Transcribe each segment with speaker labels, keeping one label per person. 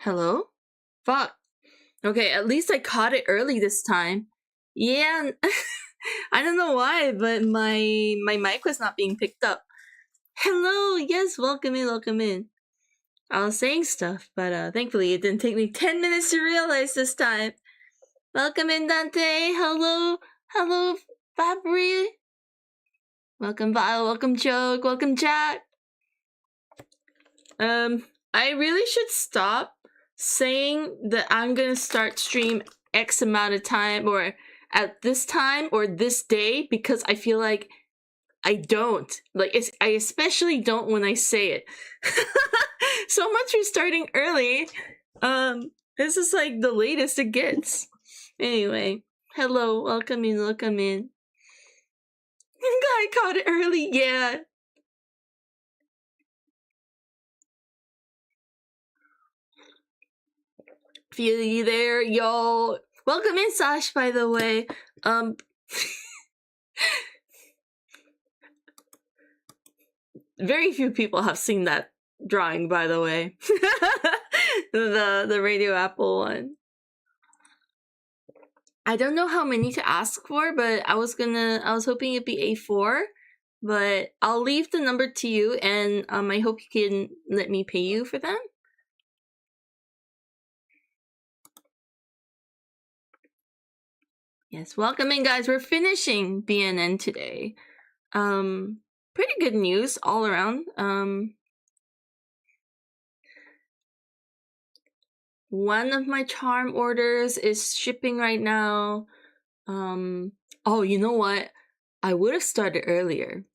Speaker 1: Hello? Fuck. Okay, at least I caught it early this time. Yeah, I don't know why, but my mic was not being picked up. Hello, yes, welcome in, welcome in. I was saying stuff, but thankfully it didn't take me 10 minutes to realize this time. Welcome in, Dante. Hello, hello, Fabri. Welcome, Vile. Welcome, Joke. Welcome, Jack. I really should stop saying that I'm gonna start stream X amount of time or at this time or this day, because I feel like I don't. Like, I especially don't when I say it. So much for starting early. This is like the latest it gets. Anyway, hello, welcome in, welcome in. I caught it early, yeah. Feel you there, yo. Welcome in, Sash, by the way. Very few people have seen that drawing, by the way. the Radio Apple one. I don't know how many to ask for, but I was hoping it'd be A4, but I'll leave the number to you, and I hope you can let me pay you for them. Yes, welcome in, guys. We're finishing BNN today. Pretty good news all around. One of my charm orders is shipping right now. Oh, you know what? I would have started earlier,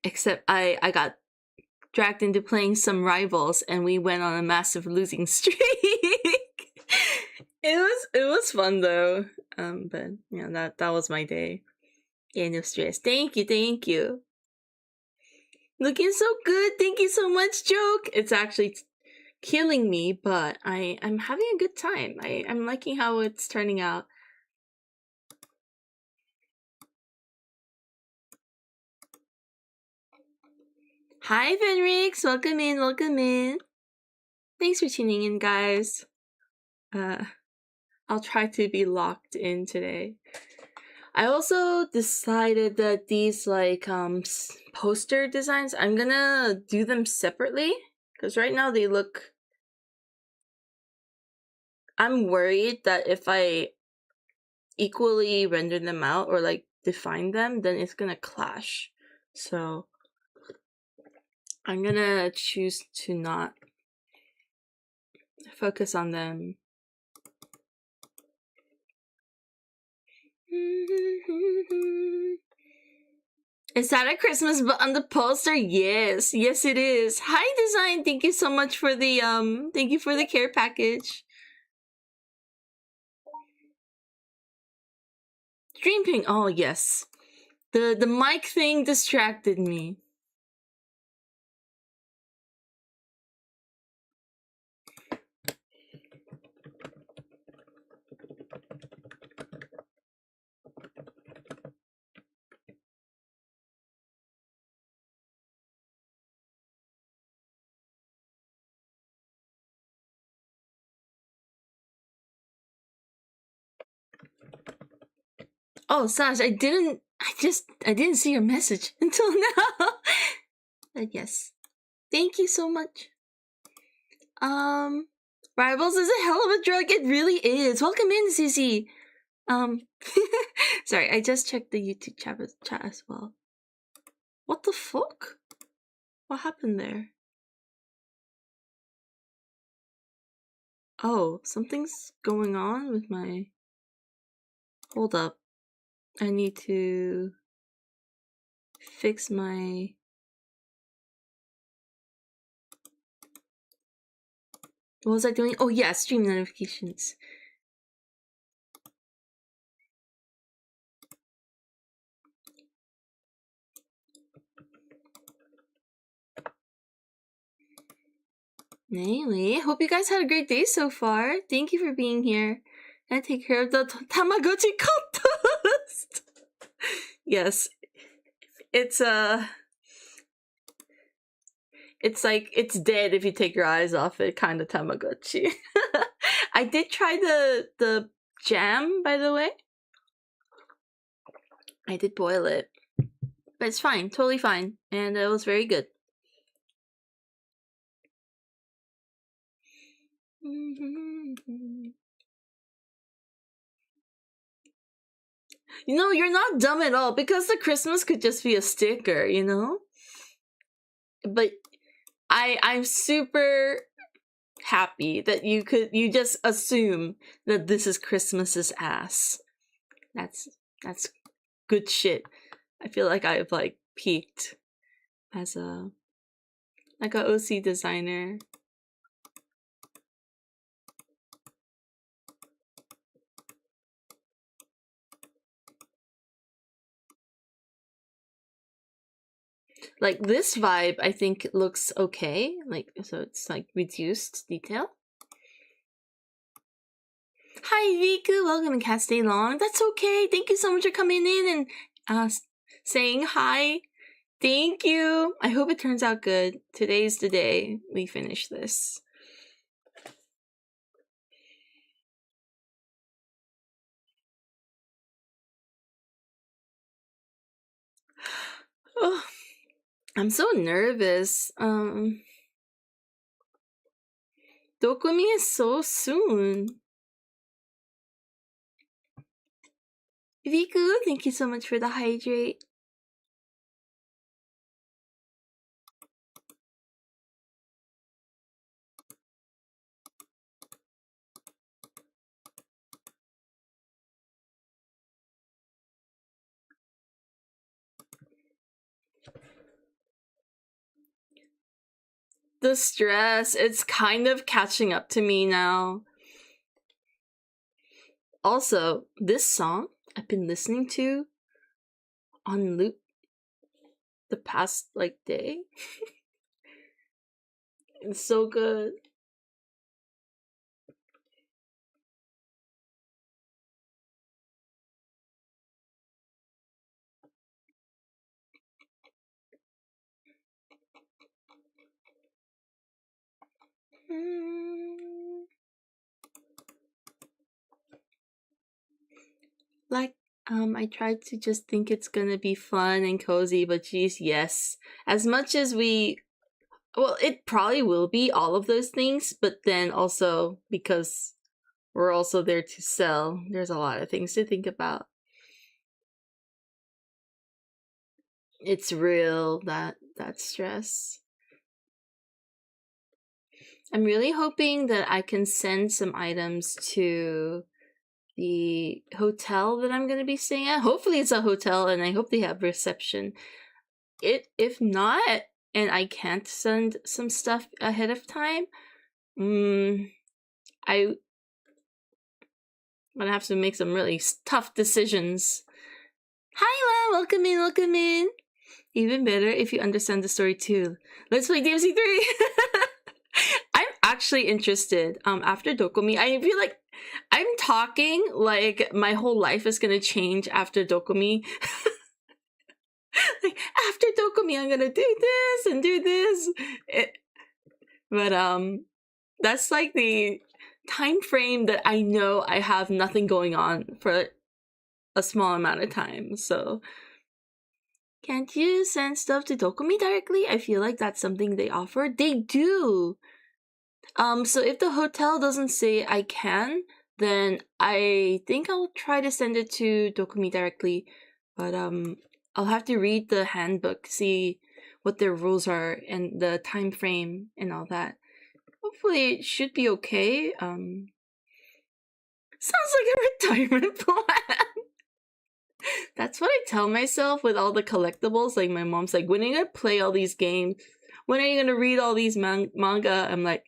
Speaker 1: except I got dragged into playing some rivals, and we went on a massive losing streak. It was fun though. But yeah, that was my day. Yeah, no stress. Thank you. Looking so good. Thank you so much, Joke. It's actually killing me, but I'm having a good time. I'm liking how it's turning out. Hi, Venrix. Welcome in, welcome in. Thanks for tuning in, guys. I'll try to be locked in today. I also decided that these poster designs, I'm gonna do them separately, because right now they look... I'm worried that if I equally render them out or define them, then it's gonna clash. So I'm gonna choose to not focus on them. Is that a Christmas but on the poster? Yes it is. Hi, Design. Thank you so much for the thank you for the care package. Stream ping. Oh yes, the mic thing distracted me. Oh, Sash, I didn't see your message until now. But yes, thank you so much. Rivals is a hell of a drug. It really is. Welcome in, Susie. Sorry, I just checked the YouTube chat as well. What the fuck? What happened there? Oh, something's going on with my... Hold up. I need to fix my... What was I doing? Oh yeah, stream notifications. Anyway, hope you guys had a great day so far. Thank you for being here. And take care of the Tamagotchi contest. Yes, it's It's like it's dead if you take your eyes off it, kind of Tamagotchi. I did try the jam, by the way. I did boil it, but it's fine, totally fine, and it was very good. You know, you're not dumb at all, because the Christmas could just be a sticker, you know? But I'm super happy that you just assume that this is Christmas's ass. That's good shit. I feel like I've like peaked as a OC designer. Like this vibe, I think looks okay. Like, so it's like reduced detail. Hi Viku, welcome to Can't Stay Long. That's okay. Thank you so much for coming in and saying hi. Thank you. I hope it turns out good. Today's the day we finish this. Oh, I'm so nervous. Dokumi is so soon. Viku, thank you so much for the hydrate. The stress, it's kind of catching up to me now. Also, this song I've been listening to on loop the past like day. It's so good. Like, I tried to just think it's gonna be fun and cozy, but geez, yes. As much as well, it probably will be all of those things, but then also because we're also there to sell, there's a lot of things to think about. It's real, that stress. I'm really hoping that I can send some items to the hotel that I'm gonna be staying at. Hopefully it's a hotel and I hope they have reception. If not, and I can't send some stuff ahead of time, I'm gonna have to make some really tough decisions. Hi La, welcome in, welcome in. Even better if you understand the story too. Let's play DMC 3. I'm actually interested. After Dokumi, I feel like I'm talking like my whole life is gonna change after Dokumi. Like, after Dokumi, I'm gonna do this and do this. But that's like the time frame that I know I have nothing going on for a small amount of time. So, can't you send stuff to Dokumi directly? I feel like that's something they offer. They do. So if the hotel doesn't say I can, then I think I'll try to send it to Dokumi directly. But I'll have to read the handbook, see what their rules are and the time frame and all that. Hopefully it should be okay. Sounds like a retirement plan. That's what I tell myself with all the collectibles. Like, my mom's like, when are you gonna play all these games? When are you gonna read all these manga? I'm like,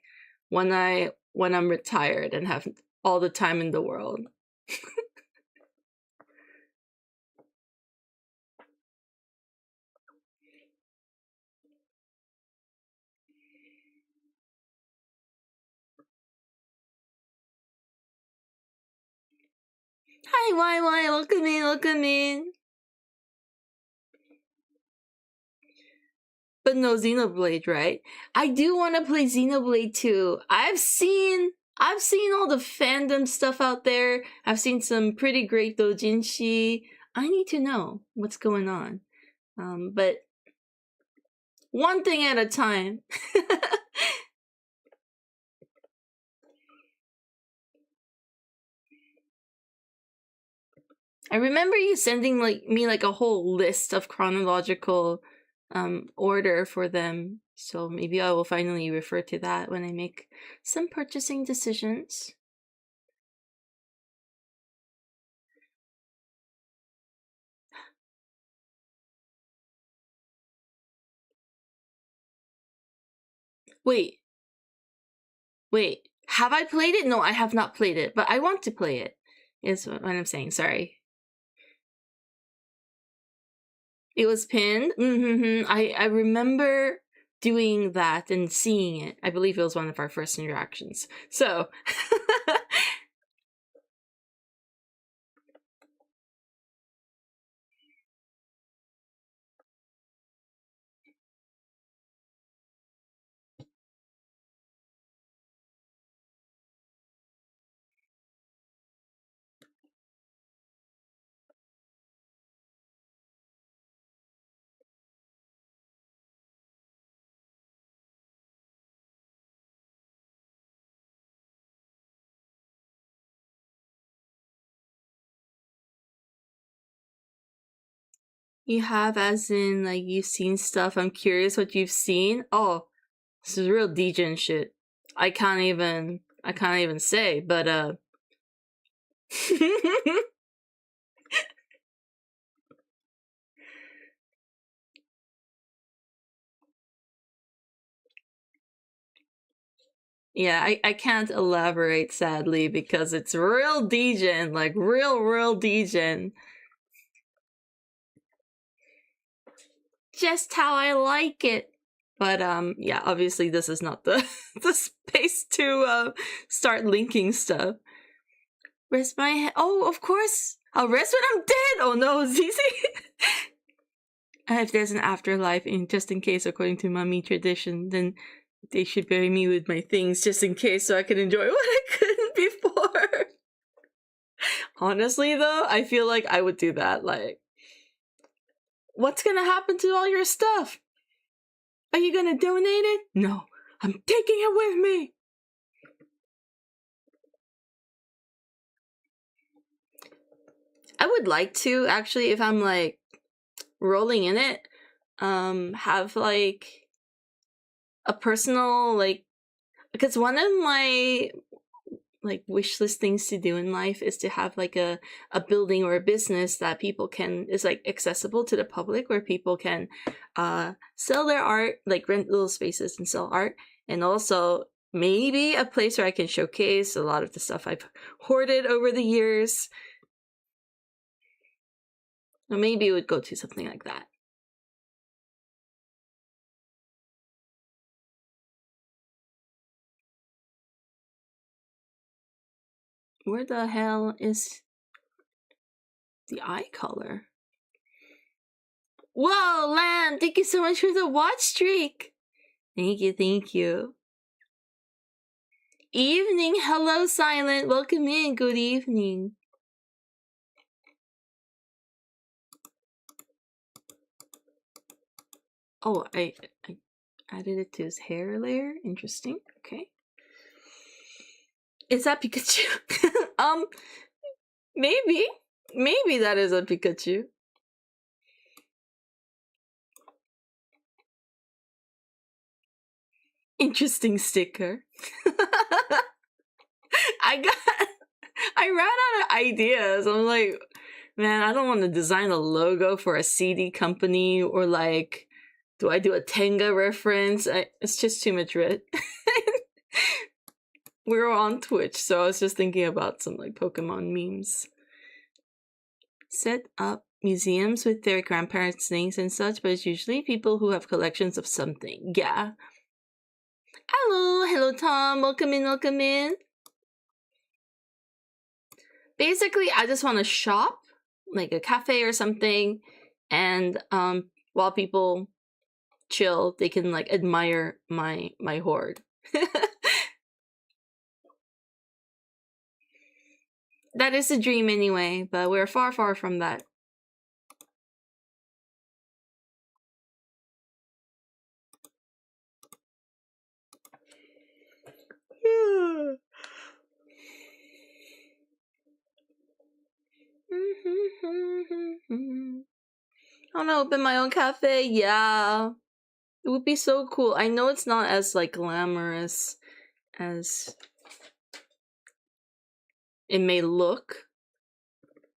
Speaker 1: when I'm retired and have all the time in the world. Hi, YY, welcome in, welcome in. but no Xenoblade, right? I do want to play Xenoblade 2. I've seen all the fandom stuff out there. I've seen some pretty great doujinshi. I need to know what's going on. But one thing at a time. I remember you sending me a whole list of chronological order for them. So maybe I will finally refer to that when I make some purchasing decisions. Wait. Have I played it? No, I have not played it, but I want to play it. Is what I'm saying. Sorry. It was pinned. I remember doing that and seeing it. I believe it was one of our first interactions. So. You have, as in, you've seen stuff. I'm curious what you've seen. Oh, this is real degen shit. I can't even say, but yeah, I can't elaborate, sadly, because it's real degen, real degen. Just how I like it. But yeah, obviously this is not the the space to start linking stuff. Rest my head. Oh, of course. I'll rest when I'm dead. Oh no, Zizi. If there's an afterlife, just in case, according to Mummy tradition, then they should bury me with my things just in case, so I can enjoy what I couldn't before. Honestly, though, I feel like I would do that. What's gonna happen to all your stuff? Are you gonna donate it? No, I'm taking it with me. I would like to, actually, if I'm rolling in it, have a personal because one of my wish list things to do in life is to have a building or a business that people can is accessible to the public, where people can sell their art, rent little spaces and sell art, and also maybe a place where I can showcase a lot of the stuff I've hoarded over the years. Or maybe it would go to something like that. Where the hell is the eye color? Whoa, Lamb! Thank you so much for the watch streak! Thank you. Evening! Hello, Silent! Welcome in, good evening. Oh, I added it to his hair layer. Interesting. Okay. Is that Pikachu? Maybe. Maybe that is a Pikachu. Interesting sticker. I ran out of ideas. I'm like, man, I don't want to design a logo for a CD company, or do I do a Tenga reference? It's just too much red. We were on Twitch, so I was just thinking about some Pokemon memes. Set up museums with their grandparents' names and such, but it's usually people who have collections of something. Yeah. Hello, Tom. Welcome in. Basically, I just want to shop, a cafe or something, and while people chill, they can like admire my hoard. That is a dream anyway, but we're far from that. I want to open my own cafe. Yeah, it would be so cool. I know it's not as like glamorous as it may look,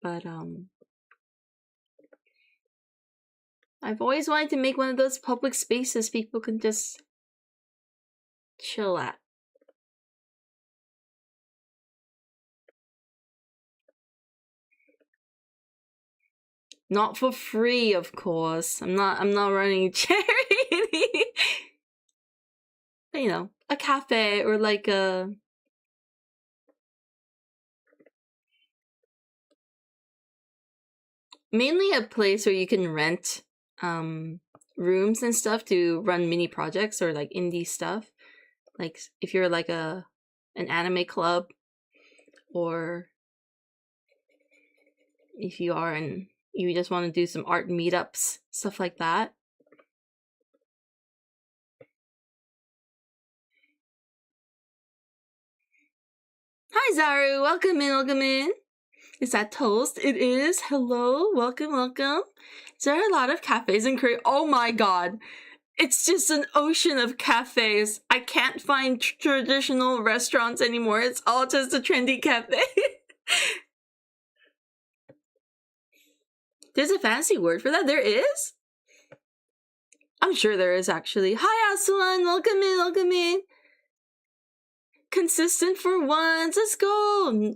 Speaker 1: but I've always wanted to make one of those public spaces people can just chill at. Not for free, of course. I'm not running charity. But, you know, a cafe or like a mainly a place where you can rent rooms and stuff to run mini projects or like indie stuff. Like if you're like an anime club, or if you are and you just want to do some art meetups, stuff like that. Hi Zaru, welcome in. Is that toast? It is. Hello, welcome. Is there a lot of cafes in Korea? Oh my god. It's just an ocean of cafes. I can't find traditional restaurants anymore. It's all just a trendy cafe. There's a fancy word for that? There is? I'm sure there is, actually. Hi, Aswan! Welcome in! Consistent for once! Let's go!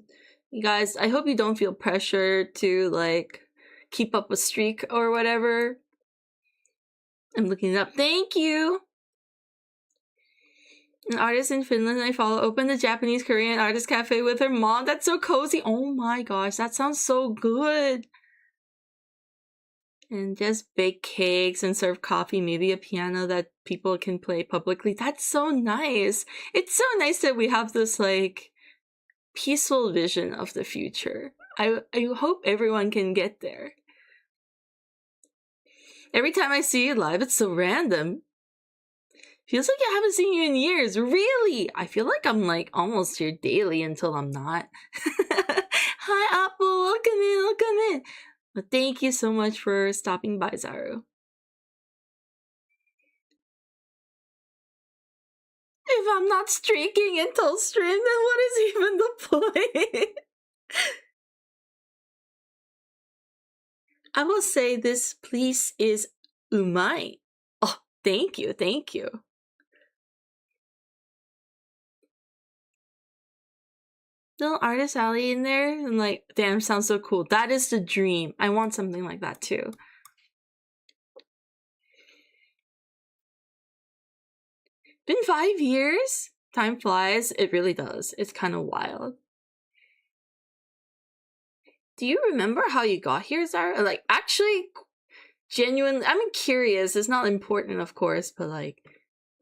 Speaker 1: You guys, I hope you don't feel pressure to, like, keep up a streak or whatever. I'm looking it up. Thank you! An artist in Finland I follow opened a Japanese Korean artist cafe with her mom. That's so cozy. Oh my gosh, that sounds so good. And just bake cakes and serve coffee, maybe a piano that people can play publicly. That's so nice. It's so nice that we have this like peaceful vision of the future. I hope everyone can get there. Every time I see you live, it's so random. Feels like I haven't seen you in years. Really? I feel like I'm like almost here daily until I'm not. Hi, Apple. Welcome in. But thank you so much for stopping by, Zaru. If I'm not streaking until stream, then what is even the point? I will say this place is umai. Oh, thank you. Little artist alley in there, and like, damn, sounds so cool. That is the dream. I want something like that too. Been 5 years? Time flies. It really does. It's kind of wild. Do you remember how you got here, Zara? Like, actually, genuinely, I'm curious. It's not important, of course, but like,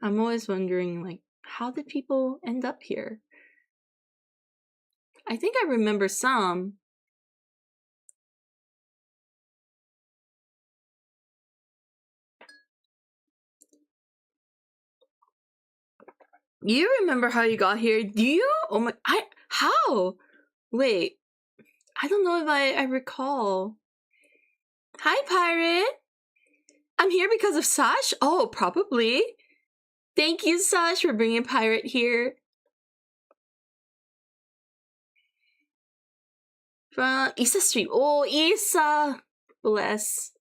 Speaker 1: I'm always wondering, like, how did people end up here? I think I remember some. You remember how you got here? Do you? Oh my, how? Wait, I don't know if I recall. Hi, Pirate. I'm here because of Sash? Oh, probably. Thank you, Sash, for bringing Pirate here. From Issa Street. Oh, Issa. Bless.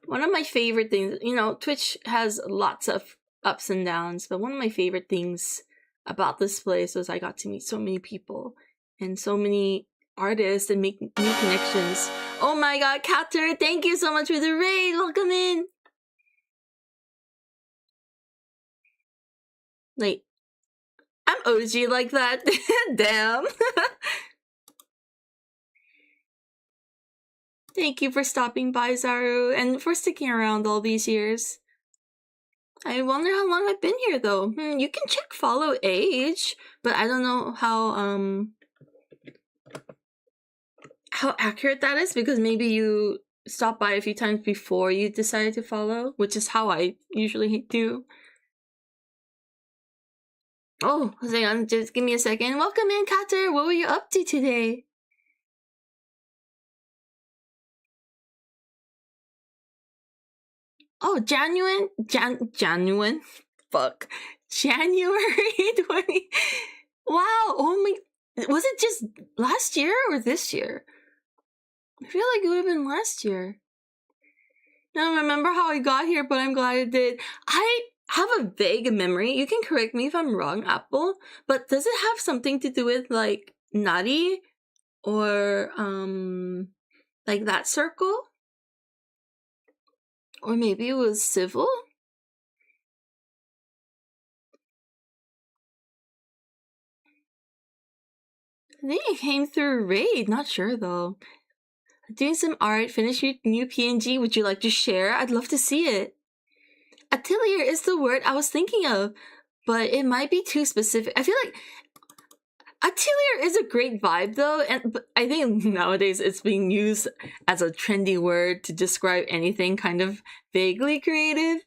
Speaker 1: One of my favorite things, you know, Twitch has lots of ups and downs, but one of my favorite things about this place was I got to meet so many people and so many artists and make new connections. Oh my god, Catter, thank you so much for the raid. Welcome in. Like, I'm OG like that. Damn. Thank you for stopping by, Zaru, and for sticking around all these years. I wonder how long I've been here, though. You can check follow age, but I don't know how accurate that is, because maybe you stopped by a few times before you decided to follow, which is how I usually do. Oh, hang on, just give me a second. Welcome in, Kater. What were you up to today? Oh, January. Fuck. January 20. Wow. Oh my. Was it just last year or this year? I feel like it would have been last year. I don't remember how I got here, but I'm glad I did. I have a vague memory. You can correct me if I'm wrong, Apple. But does it have something to do with like Nutty or like that circle? Or maybe it was civil? I think it came through Raid. Not sure though. Doing some art. Finish your new PNG. Would you like to share? I'd love to see it. Atelier is the word I was thinking of, but it might be too specific. I feel like Atelier is a great vibe though, and I think nowadays it's being used as a trendy word to describe anything kind of vaguely creative.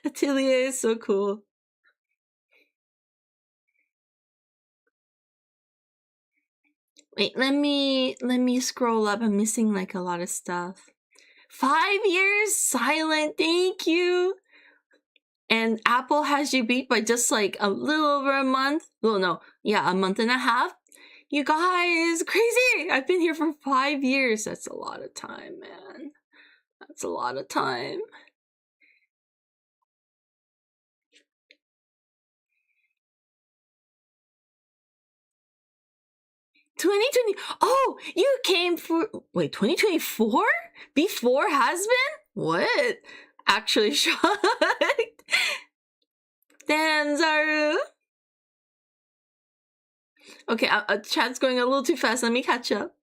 Speaker 1: Atelier is so cool. Wait, let me scroll up. I'm missing like a lot of stuff. 5 years silent, thank you. And Apple has you beat by just like a little over a month. Well, no, yeah, a month and a half. You guys, crazy! I've been here for 5 years. That's a lot of time, man. That's a lot of time. $2020. Oh, you came for 2024? Before has been? What? Actually shocked. Damn, Zaru. Okay, chat's going a little too fast. Let me catch up.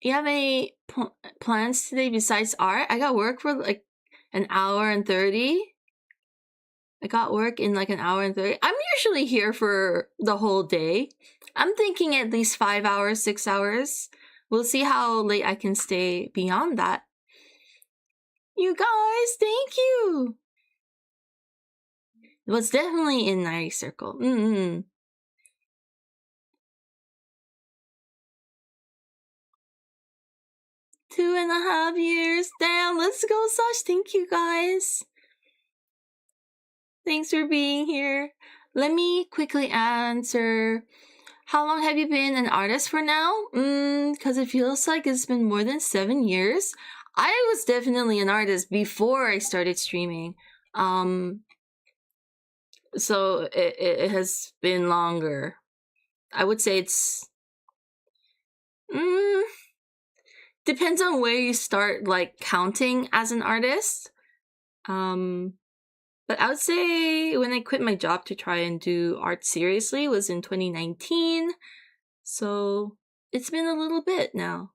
Speaker 1: You have any plans today besides art? I got work for like an hour and 30. I got work in like an hour and 30. I'm usually here for the whole day. I'm thinking at least 5 hours, 6 hours. We'll see how late I can stay beyond that. You guys, thank you. It was definitely in 90 Circle. 2.5 years. Damn, let's go, Sash. Thank you, guys. Thanks for being here. Let me quickly answer. How long have you been an artist for now? Because it feels like it's been more than 7 years. I was definitely an artist before I started streaming. So it has been longer. I would say it's depends on where you start like counting as an artist. But I would say when I quit my job to try and do art seriously was in 2019. So it's been a little bit now.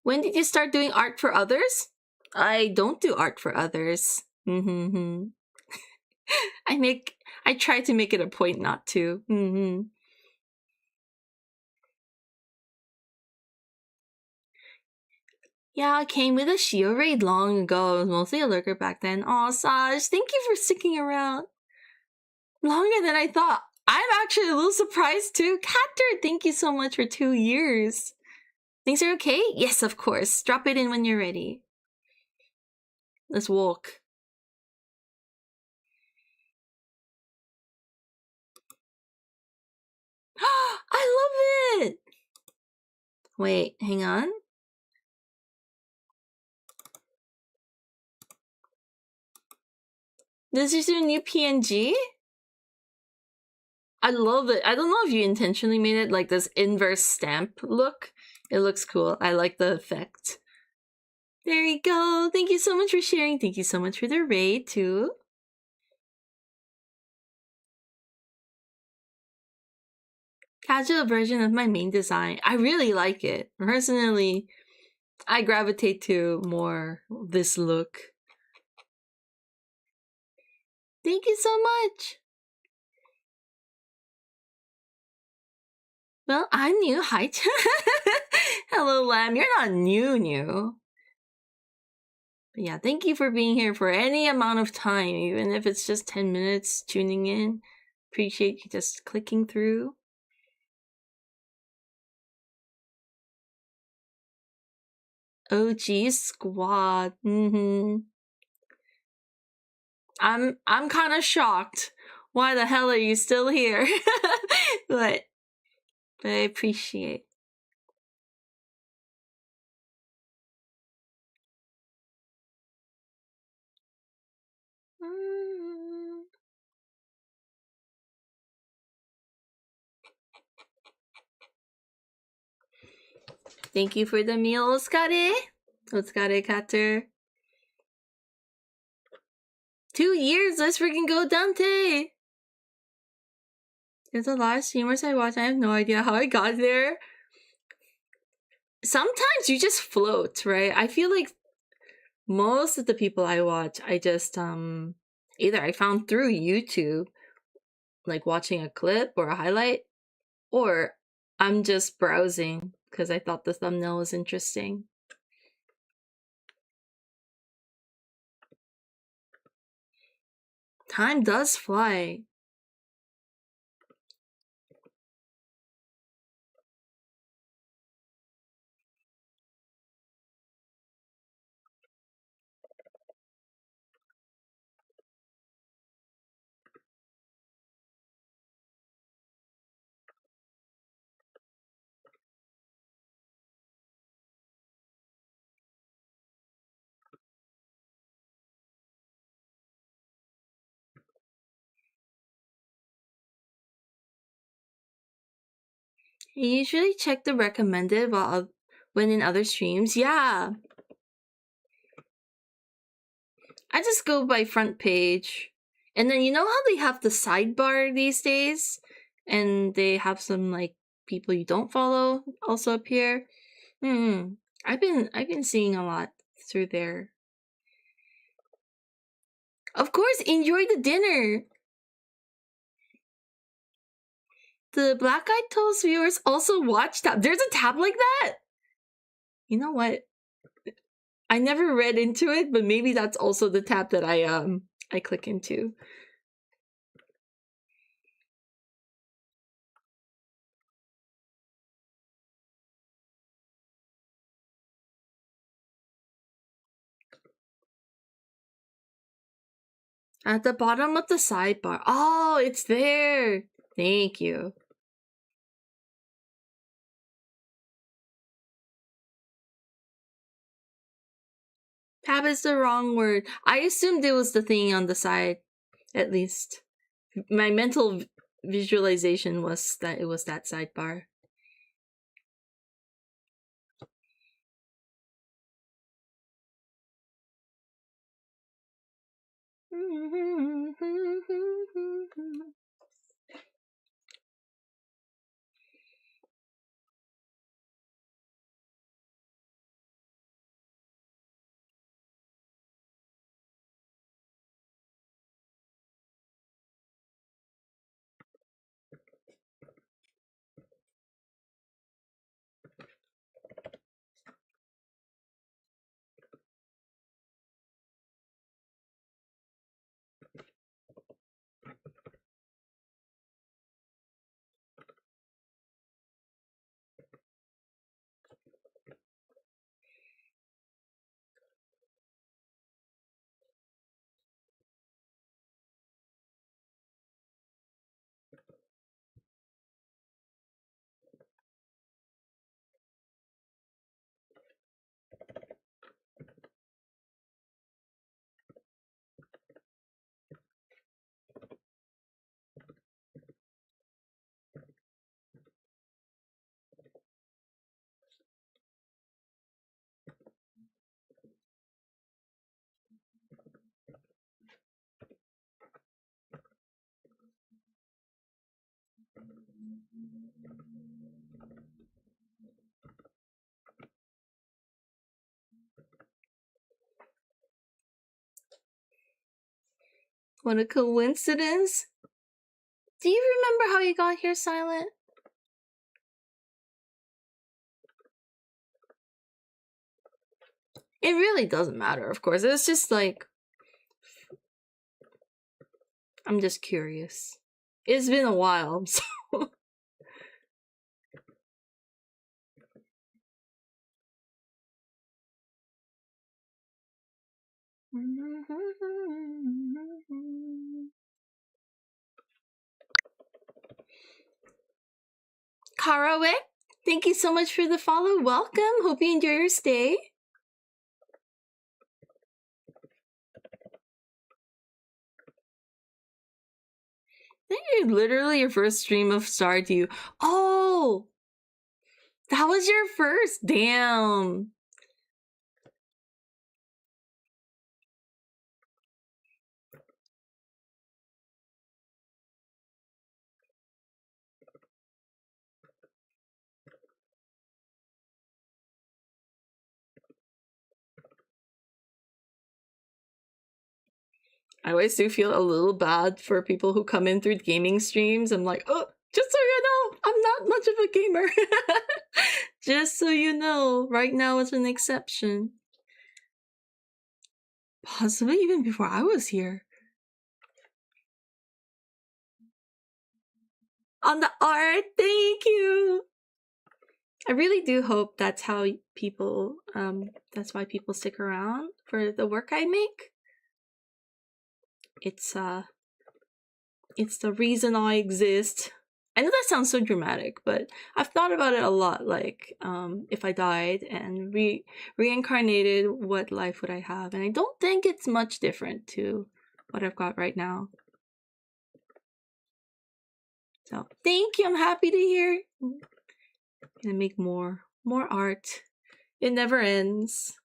Speaker 1: When did you start doing art for others? I don't do art for others. I try to make it a point not to. Yeah, I came with a Shio raid long ago. I was mostly a lurker back then. Aw, Saj, thank you for sticking around. Longer than I thought. I'm actually a little surprised too. Catter, thank you so much for 2 years. Things are okay? Yes, of course. Drop it in when you're ready. Let's walk. I love it! Wait, hang on. This is your new PNG? I love it. I don't know if you intentionally made it like this inverse stamp look. It looks cool. I like the effect. There you go. Thank you so much for sharing. Thank you so much for the raid too. Casual version of my main design. I really like it. Personally, I gravitate to more this look. Thank you so much. Well, I'm new. Hi. Hello, Lamb. You're not new. But yeah, thank you for being here for any amount of time, even if it's just 10 minutes tuning in. Appreciate you just clicking through. OG squad. I'm kind of shocked. Why the hell are you still here? but I appreciate. Thank you for the meal, Oskare. Oskare Kater. 2 years, let's freaking go, Dante! There's a lot of streamers I watch, I have no idea how I got there. Sometimes you just float, right? I feel like most of the people I watch, I just, either I found through YouTube, like watching a clip or a highlight, or I'm just browsing because I thought the thumbnail was interesting. Time does fly. You usually check the recommended when in other streams. Yeah. I just go by front page. And then you know how they have the sidebar these days? And they have some like people you don't follow also appear. I've been seeing a lot through there. Of course, enjoy the dinner. The Black Eyed Toast viewers also watch tab. There's a tab like that? You know what? I never read into it, but maybe that's also the tab that I click into. At the bottom of the sidebar. Oh, it's there. Thank you. Tab is the wrong word. I assumed it was the thing on the side, at least. My mental visualization was that it was that sidebar. What a coincidence. Do you remember how you got here, Silent? It really doesn't matter, of course. It's just like, I'm just curious. It's been a while, so. Karawe, thank you so much for the follow. Welcome. Hope you enjoy your stay. I think literally your first stream of Stardew. Oh! That was your first? Damn. I always do feel a little bad for people who come in through gaming streams. I'm like, oh, just so you know, I'm not much of a gamer. Just so you know, right now is an exception. Possibly even before I was here. On the art, thank you! I really do hope that's how people, that's why people stick around for the work I make. It's the reason I exist. I know that sounds so dramatic, but I've thought about it a lot. Like, if I died and reincarnated, what life would I have? And I don't think it's much different to what I've got right now. So, thank you. I'm happy to hear. I'm gonna make more art. It never ends.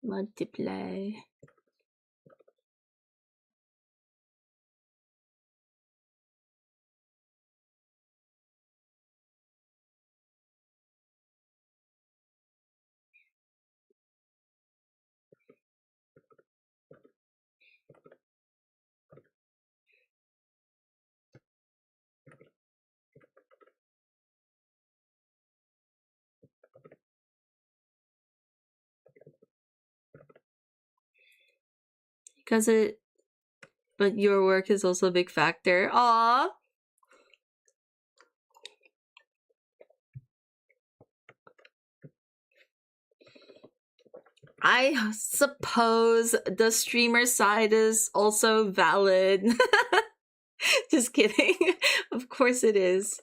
Speaker 1: Multiply. But your work is also a big factor. Aww. I suppose the streamer side is also valid. Just kidding. Of course it is.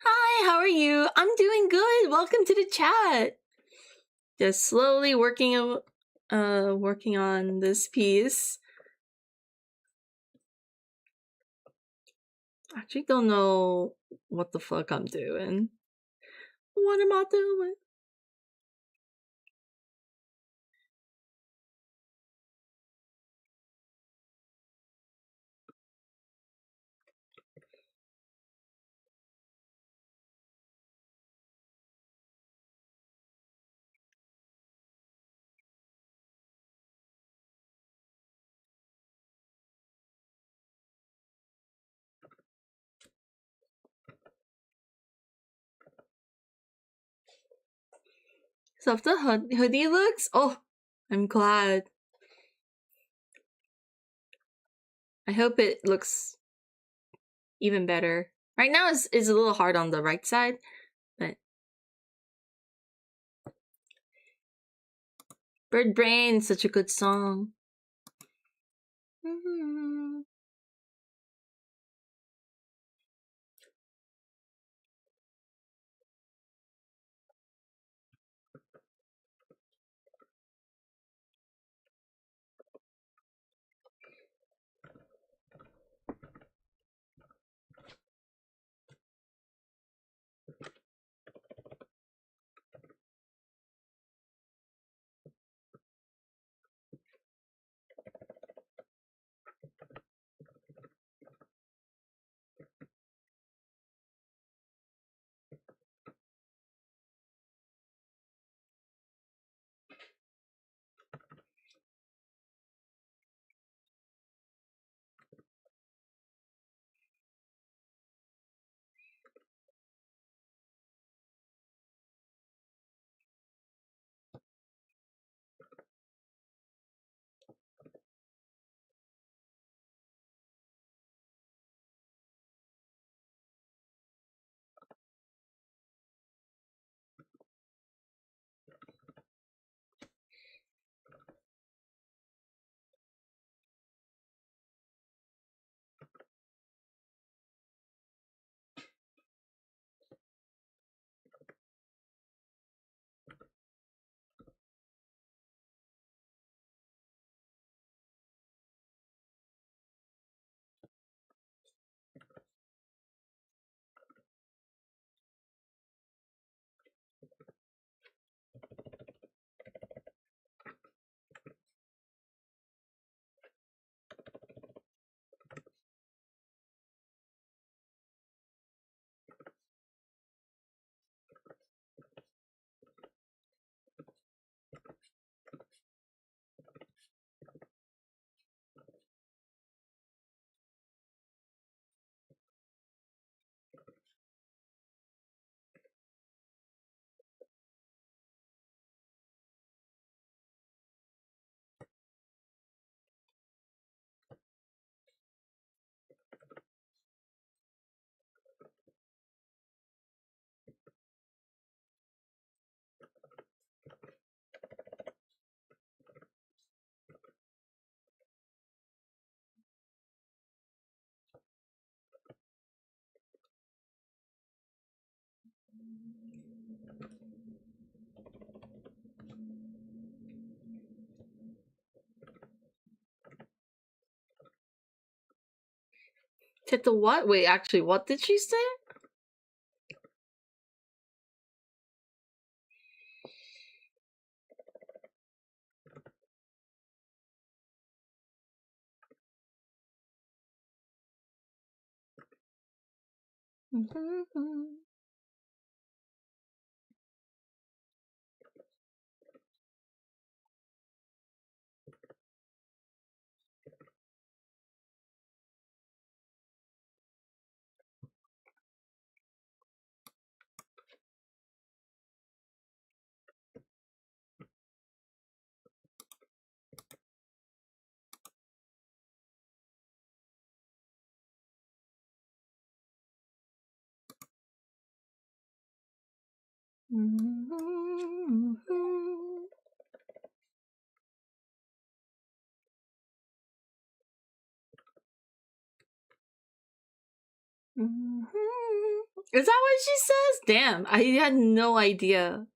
Speaker 1: Hi, how are you? I'm doing good. Welcome to the chat. Just slowly working on this piece. Actually don't know what the fuck I'm doing. What am I doing? So if the hoodie looks, oh, I'm glad. I hope it looks even better. Right now it's a little hard on the right side, but Bird Brain, such a good song. Check the what? Wait, actually, what did she say? Is that what she says? Damn, I had no idea.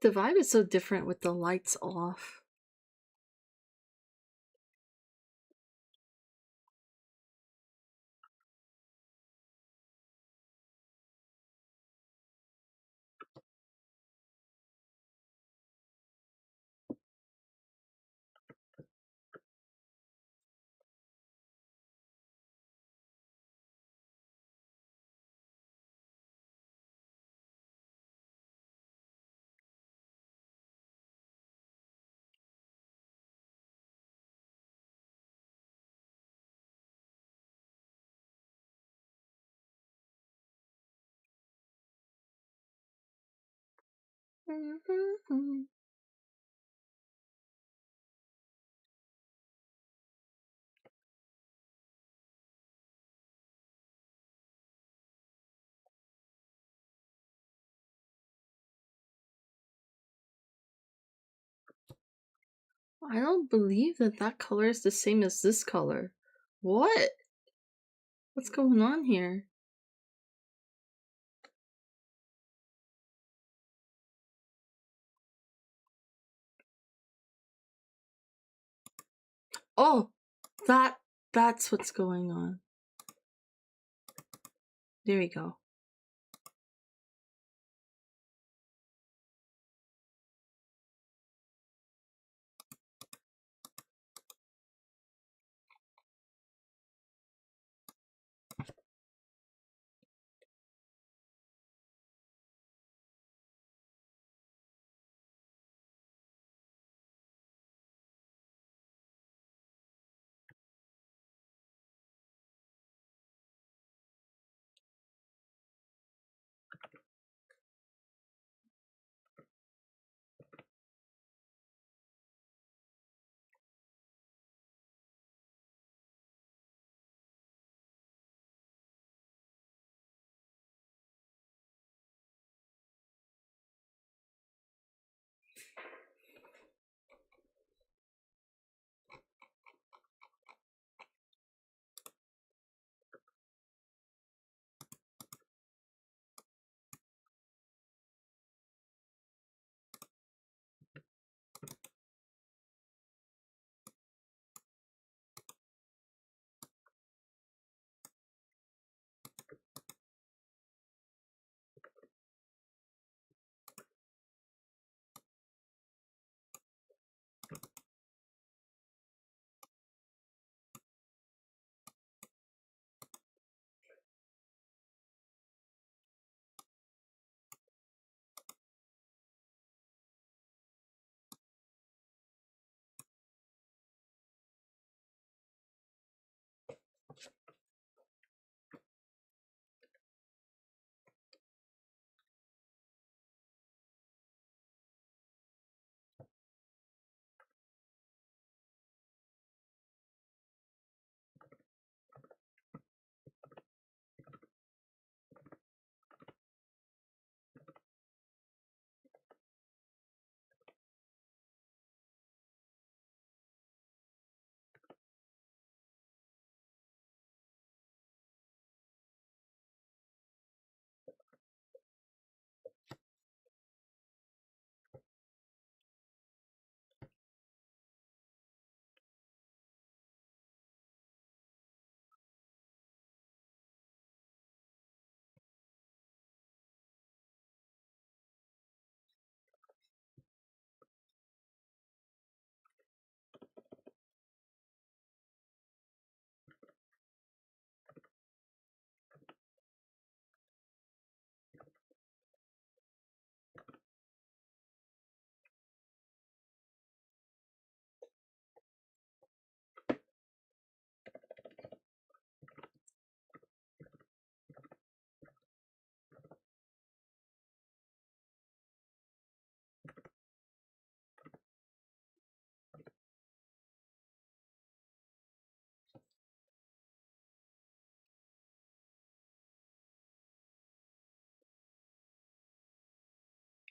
Speaker 1: The vibe is so different with the lights off. I don't believe that that color is the same as this color. What? What's going on here? Oh, that's what's going on. There we go.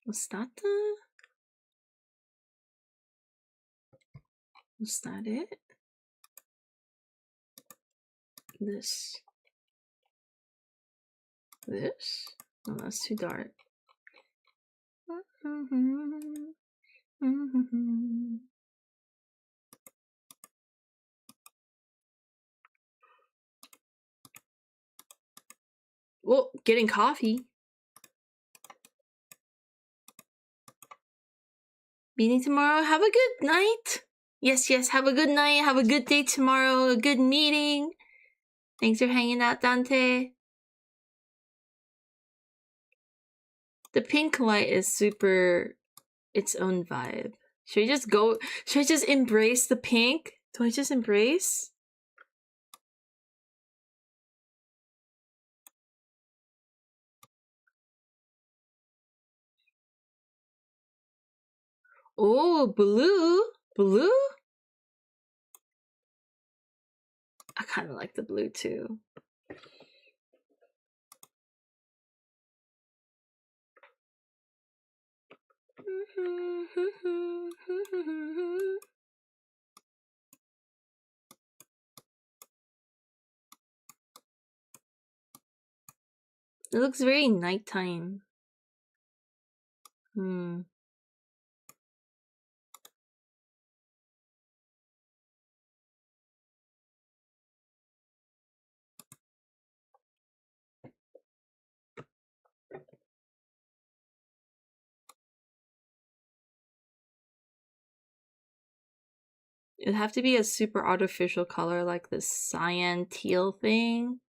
Speaker 1: Was that the... Was that it? This. This? No, that's too dark. Well, getting coffee. Meeting tomorrow. Have a good night. Yes, have a good night. Have a good day tomorrow. A good meeting. Thanks for hanging out, Dante. The pink light is super its own vibe. Should I just embrace the pink? Do I just embrace? Oh, blue? Blue? I kind of like the blue too. It looks very nighttime. It'd have to be a super artificial color like this cyan teal thing.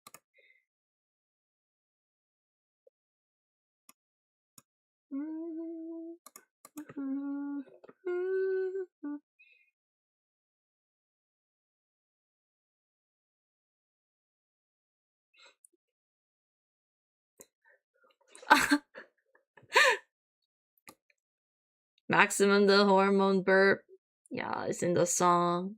Speaker 1: Maximum the hormone burp. Yeah, it's in the song.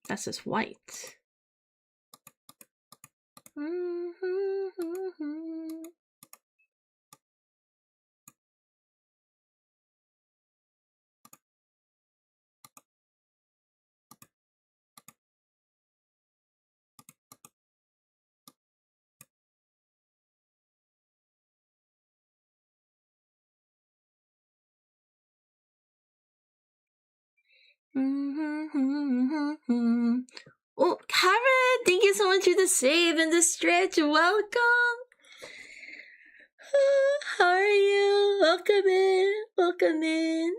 Speaker 1: That's just white. Oh, Karen, thank you so much for the save and the stretch. Welcome. How are you? Welcome in. Welcome in.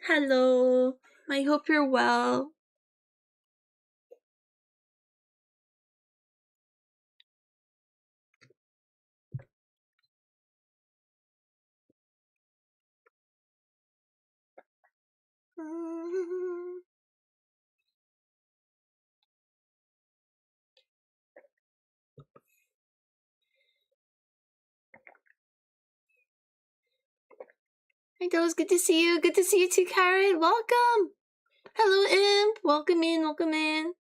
Speaker 1: Hello. I hope you're well. Hi, Dose. Good to see you. Good to see you too, Karen. Welcome. Hello, Imp. Welcome in. Welcome in.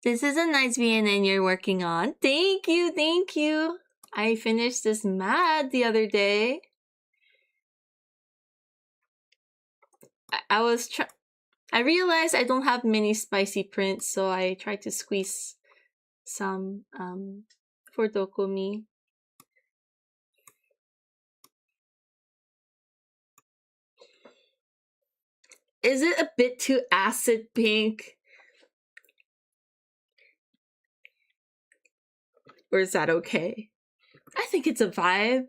Speaker 1: This is a nice VNN you're working on. Thank you, thank you. I finished this mad the other day. I realized I don't have many spicy prints, so I tried to squeeze some for Dokumi. Is it a bit too acid pink? Or is that okay? I think it's a vibe.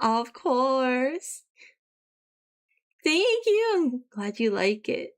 Speaker 1: Of course. Thank you. I'm glad you like it.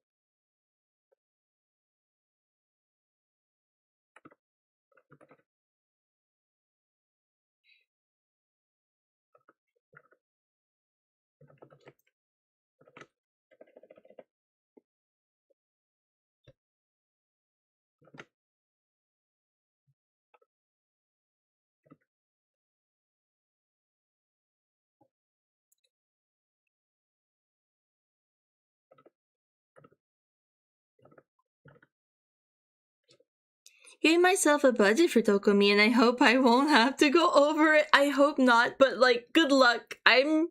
Speaker 1: Gave myself a budget for Tokomi and I hope I won't have to go over it. I hope not, but like good luck. I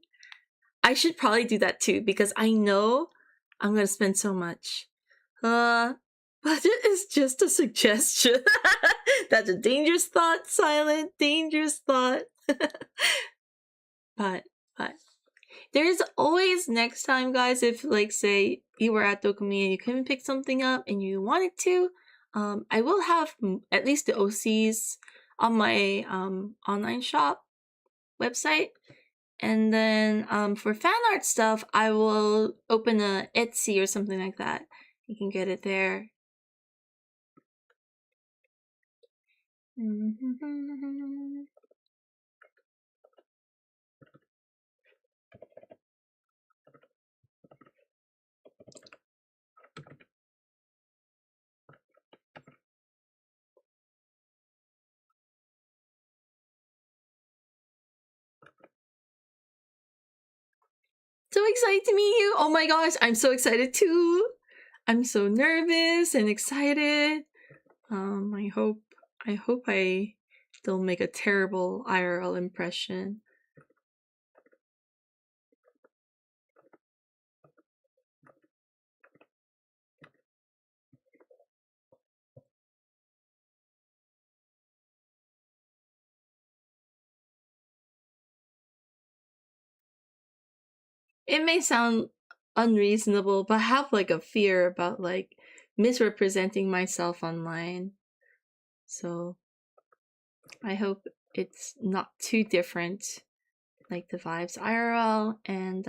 Speaker 1: should probably do that too because I know I'm gonna spend so much. Budget is just a suggestion. That's a dangerous thought, Silent. Dangerous thought. but there's always next time, guys, if like say you were at Dokumi and you couldn't pick something up and you wanted to, I will have at least the OCs on my online shop website. And then for fan art stuff, I will open a Etsy or something like that. You can get it there. So excited to meet you! Oh my gosh, I'm so excited too! I'm so nervous and excited. I hope I don't make a terrible IRL impression. It may sound unreasonable, but I have like a fear about like misrepresenting myself online. So I hope it's not too different, like the vibes IRL and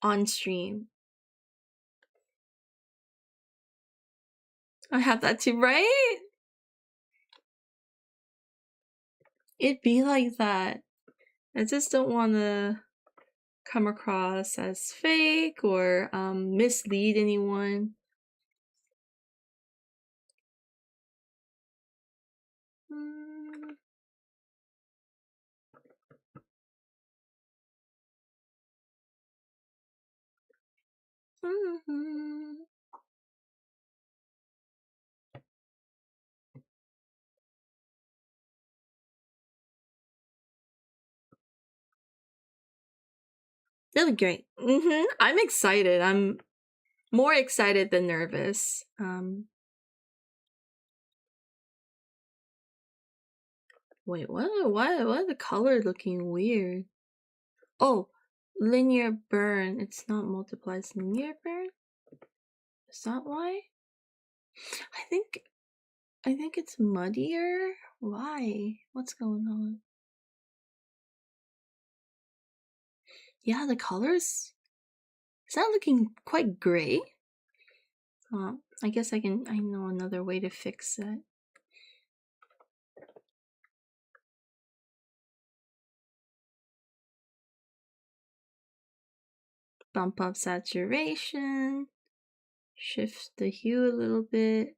Speaker 1: on stream. I have that too, right? It'd be like that. I just don't want to come across as fake or mislead anyone. That'll be great. I'm excited. I'm more excited than nervous. Wait, what? Why the color looking weird? Oh, linear burn. It's not multiplies linear burn. Is that why? I think it's muddier. Why? What's going on? Yeah, the colors. Is that looking quite gray? I guess I know another way to fix it. Bump up saturation. Shift the hue a little bit.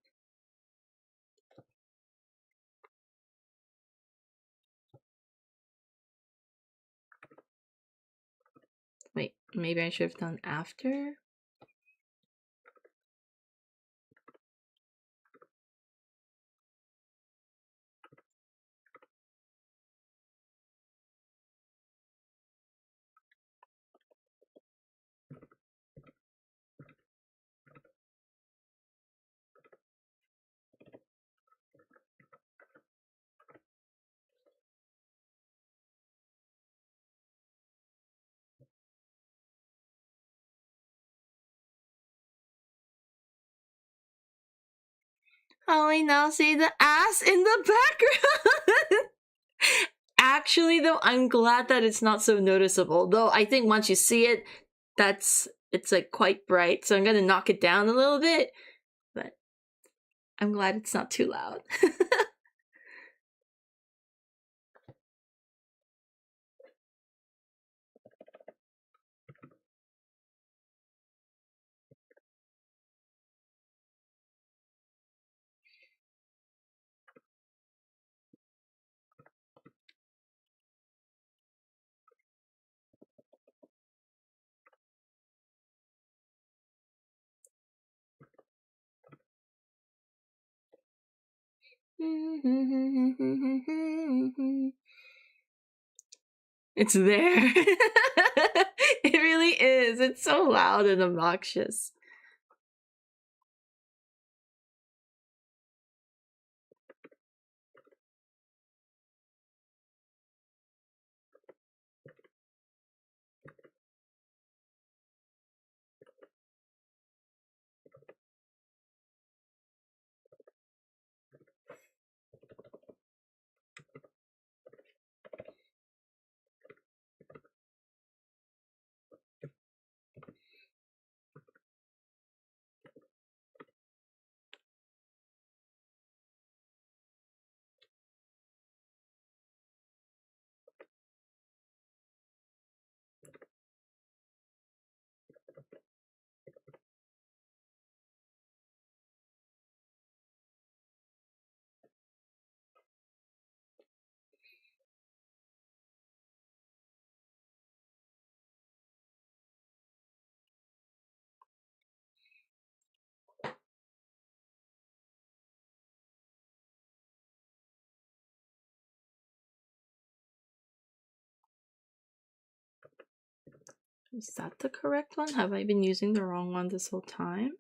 Speaker 1: Wait, maybe I should have done after? only now see the ass in the background. Actually, though, I'm glad that it's not so noticeable. Though I think once you see it, it's like quite bright. So I'm gonna knock it down a little bit. But I'm glad it's not too loud. It's there. It really is. It's so loud and obnoxious. Is that the correct one? Have I been using the wrong one this whole time?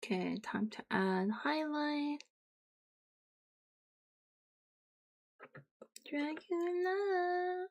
Speaker 1: Okay, time to add highlight. Dracula.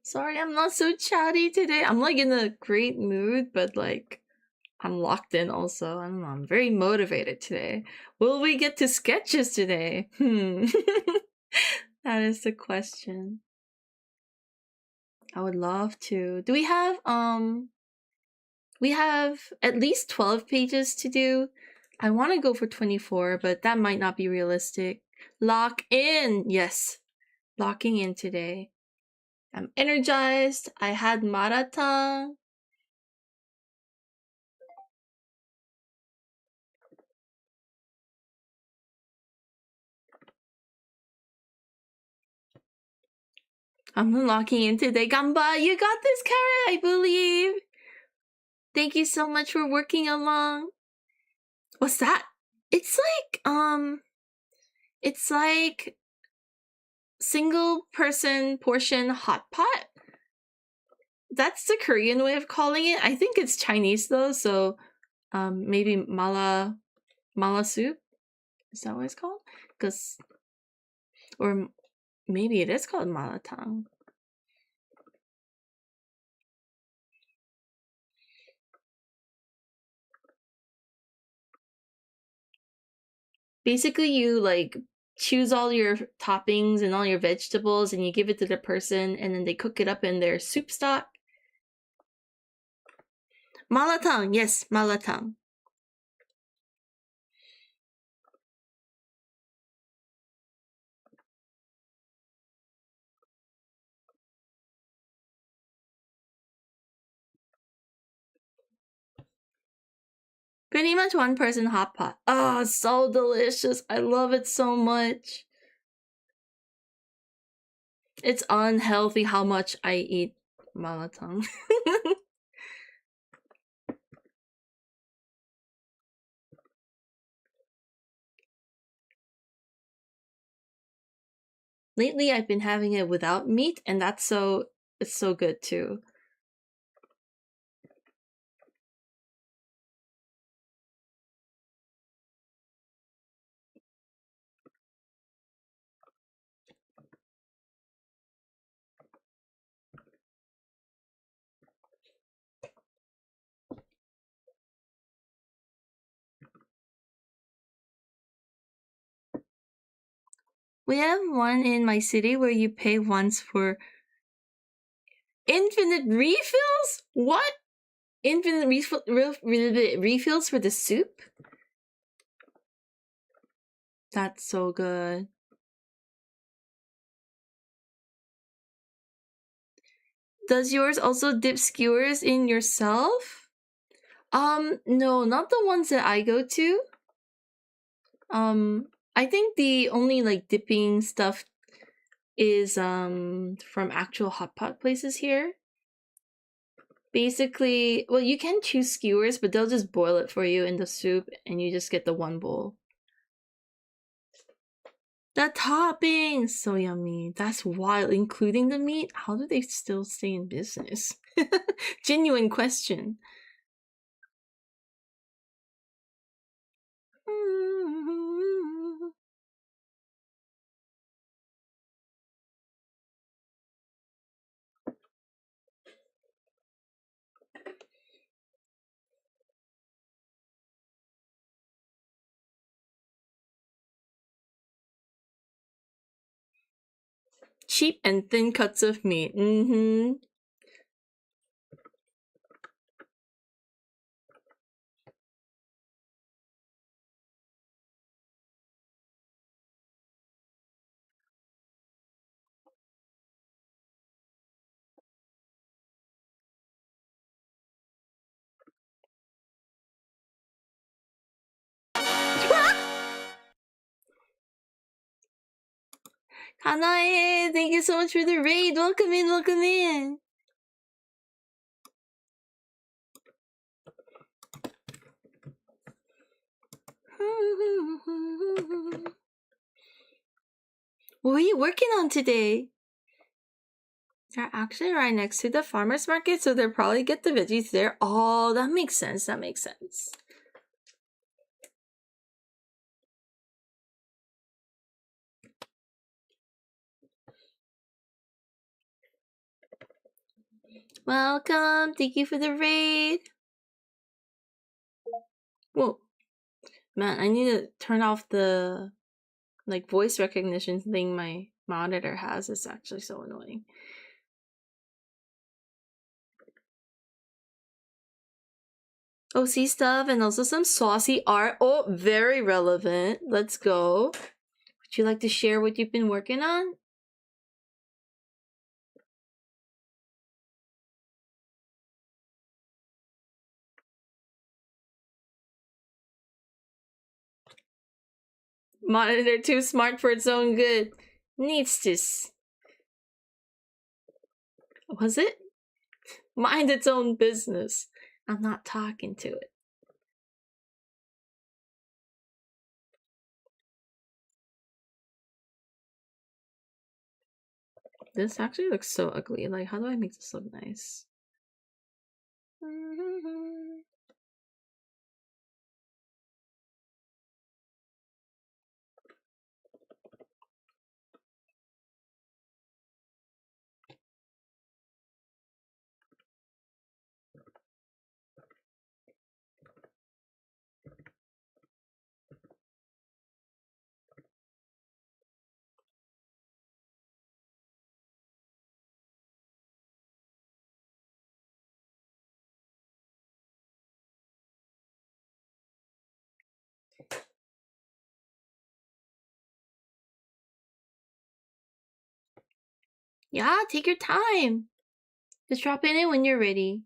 Speaker 1: Sorry, I'm not so chatty today. I'm like in a great mood, but like I'm locked in also. I don't know, I'm very motivated today. Will we get to sketches today? That is the question. I would love to. Do we have we have at least 12 pages to do. I want to go for 24, but that might not be realistic. Lock in. Yes. Locking in today. I'm energized. I had marathon. I'm unlocking in today. Gamba, you got this, Carrot, I believe. Thank you so much for working along. What's that? It's like single person portion hot pot. That's the Korean way of calling it. I think it's Chinese though, so maybe mala soup. Is that what it's called? Or maybe it is called malatang. Basically, you like choose all your toppings and all your vegetables, and you give it to the person, and then they cook it up in their soup stock. Malatang, yes, malatang. Pretty much one person hot pot. Oh, so delicious. I love it so much. It's unhealthy how much I eat malatang. Lately, I've been having it without meat, and it's so good too. We have one in my city where you pay once for infinite refills? What? Infinite refills for the soup? That's so good. Does yours also dip skewers in yourself? No, not the ones that I go to. I think the only like dipping stuff is from actual hot pot places here. Basically, well, you can choose skewers, but they'll just boil it for you in the soup, and you just get the one bowl. The toppings! So yummy. That's wild. Including the meat? How do they still stay in business? Genuine question. Cheap and thin cuts of meat. Mm-hmm. Kanae, thank you so much for the raid. Welcome in, welcome in. What are you working on today? They're actually right next to the farmer's market, so they'll probably get the veggies there. Oh, that makes sense. That makes sense. Welcome. Thank you for the raid. Whoa. Man, I need to turn off the like voice recognition thing my monitor has. It's actually so annoying. OC stuff and also some saucy art. Oh, very relevant. Let's go. Would you like to share what you've been working on? Monitor too smart for its own good. Needs this. Was it? Mind its own business. I'm not talking to it. This actually looks so ugly. Like, how do I make this look nice? Yeah, take your time. Just drop it in when you're ready.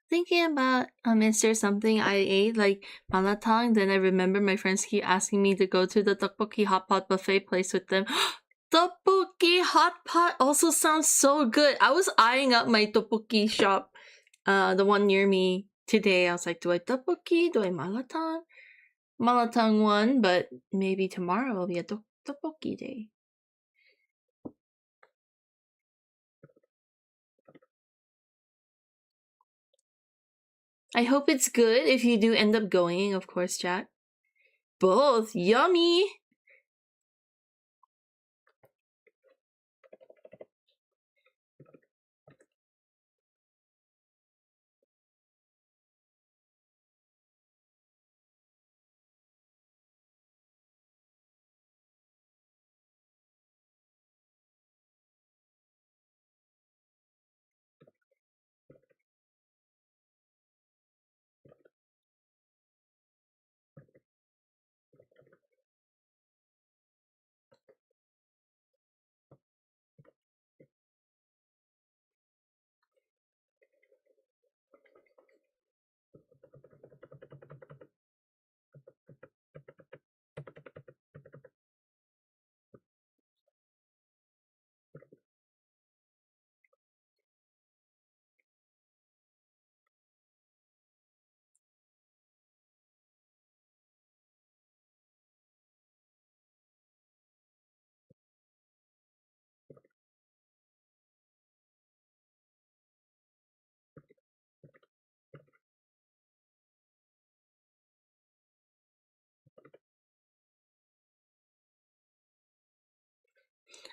Speaker 1: Thinking about is there something I ate like malatang? Then I remember my friends keep asking me to go to the tteokbokki hot pot buffet place with them. Tteokbokki hot pot also sounds so good. I was eyeing up my tteokbokki shop, the one near me today. I was like, do I tteokbokki? Do I malatang? Malatang one, but maybe tomorrow will be a tteokbokki day. I hope it's good if you do end up going, of course, Jack. Both. Yummy!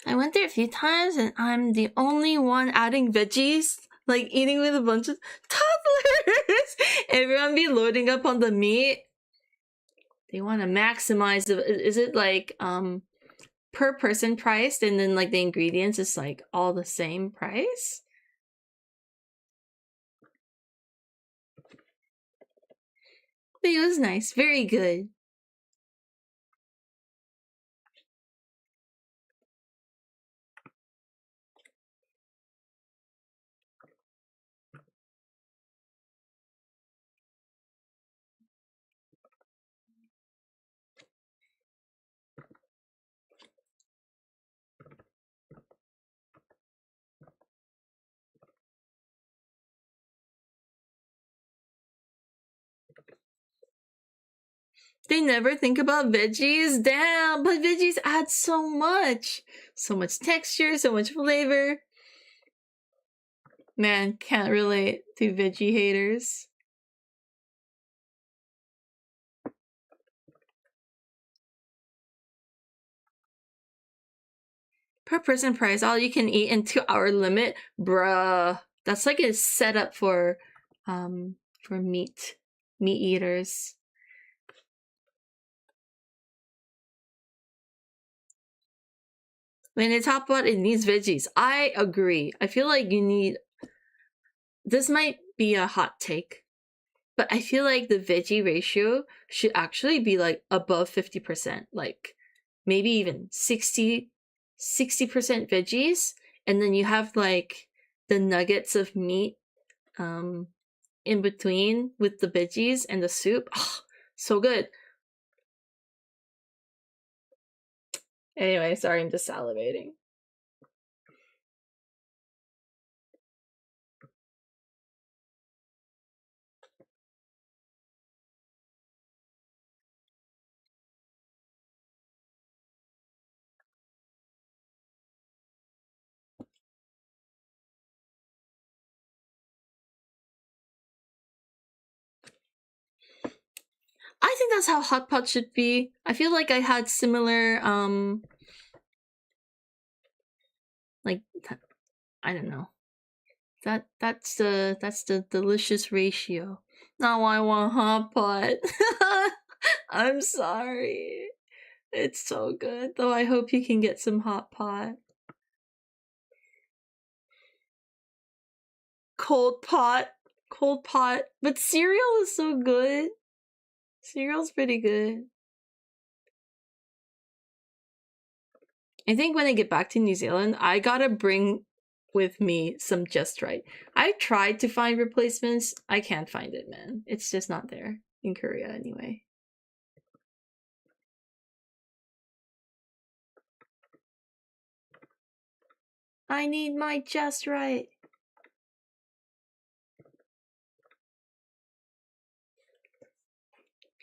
Speaker 1: I went there a few times and I'm the only one adding veggies, like eating with a bunch of toddlers. Everyone be loading up on the meat. They want to maximize the. Is it like per person priced, and then like the ingredients is like all the same price? But it was nice, very good. They never think about veggies. Damn, but veggies add so much texture, so much flavor. Man, can't relate to veggie haters. Per person price, all you can eat in 2-hour limit, bruh. That's like a setup for meat eaters. When it's hot pot, it needs veggies. I agree. I feel like you need. This might be a hot take, but I feel like the veggie ratio should actually be like above 50%, like maybe even 60% veggies, and then you have like the nuggets of meat in between with the veggies and the soup. Oh, so good. Anyway, sorry, I'm just salivating. I think that's how hot pot should be. I feel like I had similar like I don't know. That's the delicious ratio. Now I want hot pot. I'm sorry. It's so good. Though I hope you can get some hot pot. Cold pot. Cold pot. But cereal is so good. Cereal's pretty good. I think when I get back to New Zealand, I gotta bring with me some Just Right. I tried to find replacements. I can't find it, man. It's just not there. In Korea, anyway. I need my Just Right.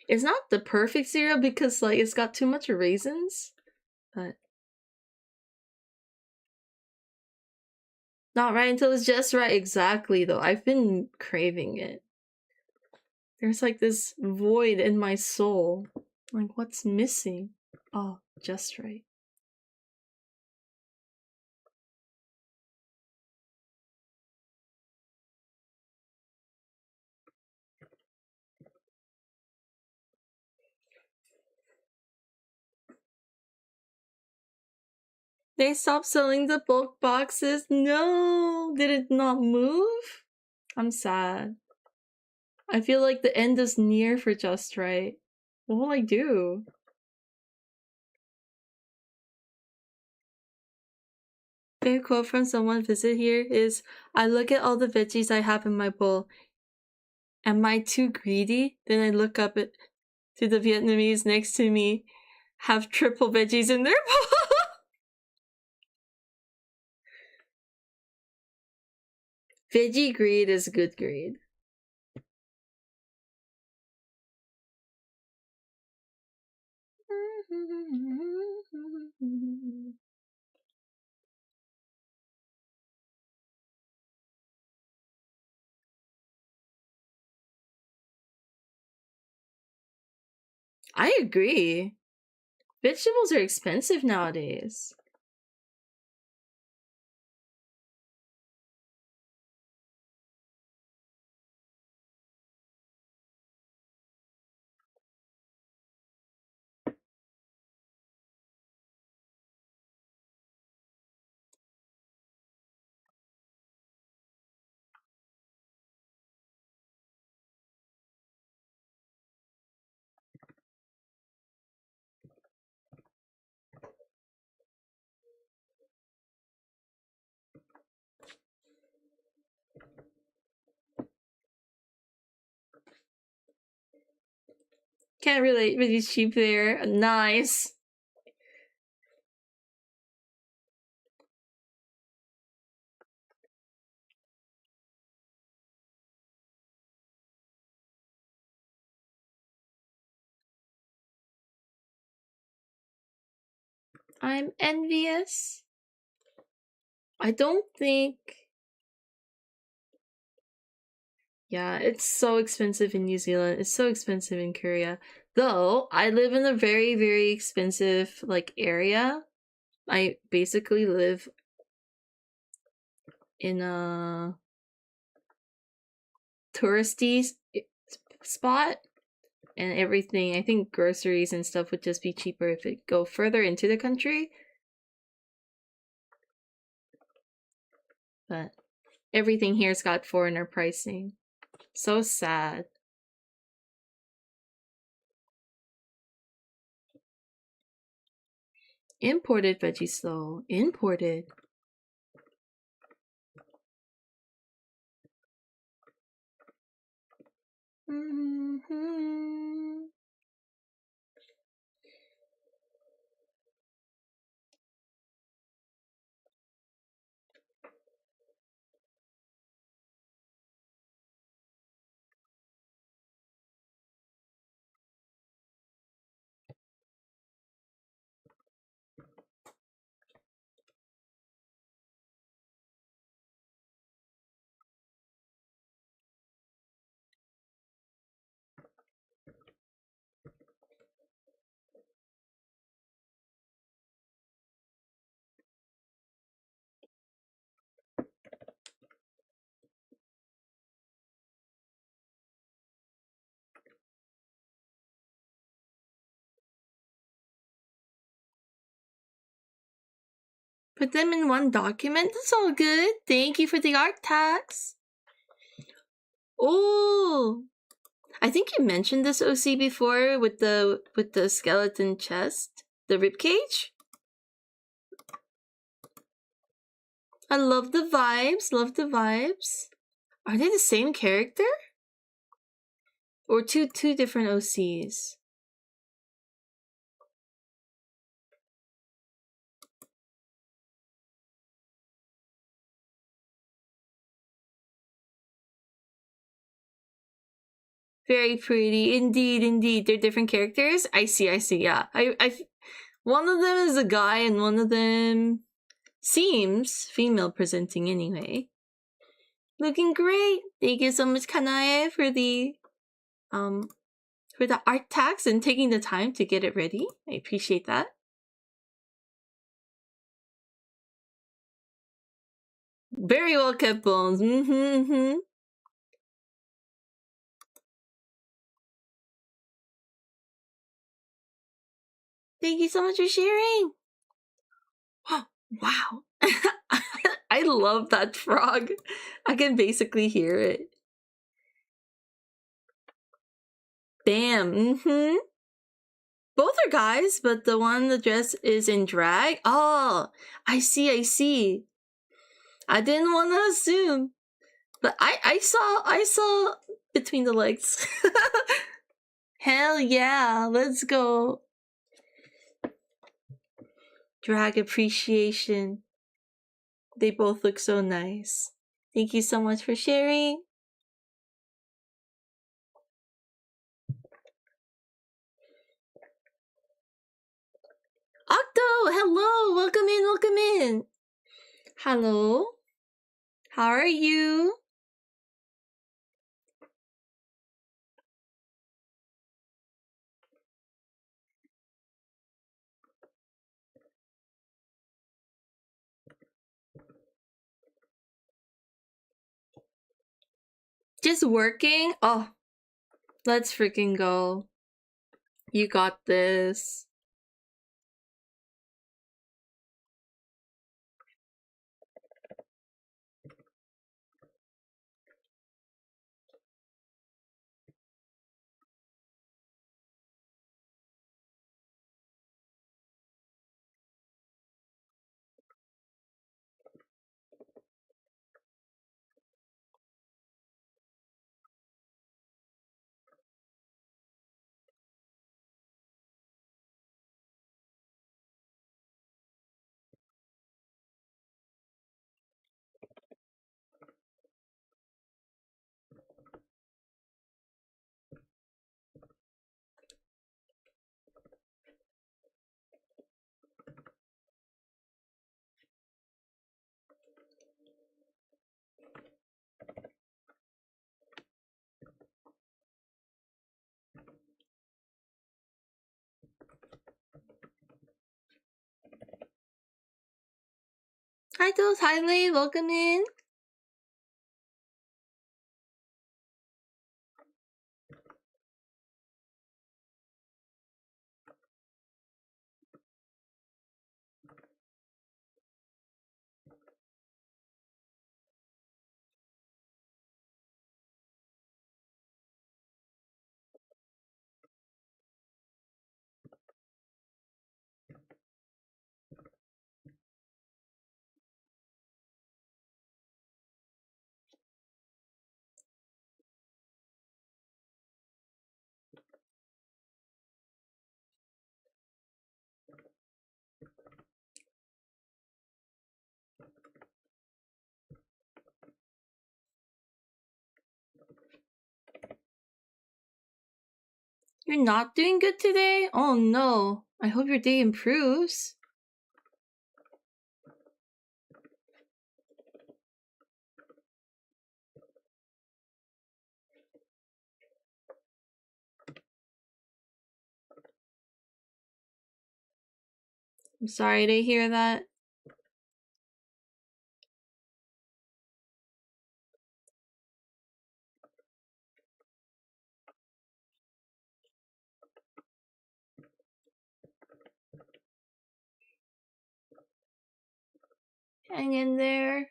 Speaker 1: It's not the perfect cereal because like it's got too much raisins, but not right until it's just right. Exactly though. I've been craving it. There's like this void in my soul. Like what's missing? Oh, just right. They stopped selling the bulk boxes. No, did it not move? I'm sad. I feel like the end is near for Just Right. What will I do? A quote from someone visit here is, I look at all the veggies I have in my bowl. Am I too greedy? Then I look up to the Vietnamese next to me, have triple veggies in their bowl. Veggie greed is good greed. I agree. Vegetables are expensive nowadays. Can't relate, but he's cheap there. Nice. I'm envious. I don't think... Yeah, it's so expensive in New Zealand. It's so expensive in Korea. Though, I live in a very, very expensive, like, area. I basically live in a touristy spot. And everything, I think groceries and stuff would just be cheaper if it go further into the country. But everything here's got foreigner pricing. So sad. Imported veggies though. Imported. Mm-hmm. Put them in one document? That's all good. Thank you for the art tax. Oh, I think you mentioned this OC before with the skeleton chest, the ribcage. I love the vibes. Love the vibes. Are they the same character? Or two different OCs? Very pretty. Indeed. They're different characters. I see, yeah. One of them is a guy and one of them seems female presenting anyway. Looking great. Thank you so much, Kanae, for the art tags and taking the time to get it ready. I appreciate that. Very well kept, Bones. Mm-hmm. Thank you so much for sharing. Wow. I love that frog. I can basically hear it. Bam. Mm-hmm. Both are guys, but the one the dress is in drag. Oh, I see. I didn't want to assume, but I saw between the legs. Hell yeah, let's go. Drag appreciation. They both look so nice. Thank you so much for sharing. Octo, hello, welcome in. Hello, how are you? Just working? Oh, let's freaking go. You got this. Hi, Dose. Hi, Lane. Welcome in. You're not doing good today? Oh no. I hope your day improves. I'm sorry to hear that. Hang in there.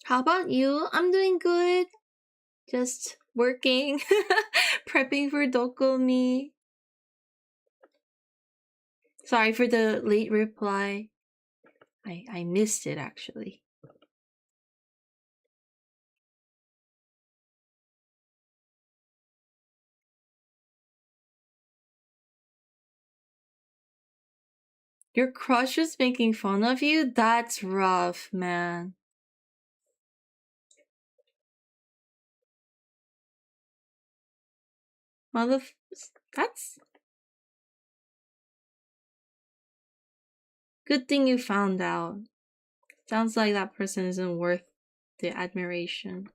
Speaker 1: How about you? I'm doing good. Just working. Prepping for Dokomi. Sorry for the late reply. I missed it actually. Your crush is making fun of you? That's rough, man. That's good thing you found out. Sounds like that person isn't worth the admiration.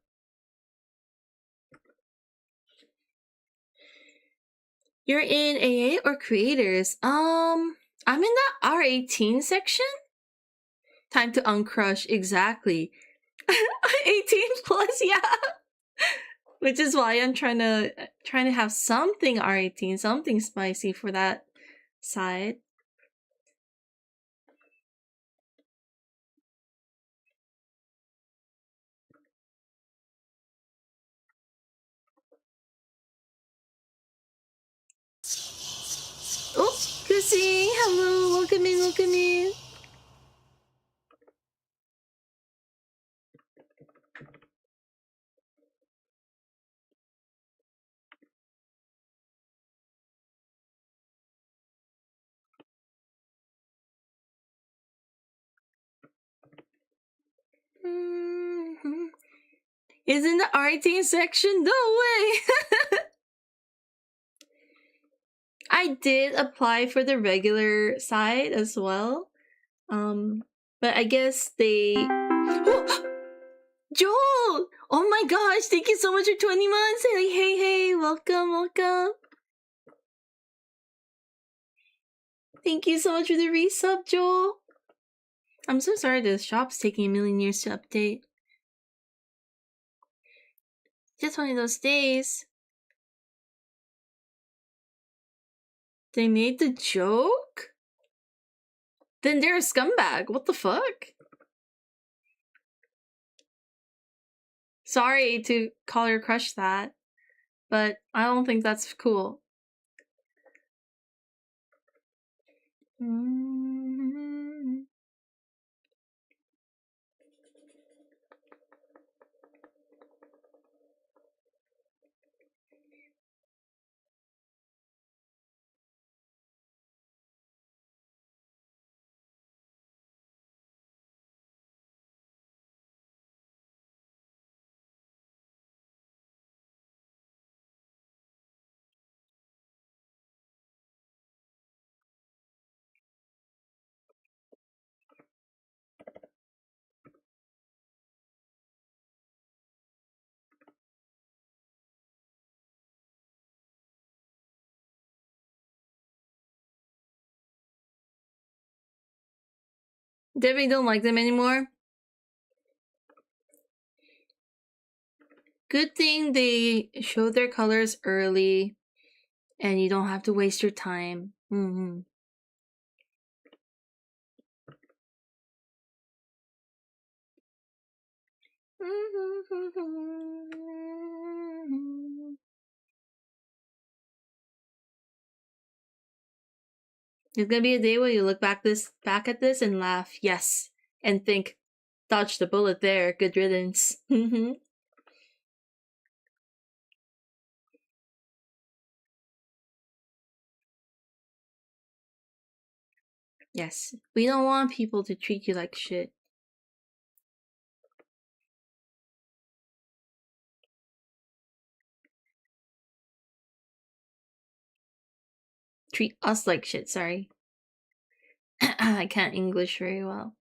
Speaker 1: You're in AA or creators? I'm in the R18 section. Time to uncrush, exactly. 18 plus, yeah. Which is why I'm trying to have something R18, something spicy for that side. Oh, Chrissy, hello, welcome in, welcome in. Mm-hmm. Is in the R18 section? No way! I did apply for the regular side as well. But I guess they... Joel! Oh my gosh, thank you so much for 20 months! Hey, welcome, welcome. Thank you so much for the resub, Joel. I'm so sorry the shop's taking a million years to update. Just one of those days. They made the joke? Then they're a scumbag. What the fuck? Sorry to call your crush that, but I don't think that's cool. Definitely don't like them anymore. Good thing they show their colors early and you don't have to waste your time. Mm-hmm. There's gonna be a day where you look back at this and laugh, yes, and think, dodged the bullet there. Good riddance. Yes, we don't want people to treat you like shit. Treat us like shit. Sorry, I can't English very well.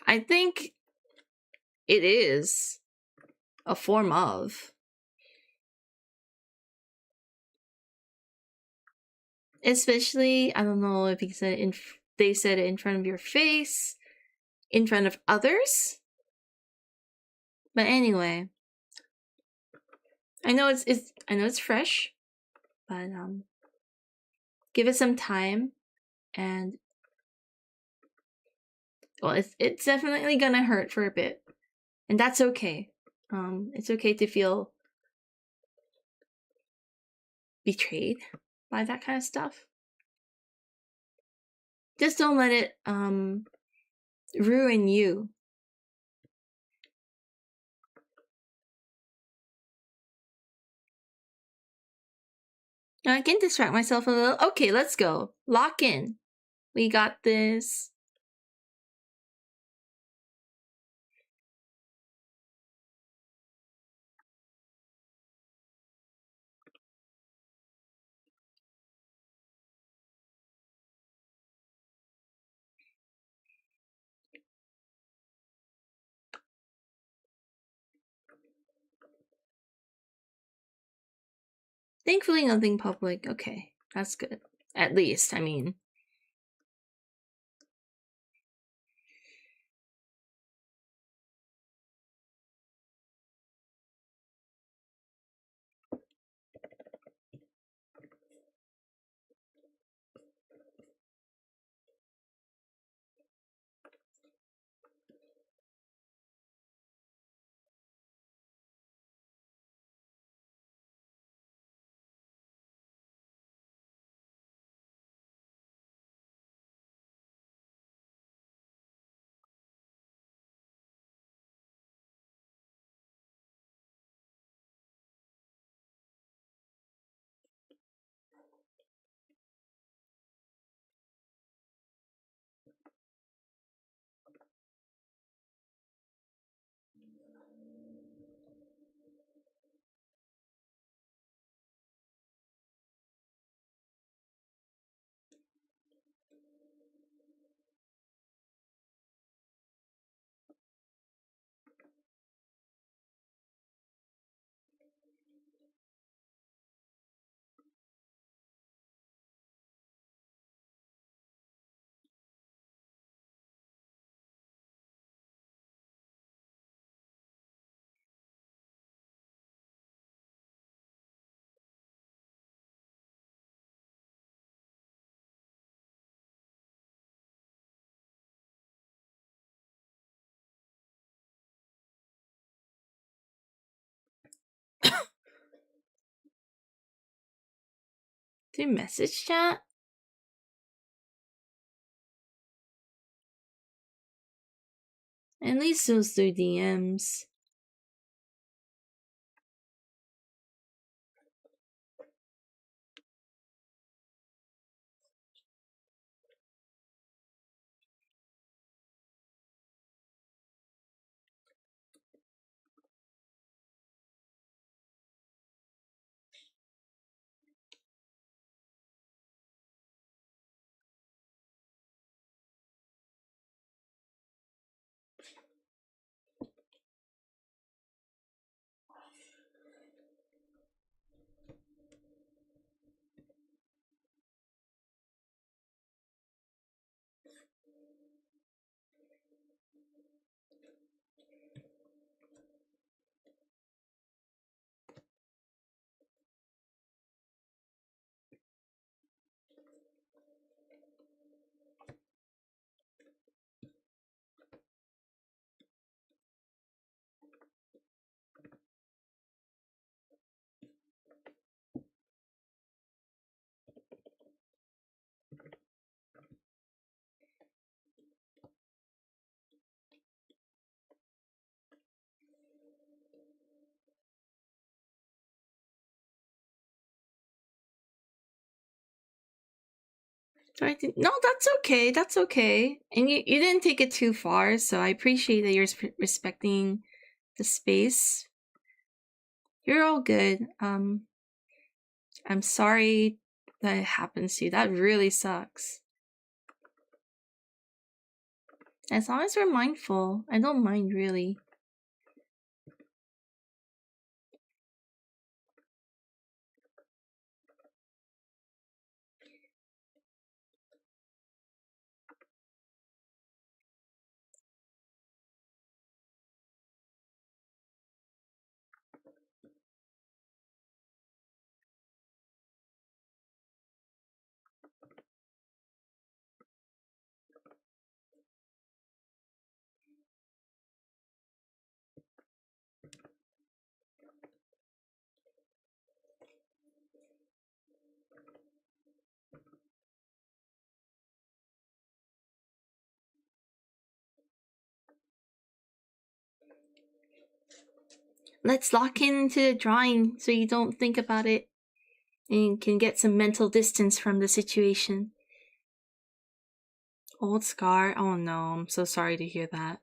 Speaker 1: I think it is a form of. Especially, I don't know if they said it in front of your face, in front of others. But anyway, I know it's fresh, but give it some time, and well, it's definitely gonna hurt for a bit, and that's okay. It's okay to feel betrayed by that kind of stuff. Just don't let it ruin you. Now I can distract myself a little. Okay, let's go. Lock in. We got this. Thankfully, nothing public. Okay, that's good. At least, I mean. Do message chat? At least those through DMs. No, that's okay. That's okay. And you didn't take it too far, so I appreciate that you're respecting the space. You're all good. I'm sorry that it happens to you. That really sucks. As long as we're mindful, I don't mind really. Let's lock into the drawing so you don't think about it and can get some mental distance from the situation. Old scar? Oh no, I'm so sorry to hear that.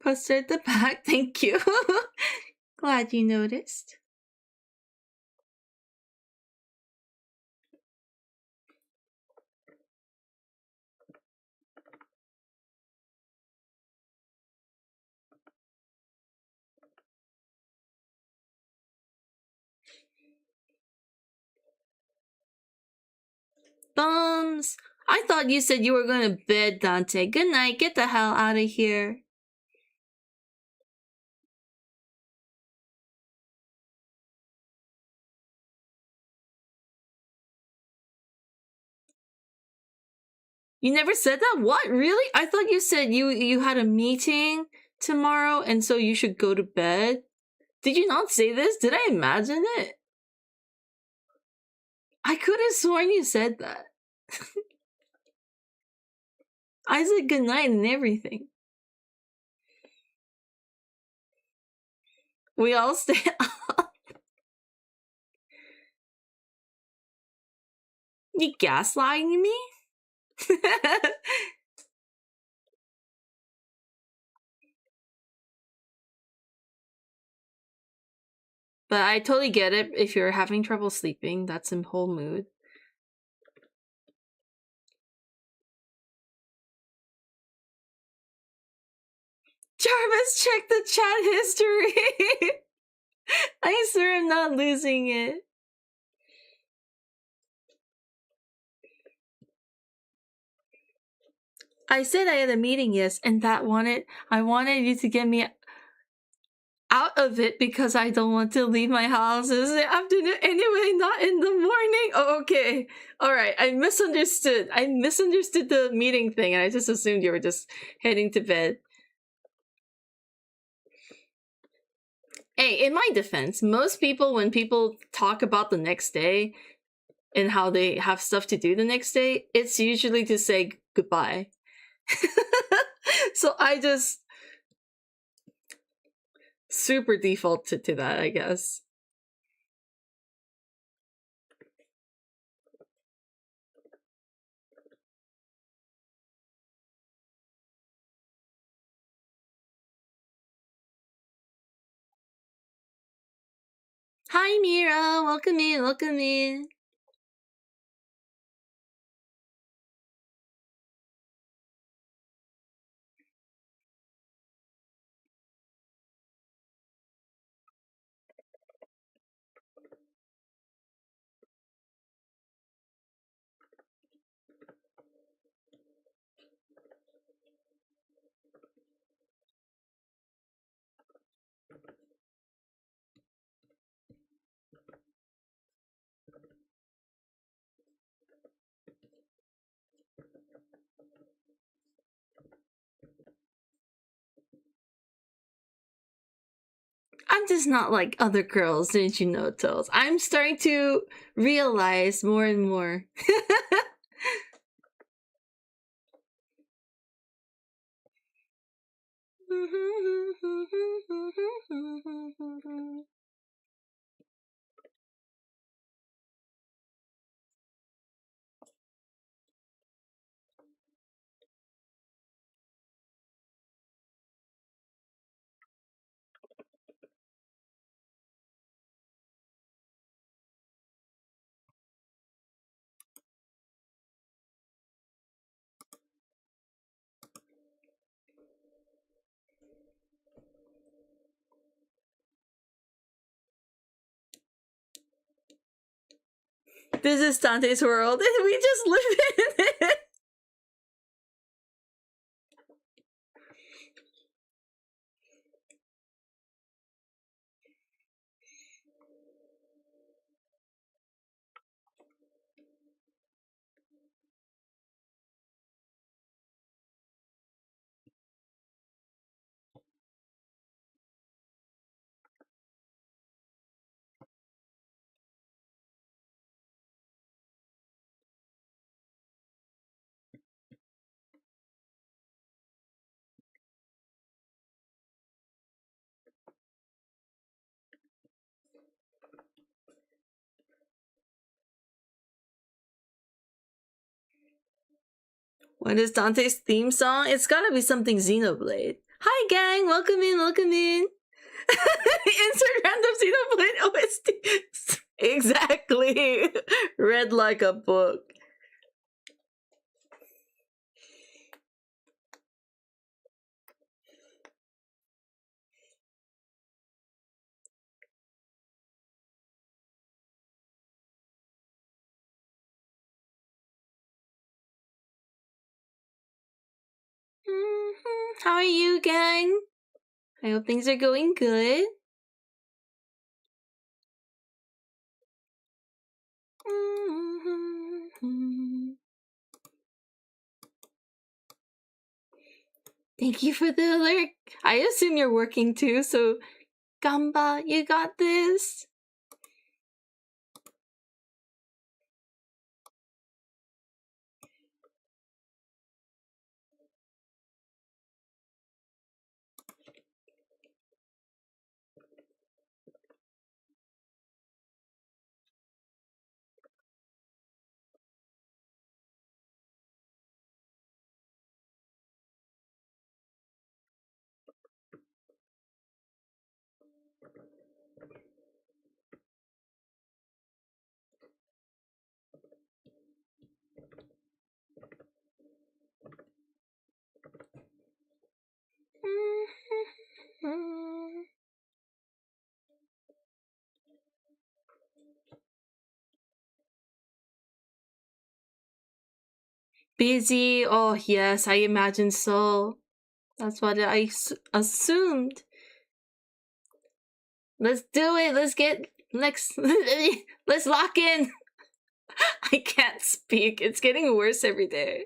Speaker 1: Poster at the back, thank you. Glad you noticed. Bums! I thought you said you were going to bed, Dante. Good night, get the hell out of here. You never said that? What? Really? I thought you said you had a meeting tomorrow and so you should go to bed. Did you not say this? Did I imagine it? I could have sworn you said that. I said goodnight and everything. We all stay up. You gaslighting me? But I totally get it. If you're having trouble sleeping, that's a whole mood. Jarvis, check the chat history. I swear I'm not losing it. I said I had a meeting, yes, and I wanted you to get me out of it because I don't want to leave my house in the afternoon anyway, not in the morning. Oh, okay. All right. I misunderstood the meeting thing, and I just assumed you were just heading to bed. Hey, in my defense, most people, when people talk about the next day and how they have stuff to do the next day, it's usually to say goodbye. So I just super defaulted to that, I guess. Hi, Mira. Welcome in. Welcome in. I'm just not like other girls, didn't you know, Toes? I'm starting to realize more and more. This is Dante's world, and we just live in it. What is Dante's theme song? It's gotta be something Xenoblade. Hi, gang. Welcome in. Welcome in. Insert random Xenoblade OST. Exactly. Read like a book. How are you, gang? I hope things are going good. Thank you for the alert. I assume you're working too, so Gamba, you got this. Busy? Oh, yes, I imagine so. That's what I assumed. Let's do it. Let's lock in. I can't speak. It's getting worse every day.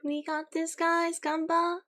Speaker 1: We got this, guys. Gamba.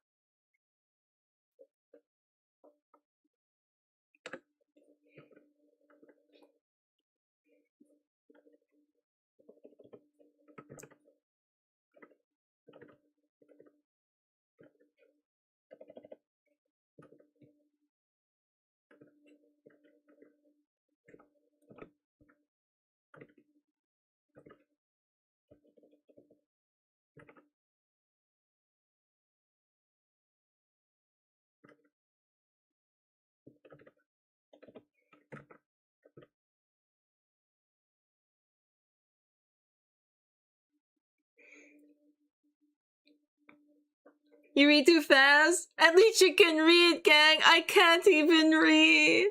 Speaker 1: You read too fast? At least you can read, gang. I can't even read.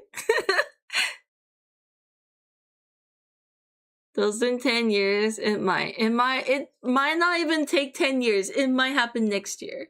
Speaker 1: Those in 10 years, it might not even take 10 years. It might happen next year.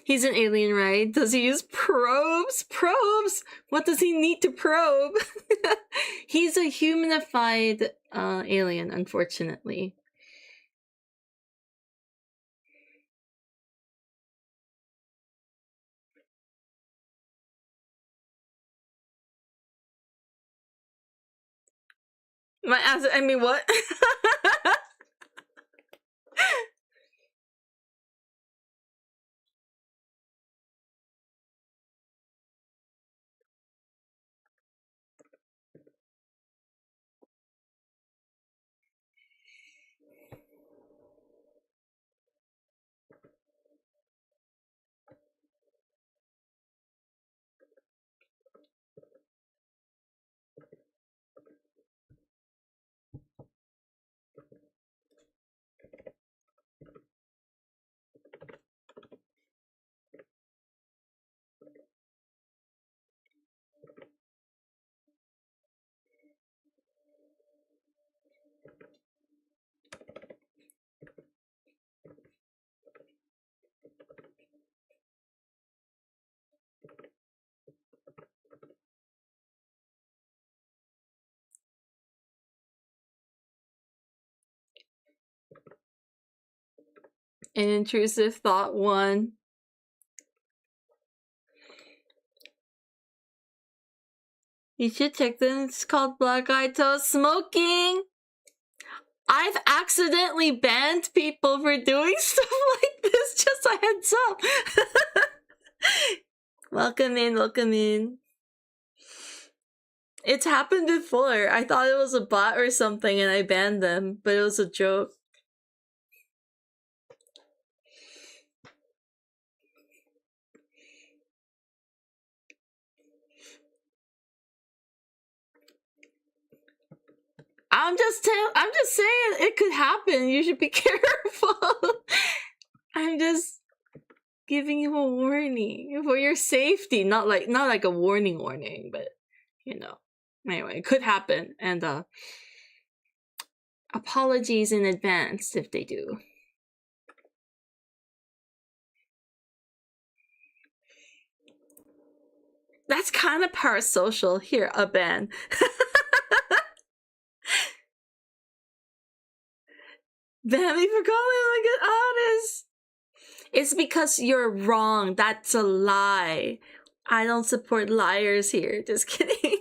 Speaker 1: He's an alien, right? Does he use probes? Probes? What does he need to probe? He's a humanified alien, unfortunately. My ass, I mean, what? An intrusive thought one. You should check this. It's called Black Eyed Toast Smoking. I've accidentally banned people for doing stuff like this. Just a heads up. Welcome in, welcome in. It's happened before. I thought it was a bot or something and I banned them, but it was a joke. I'm just saying it could happen. You should be careful. I'm just giving you a warning for your safety. Not like a warning, but you know. Anyway, it could happen, and apologies in advance if they do. That's kind of parasocial. Here, a ban. Ban me for calling like an artist. It's because you're wrong. That's a lie. I don't support liars here. Just kidding.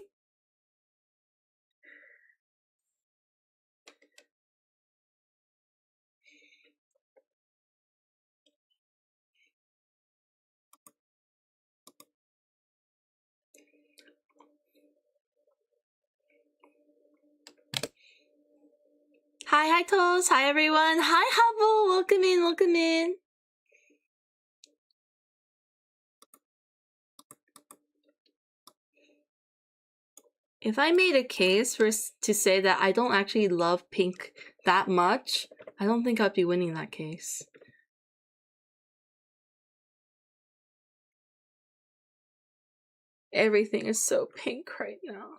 Speaker 1: Hi, Toast. Hi, everyone. Hi, Hubble. Welcome in, welcome in. If I made a case to say that I don't actually love pink that much, I don't think I'd be winning that case. Everything is so pink right now.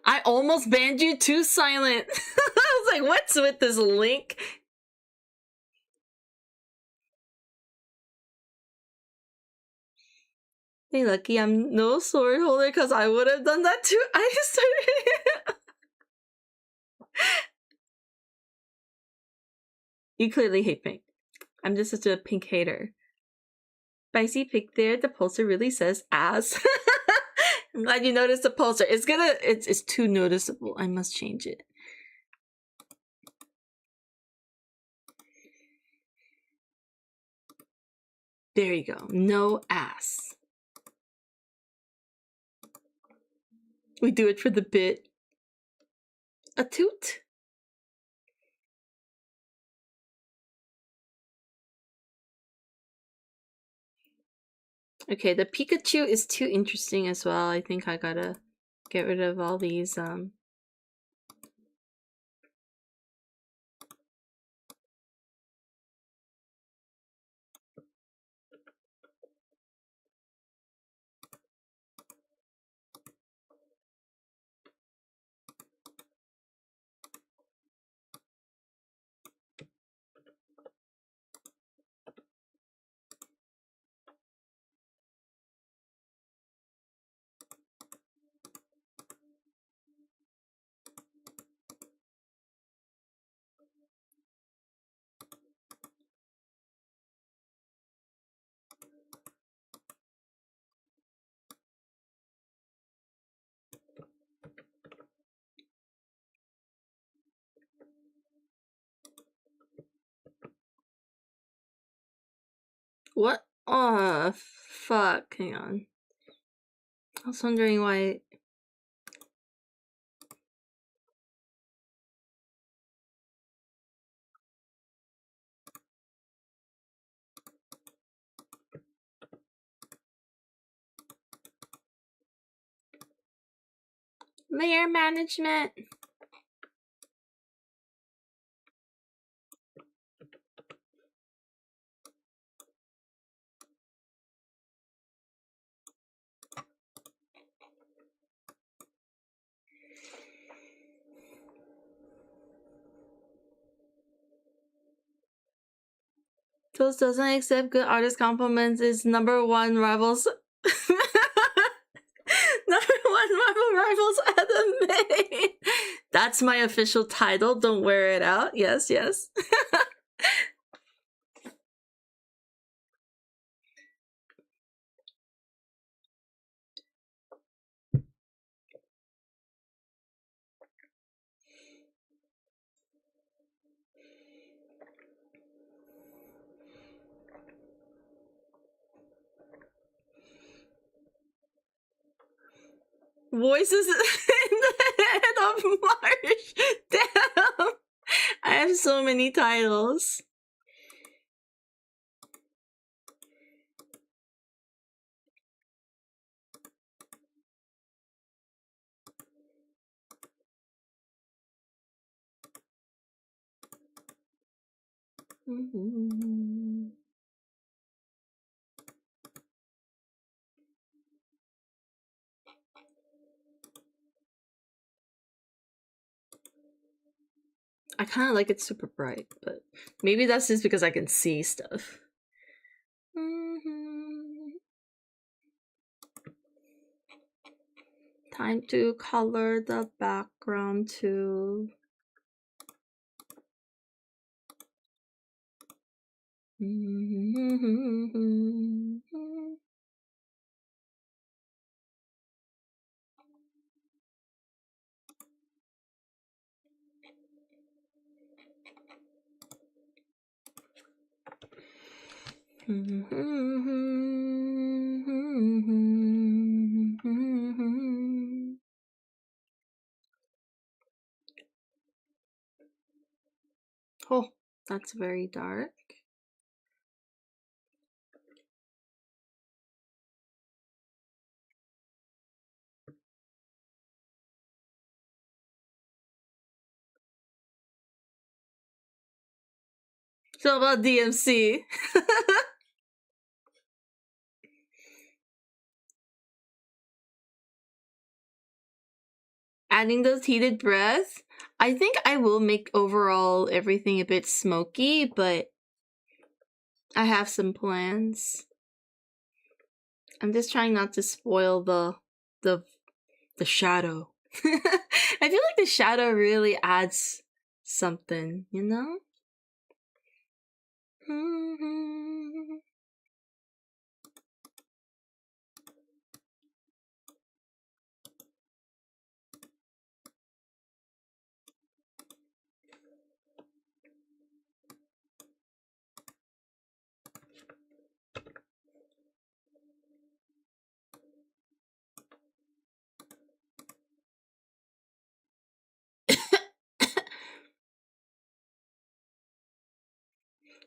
Speaker 1: I almost banned you too, Silent. I was like, what's with this link? Hey, lucky I'm no sword holder because I would have done that too. I started. You clearly hate pink. I'm just such a pink hater. Spicy pic there. The poster really says ass. I'm glad you noticed the poster. It's too noticeable. I must change it. There you go. No ass. We do it for the bit. A toot. Okay, the Pikachu is too interesting as well. I think I gotta get rid of all these, what? Oh, fuck. Hang on. I was wondering why... Layer management. Toast doesn't accept good artist compliments is number one rivals. Number one Marvel Rivals anime. That's my official title. Don't wear it out. Yes, yes. Voices in the head of March. Damn. I have so many titles. I kind of like it super bright, but maybe that's just because I can see stuff. Time to color the background too. Oh, that's very dark. So about DMC. Adding those heated breaths. I think I will make overall everything a bit smoky, but I have some plans. I'm just trying not to spoil the shadow. I feel like the shadow really adds something, you know?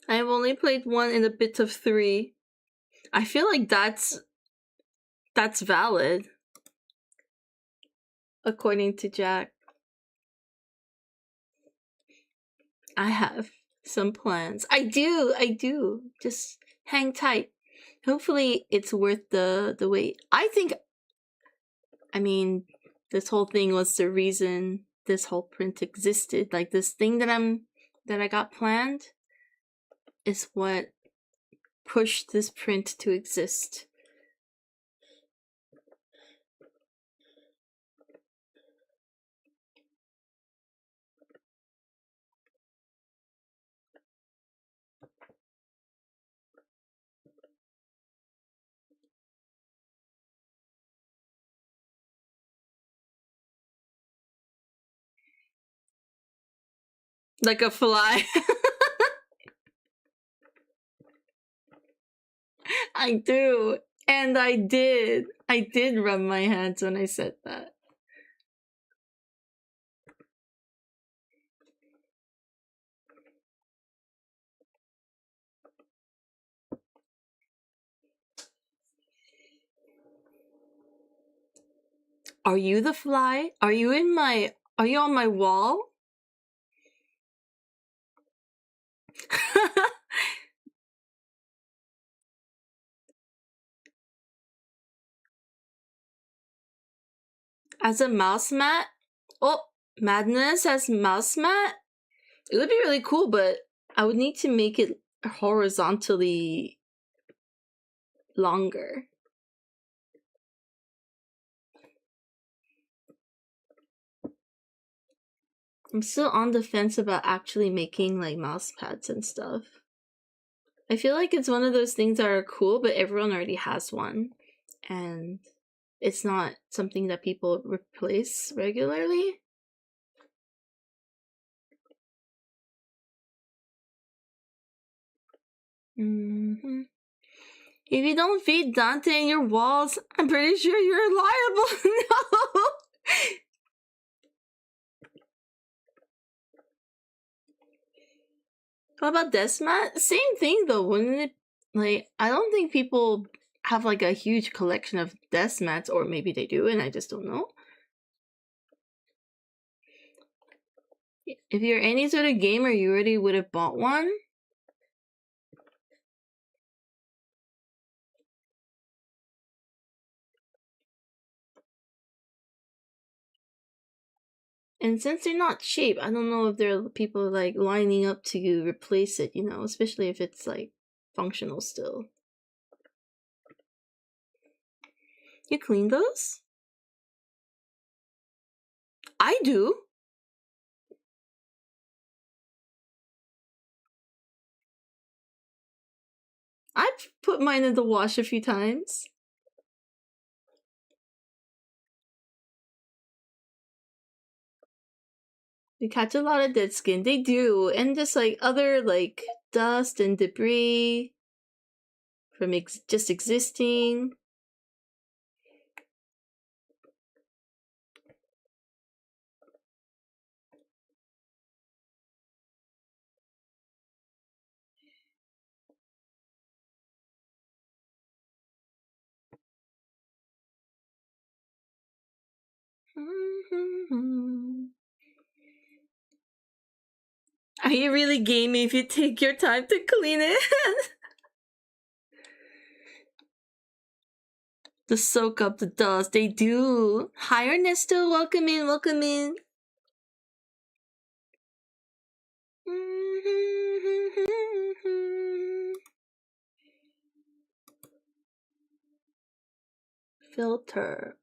Speaker 1: I have only played 1 in a bit of 3. I feel like that's valid, according to Jack. I have some plans. I do. Just hang tight. Hopefully it's worth the wait. I mean, this whole thing was the reason this whole print existed. Like, this thing that I got planned is what pushed this print to exist. Like a fly. I do. And I did. I did rub my hands when I said that. Are you the fly? Are you on my wall? As a mouse mat? Oh, Madness as mouse mat? It would be really cool, but I would need to make it horizontally longer. I'm still on the fence about actually making like mouse pads and stuff. I feel like it's one of those things that are cool, but everyone already has one. And it's not something that people replace regularly. Mm-hmm. If you don't feed Dante in your walls, I'm pretty sure you're liable. No! What about Desmat? Same thing though, wouldn't it? Like, I don't think people have like a huge collection of Desmats, or maybe they do and I just don't know. If you're any sort of gamer, you already would have bought one. And since they're not cheap, I don't know if there are people like lining up to replace it, you know, especially if it's like functional still. You clean those? I do. I've put mine in the wash a few times. They catch a lot of dead skin. They do. And just like other like dust and debris from just existing. Are you really gamey if you take your time to clean it? To soak up the dust. They do. Hi, Ernesto. Welcome in. Welcome in. Filter.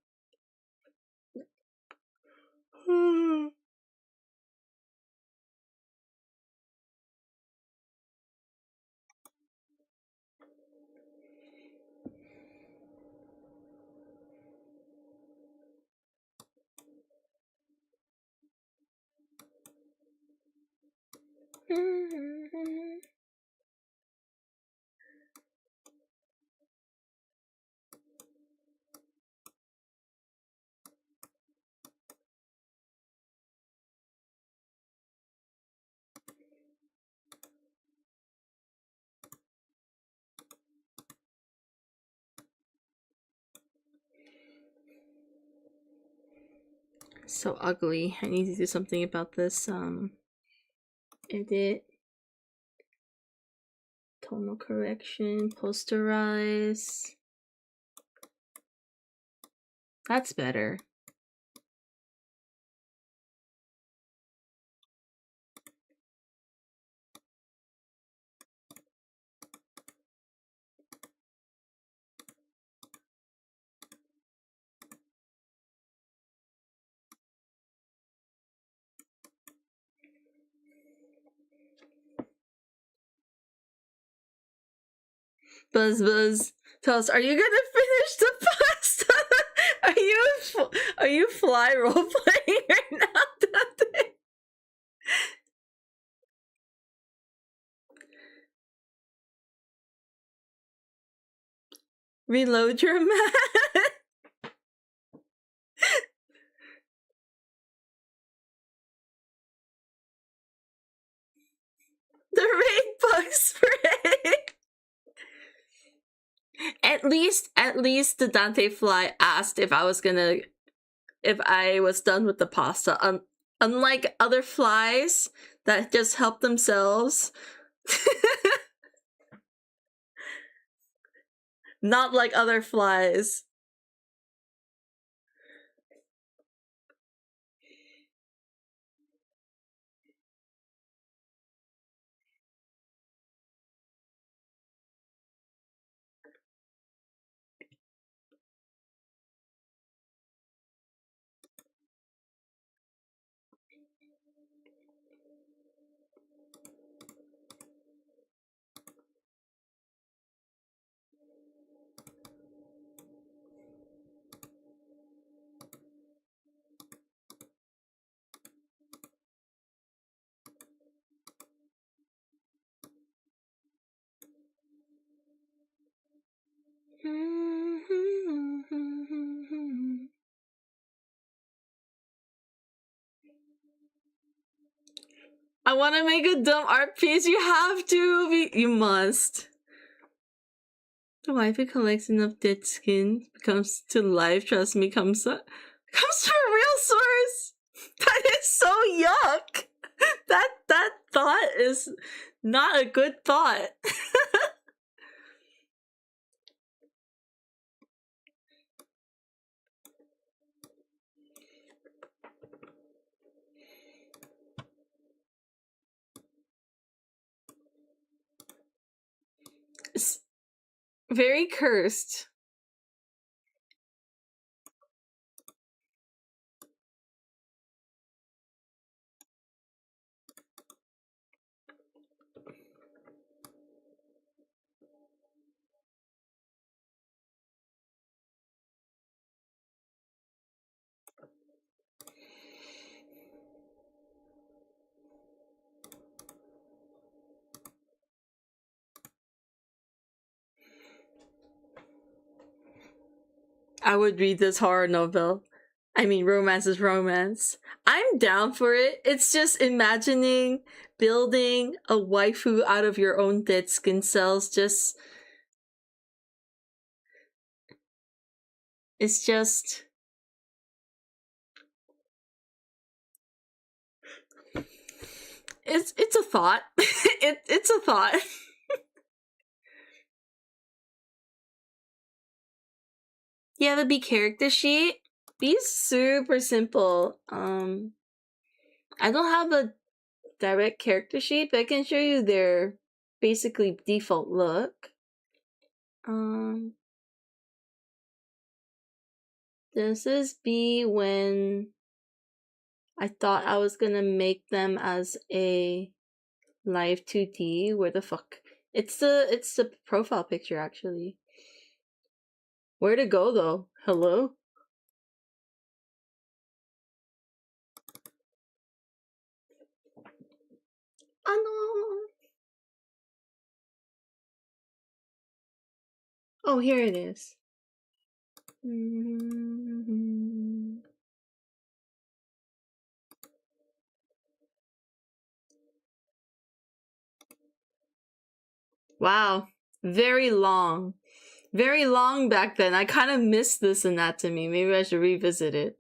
Speaker 1: So ugly. I need to do something about this. Edit. Tonal correction. Posterize. That's better. Buzz. Tell us, are you gonna finish the pasta? Are you fly role playing right now, Dante? Reload your map. The raid bug spray. At least the Dante fly asked if I was done with the pasta. Unlike other flies that just help themselves. Not like other flies. I want to make a dumb art piece. You have to. You must. The wifey collects enough dead skin, comes to life. Trust me, comes from a real source. That is so yuck. That thought is not a good thought. It's very cursed. I would read this horror novel. I mean, romance is romance. I'm down for it. It's just imagining building a waifu out of your own dead skin cells. It's just. It's a thought. It's a thought. Yeah, the B character sheet. Be super simple. I don't have a direct character sheet, but I can show you their basically default look. This is B when I thought I was gonna make them as a live 2D. Where the fuck? It's the profile picture actually. Where to go though? Hello? Oh no. Oh, here it is. Wow. Very long. Very long back then. I kind of missed this anatomy. Maybe I should revisit it.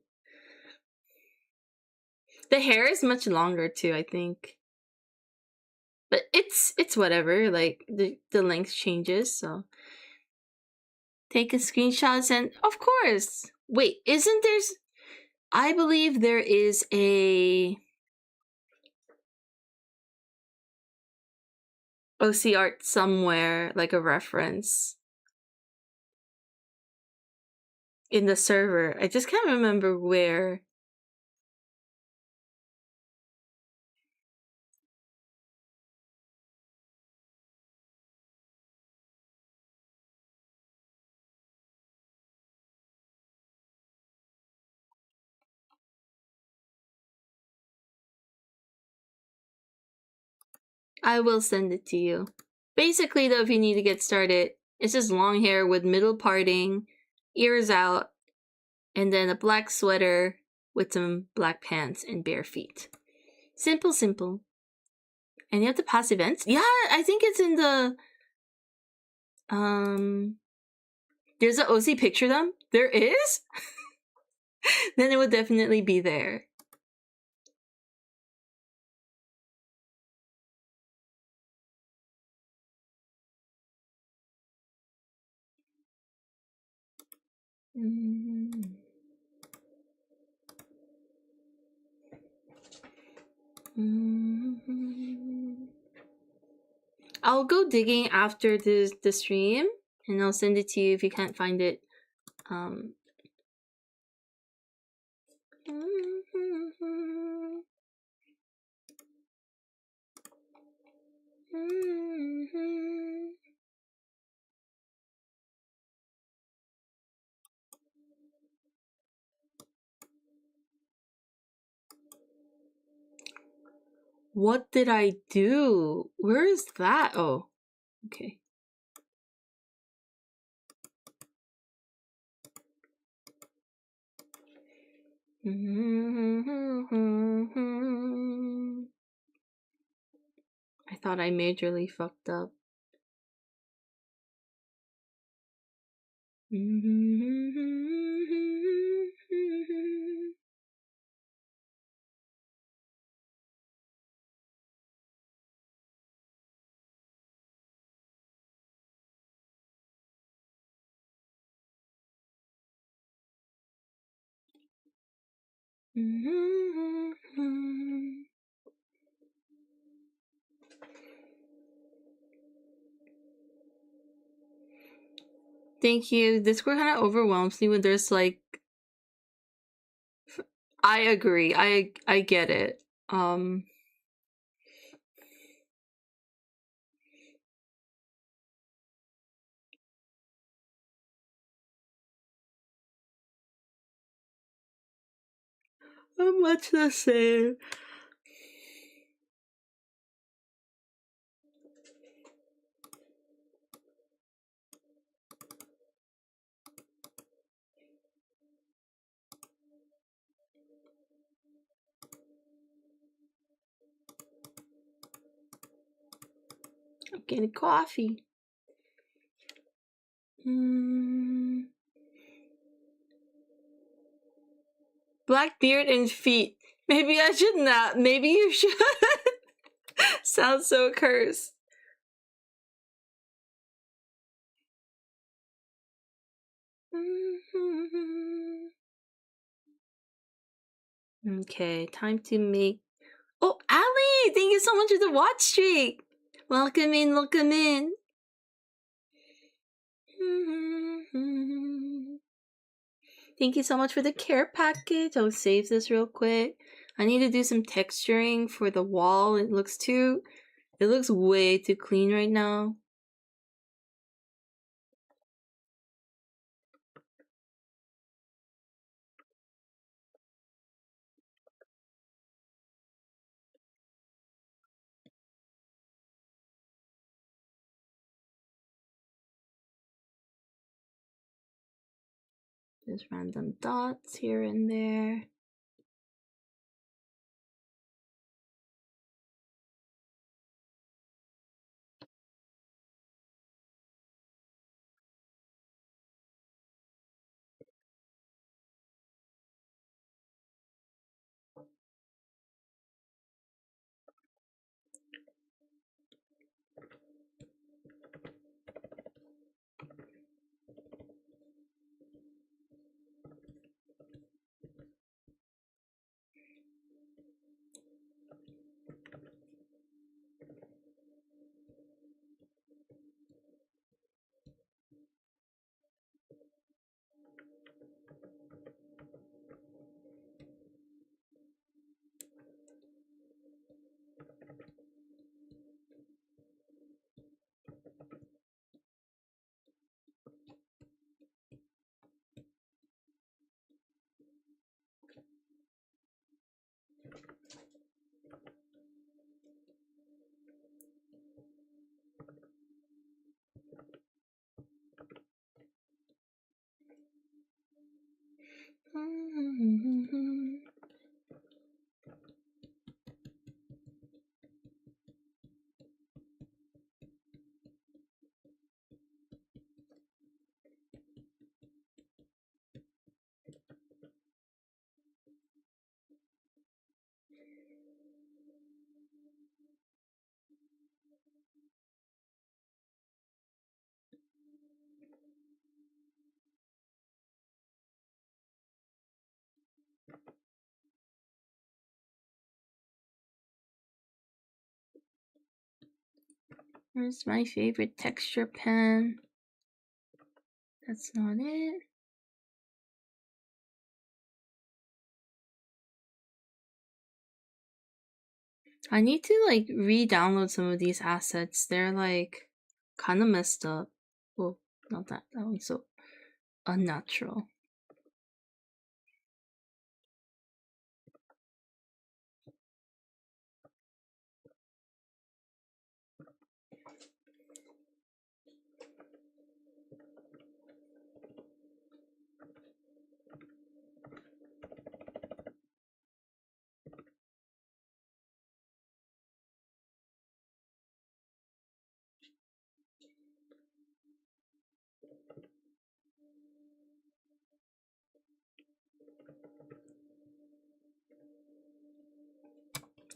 Speaker 1: The hair is much longer too, I think. But it's whatever. Like the length changes, so take a screenshot and of course. Wait, isn't there's I believe there is a OC art somewhere, like a reference in the server. I just can't remember where. I will send it to you. Basically, though, if you need to get started, it's just long hair with middle parting, ears out, and then a black sweater with some black pants and bare feet. Simple, simple. And you have to pass events? Yeah, I think it's in the... There's an OC picture of them? There is? Then it would definitely be there. I'll go digging after the stream, and I'll send it to you if you can't find it. What did I do? Where is that? Oh, okay. I thought I majorly fucked up. Thank you. Discord kind of overwhelms me when there's like... I agree. I get it. I'm much the same. I'm getting coffee. Black beard and feet. Maybe I should not. Maybe you should. Sounds so cursed. Okay, time to make... Oh, Ali! Thank you so much for the watch streak! Welcome in, welcome in. Thank you so much for the care package. I'll save this real quick. I need to do some texturing for the wall. It looks way too clean right now. Just random dots here and there. Where's my favorite texture pen? That's not it. I need to like re-download some of these assets. They're like kind of messed up. Well, not that one's so unnatural.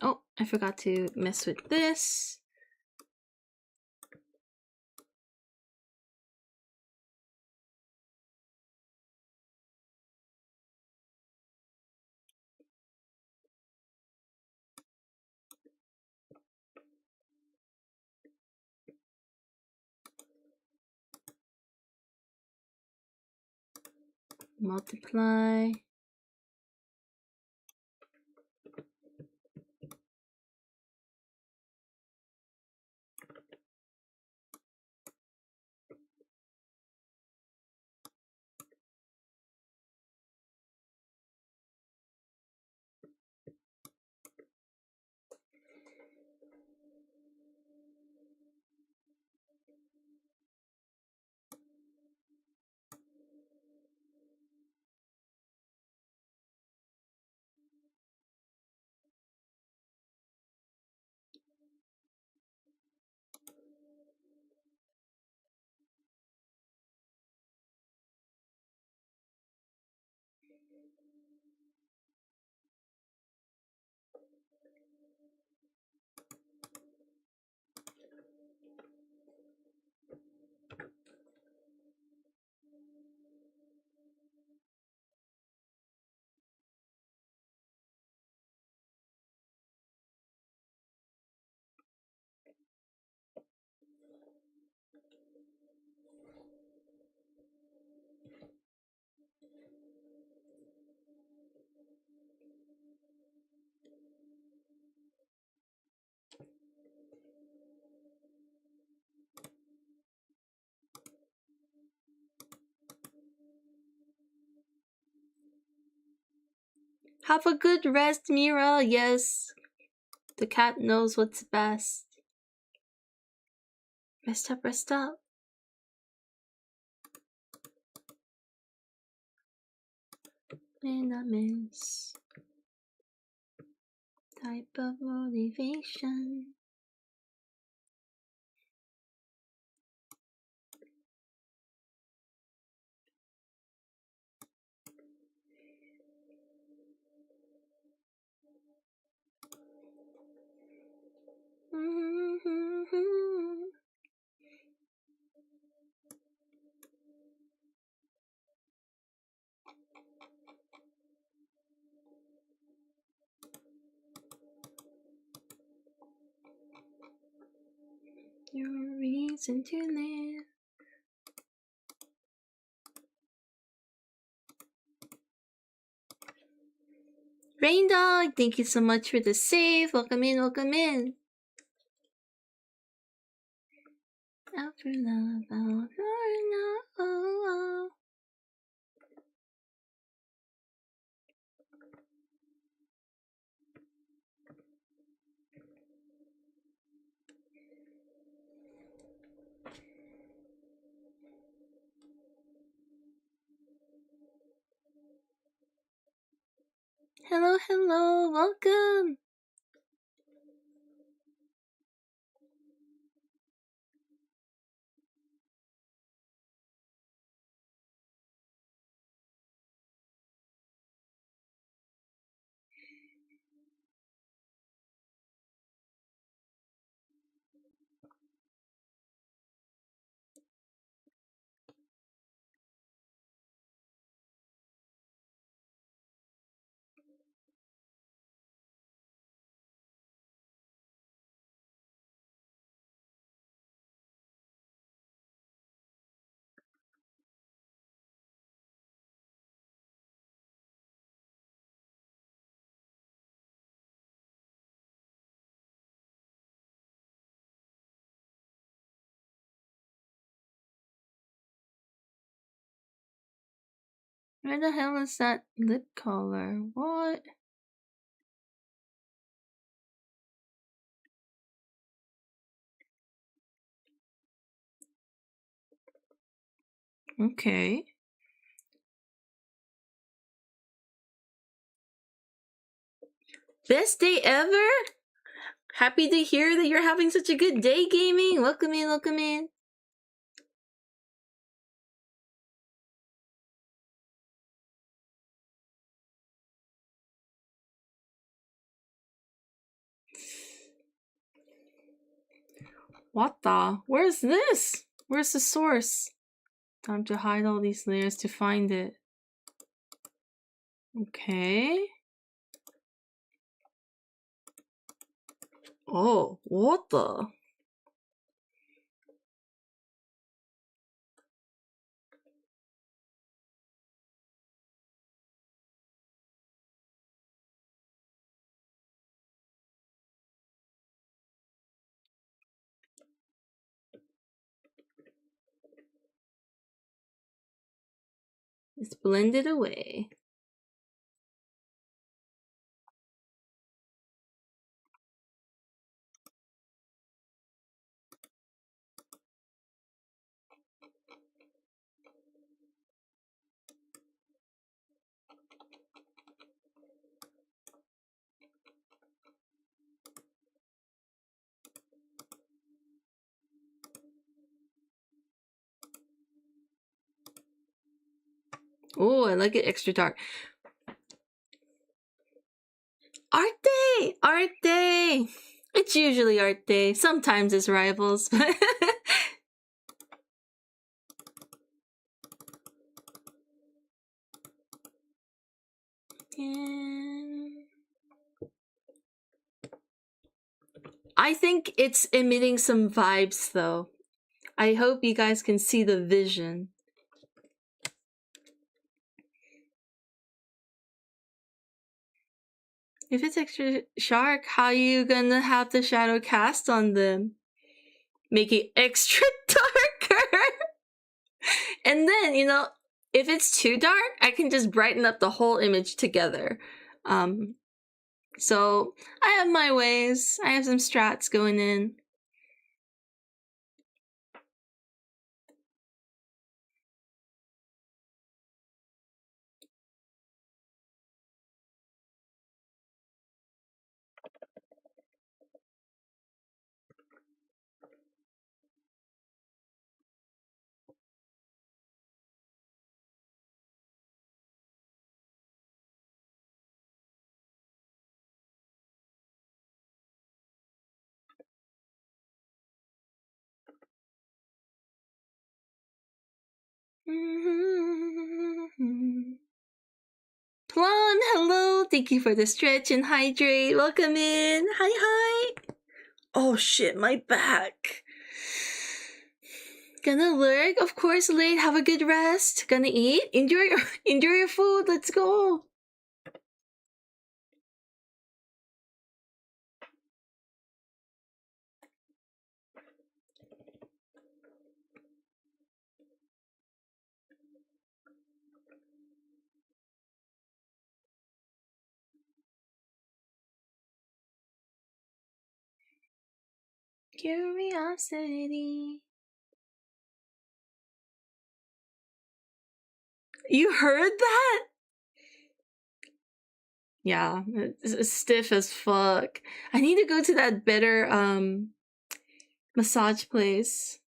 Speaker 1: Oh, I forgot to mess with this. Multiply. Have a good rest, Mira. Yes. The cat knows what's best. Rest up, rest up. Elements. Type of motivation. Your reason to live. Rain Dog, thank you so much for the save. Welcome in, welcome in. Out for love, out for love. Hello, hello, welcome. Where the hell is that lip color? What? Okay. Best day ever? Happy to hear that you're having such a good day gaming. Welcome in, welcome in. What the? Where's this? Where's the source? Time to hide all these layers to find it. Okay. Oh, what the? It's blended away. Oh, I like it extra dark. Art day! Art day! It's usually art day. Sometimes it's rivals. I think it's emitting some vibes though. I hope you guys can see the vision. If it's extra shark, how you gonna have the shadow cast on them? Make it extra darker. And then, you know, if it's too dark, I can just brighten up the whole image together. So I have my ways. I have some strats going in. Plum, hello. Thank you for the stretch and hydrate. Welcome in. Hi. Oh shit, my back. Gonna lurk, of course, late. Have a good rest. Gonna eat. Enjoy your food. Let's go. Curiosity. You heard that? Yeah, it's stiff as fuck. I need to go to that better massage place.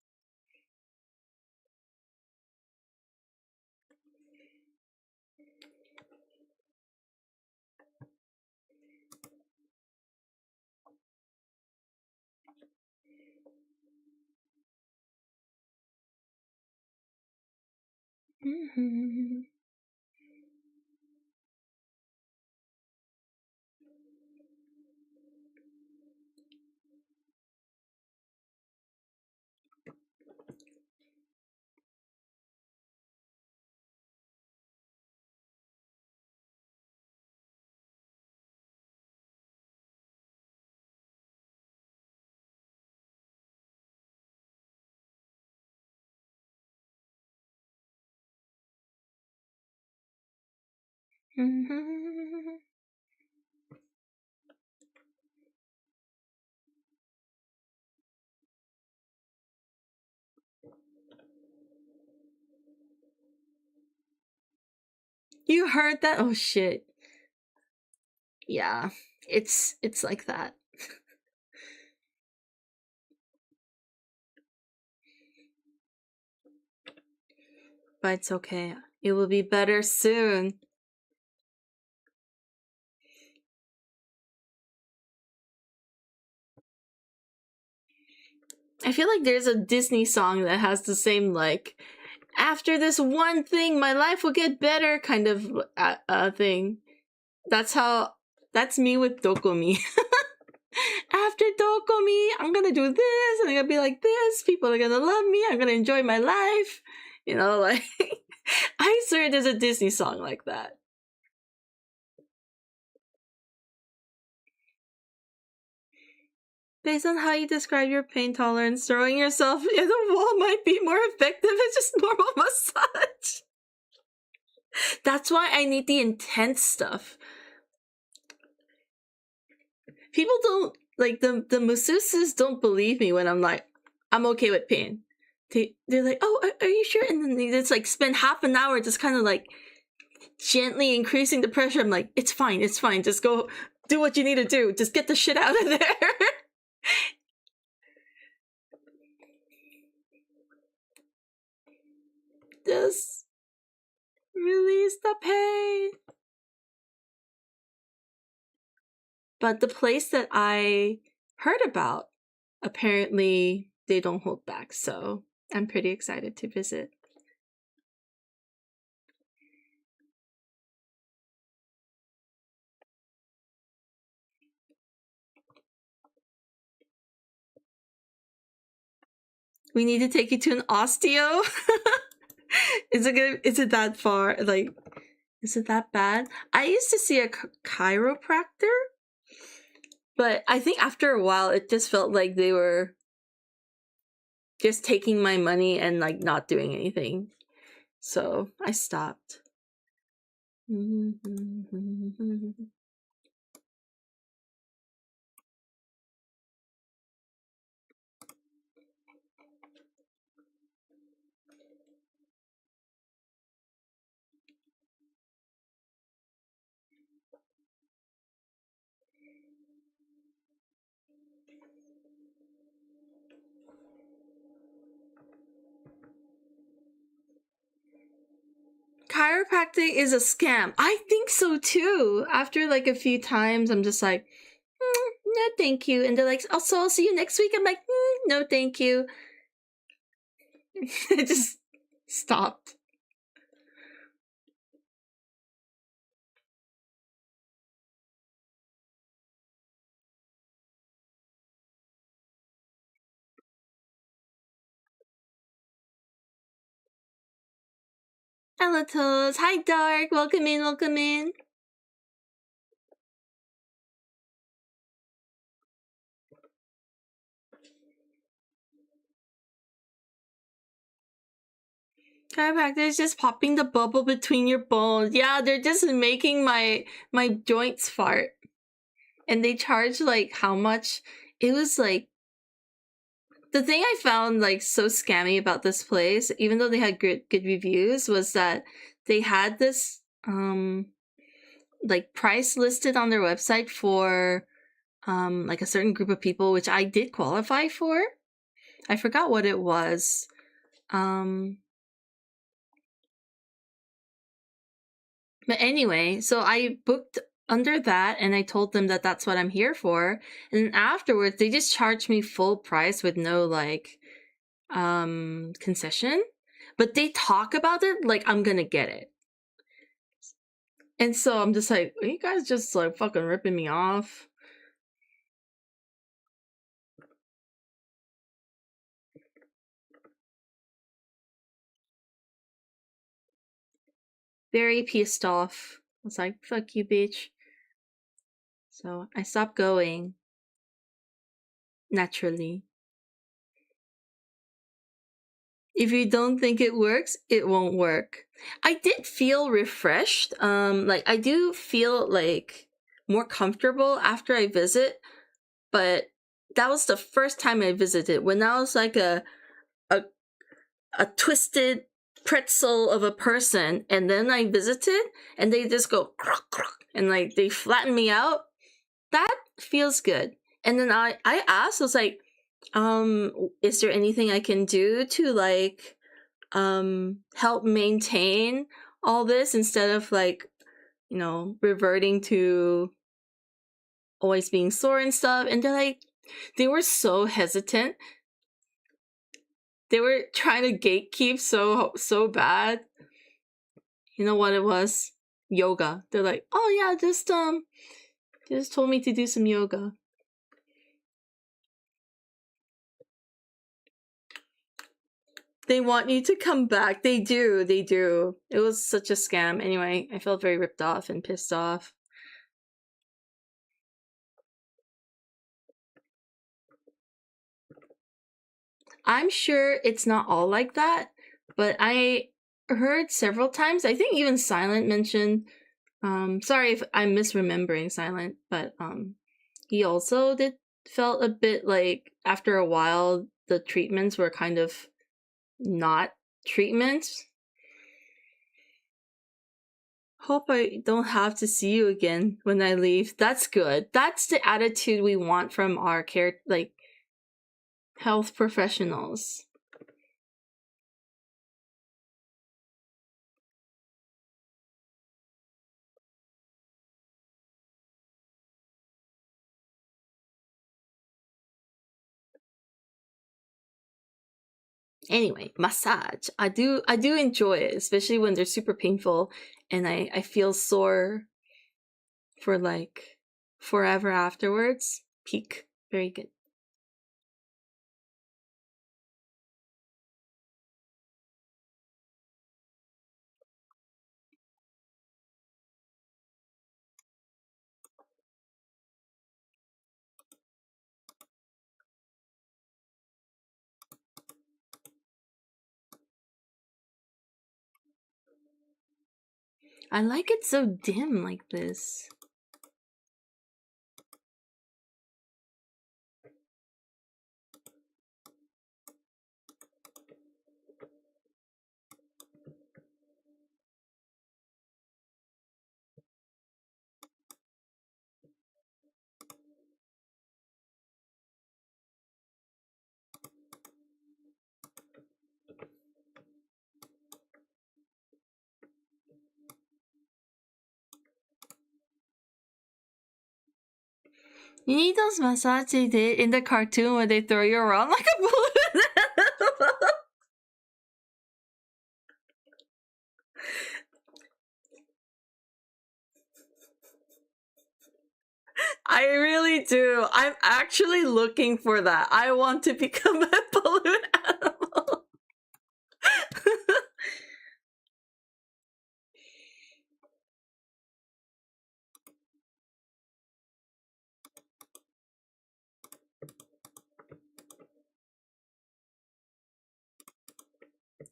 Speaker 1: You heard that? Oh shit. Yeah, it's like that. But it's okay. It will be better soon. I feel like there's a Disney song that has the same, like, after this one thing, my life will get better kind of thing. That's me with Dokomi. After Dokomi, I'm gonna do this, and I'm gonna be like this, people are gonna love me, I'm gonna enjoy my life. You know, like, I swear there's a Disney song like that. Based on how you describe your pain tolerance, throwing yourself in the wall might be more effective than just normal massage. That's why I need the intense stuff. People don't, like, the masseuses don't believe me when I'm like, I'm okay with pain. They're like, oh, are you sure? And then they just, like, spend half an hour just kind of, like, gently increasing the pressure. I'm like, it's fine. Just go do what you need to do. Just get the shit out of there. Just release the pain. But the place that I heard about, apparently they don't hold back. So I'm pretty excited to visit. We need to take you to an osteo. Is it that far? Like, is it that bad? I used to see a chiropractor But I think after a while, it just felt like they were just taking my money and like not doing anything. So I stopped. Chiropractic is a scam. I think so too. After like a few times, I'm just like, no, thank you. And they're like, oh, so I'll see you next week. I'm like, no, thank you. I just stopped. Hello, Toes. Hi, Dark. Welcome in, welcome in. Chiropractor is just popping the bubble between your bones. Yeah, they're just making my joints fart. And they charge like how much? It was like the thing I found like so scammy about this place, even though they had good reviews, was that they had this like price listed on their website for like a certain group of people, which I did qualify for. I forgot what it was. But anyway, so I booked under that and I told them that that's what I'm here for. And afterwards, they just charged me full price with no like concession. But they talk about it like I'm gonna get it. And so I'm just like, are you guys just like fucking ripping me off? Very pissed off. I was like, fuck you, bitch. So I stopped going. Naturally. If you don't think it works, it won't work. I did feel refreshed. Like I do feel like more comfortable after I visit, but that was the first time I visited when I was like a, a twisted pretzel of a person, and then I visited and they just go croak, croak, and like they flatten me out. That feels good. And then I asked, I was like, is there anything I can do to like help maintain all this instead of like, you know, reverting to always being sore and stuff? And they're like, they were so hesitant. They were trying to gatekeep so bad. You know what it was? Yoga. They're like, oh yeah, just they just told me to do some yoga. They want you to come back. They do. They do. It was such a scam. Anyway, I felt very ripped off and pissed off. I'm sure it's not all like that, but I heard several times, I think even Silent mentioned, sorry if I'm misremembering Silent, but he also did felt a bit like after a while the treatments were kind of not treatments. Hope I don't have to see you again when I leave. That's good. That's the attitude we want from our care, like health professionals. Anyway, massage. I do enjoy it, especially when they're super painful and I feel sore for like forever afterwards. Peak. Very good. I like it so dim like this. You need those massage they did in the cartoon where they throw you around like a balloon. I really do. I'm actually looking for that. I want to become a balloon animal.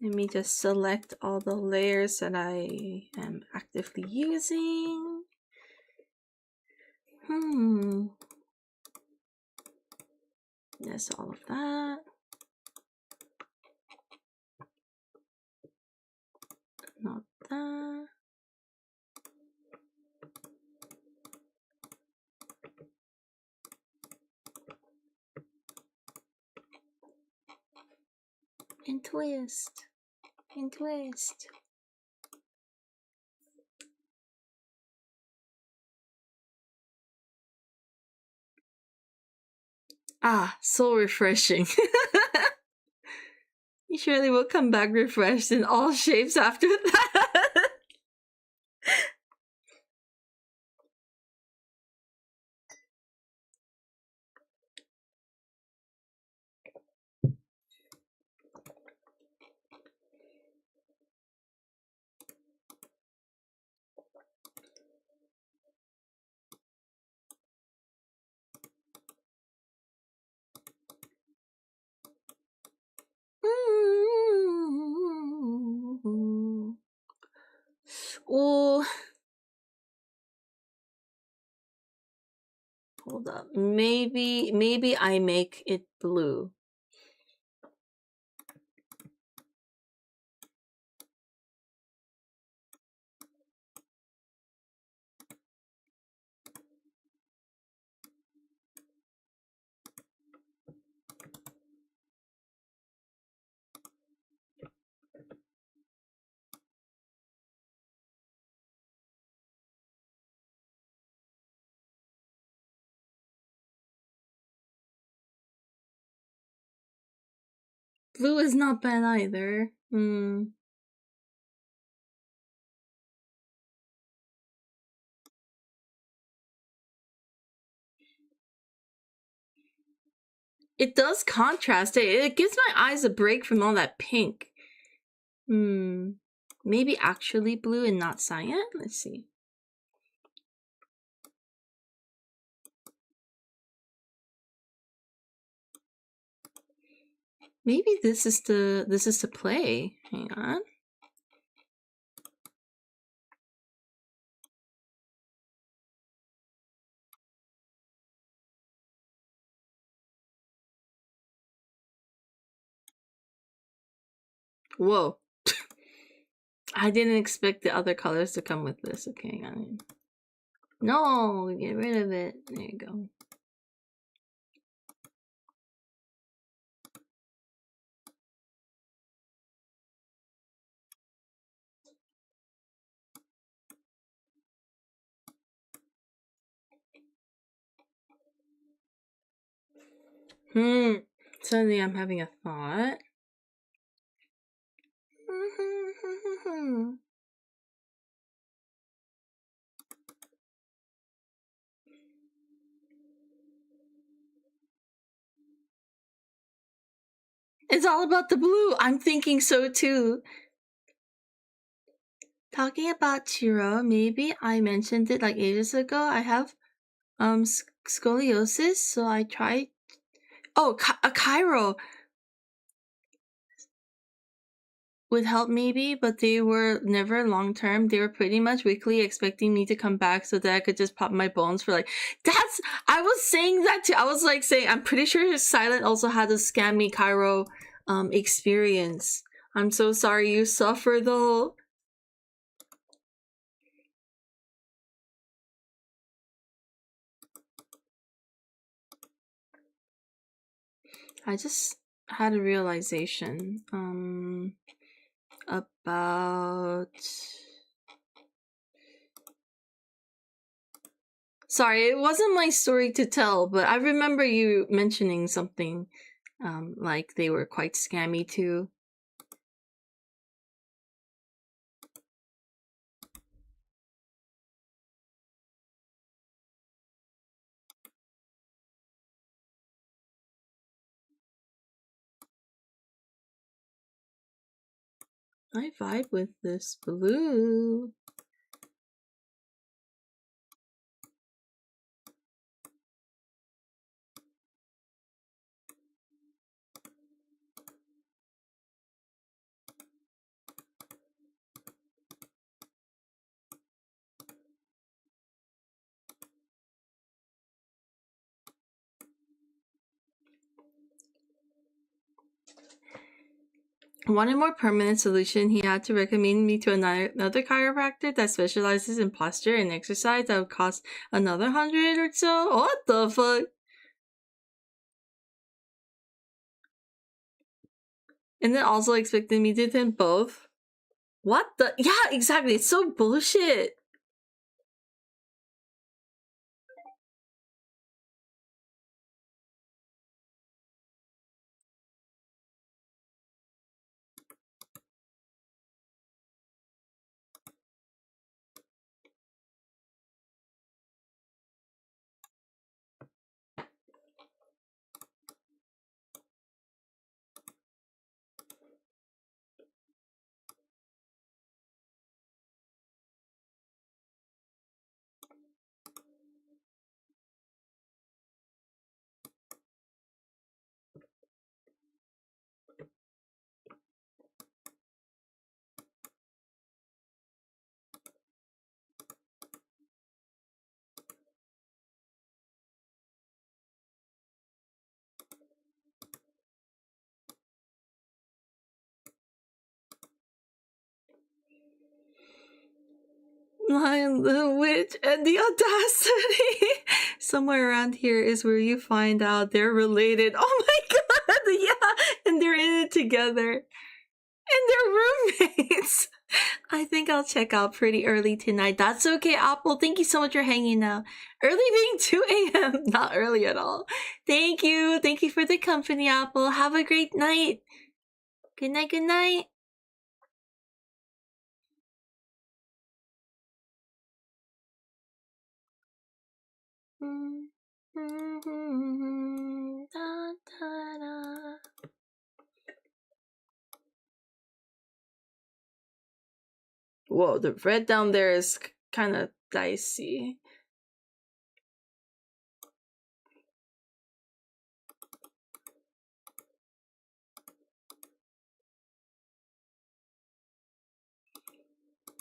Speaker 1: Let me just select all the layers that I am actively using. There's all of that. Not that. And twist. And twist. Ah, so refreshing. You surely will come back refreshed in all shapes after that. Oh, hold up. Maybe I make it blue. Blue is not bad either. It does contrast. It gives my eyes a break from all that pink. Maybe actually blue and not cyan? Let's see. Maybe this is the play. Hang on. Whoa. I didn't expect the other colors to come with this. Okay, hang on. No, get rid of it. There you go. Suddenly I'm having a thought. It's all about the blue. I'm thinking so too. Talking about Chiro, maybe I mentioned it like ages ago. I have scoliosis, so I tried. Oh, a Cairo. would help maybe, but they were never long term. They were pretty much weekly, expecting me to come back so that I could just pop my bones for like. That's. I was saying that too. I was like saying I'm pretty sure Silent also had a scammy Cairo experience. I'm so sorry you suffer though. I just had a realization about. Sorry, it wasn't my story to tell, but I remember you mentioning something like they were quite scammy too. I vibe with this blue. Wanted more permanent solution. He had to recommend me to another chiropractor that specializes in posture and exercise that would cost another 100 or so. What the fuck? And then also expected me to attend both. What the? Yeah, exactly. It's so bullshit. Lion the Witch and the Audacity. Somewhere around here is where you find out they're related. Oh my god, yeah, and they're in it together. And they're roommates. I think I'll check out pretty early tonight. That's okay, Apple. Thank you so much for hanging out. Early being 2 a.m., not early at all. Thank you. Thank you for the company, Apple. Have a great night. Good night, good night. Whoa, the red down there is kind of dicey.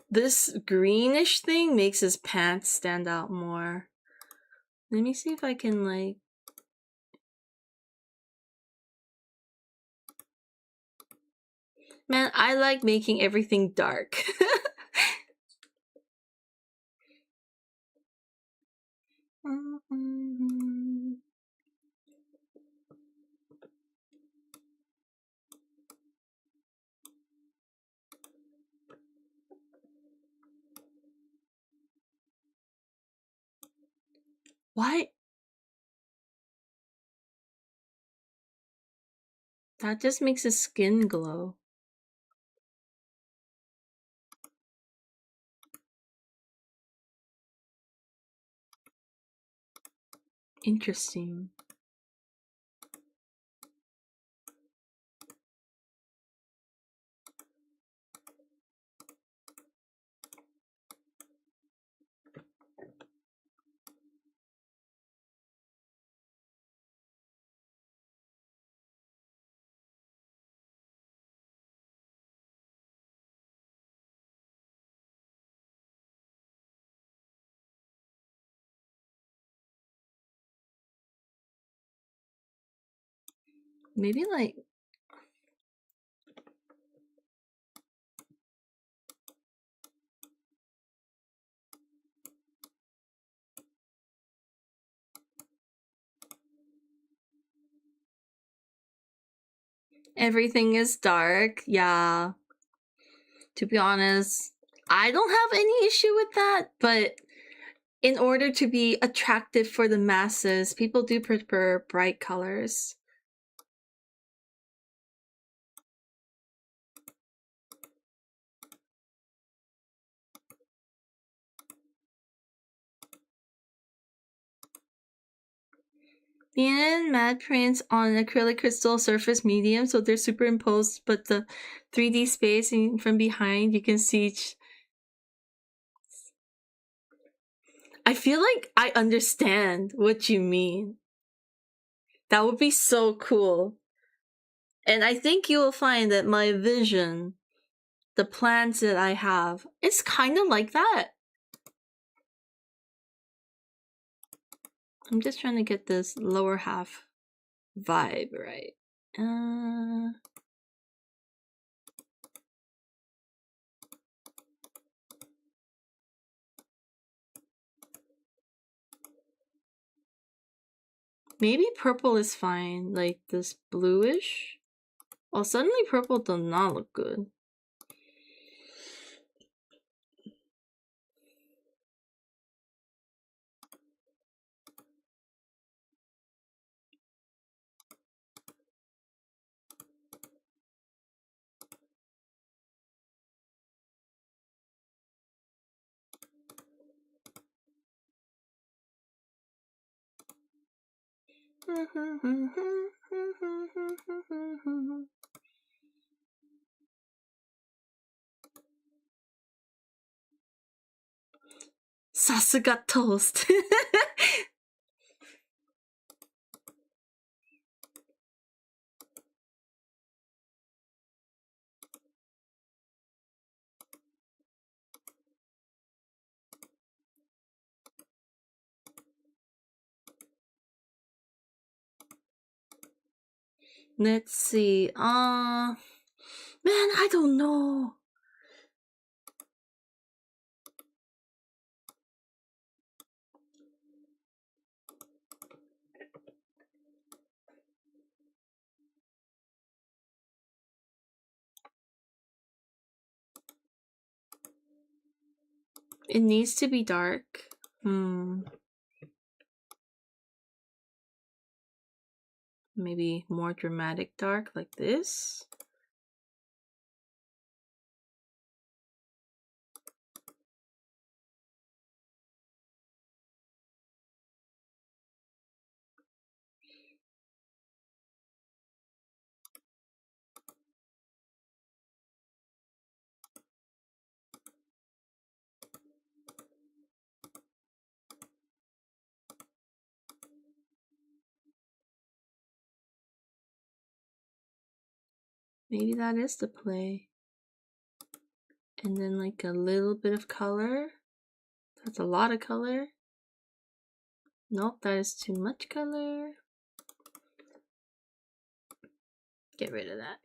Speaker 1: This greenish thing makes his pants stand out more. Let me see if I can, like... Man, I like making everything dark. What? That just makes his skin glow. Interesting. Maybe like everything is dark. Yeah. To be honest, I don't have any issue with that, but in order to be attractive for the masses, people do prefer bright colors. And matte prints on acrylic crystal surface medium, so they're superimposed, but the 3D space from behind, you can see. I feel like I understand what you mean. That would be so cool. And I think you will find that my vision, the plans that I have, is kind of like that. I'm just trying to get this lower half vibe right. Maybe purple is fine, like this bluish. Oh, suddenly purple does not look good. Sasuga toast. Let's see. Man, I don't know. It needs to be dark. Maybe more dramatic dark like this. Maybe that is the play. And then like a little bit of color. That's a lot of color. Nope, that is too much color. Get rid of that.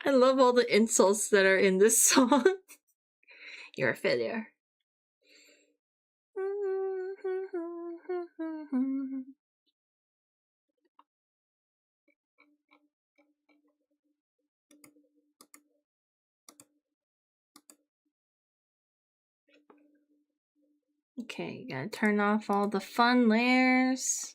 Speaker 1: I love all the insults that are in this song. You're a failure. Okay, gotta turn off all the fun layers.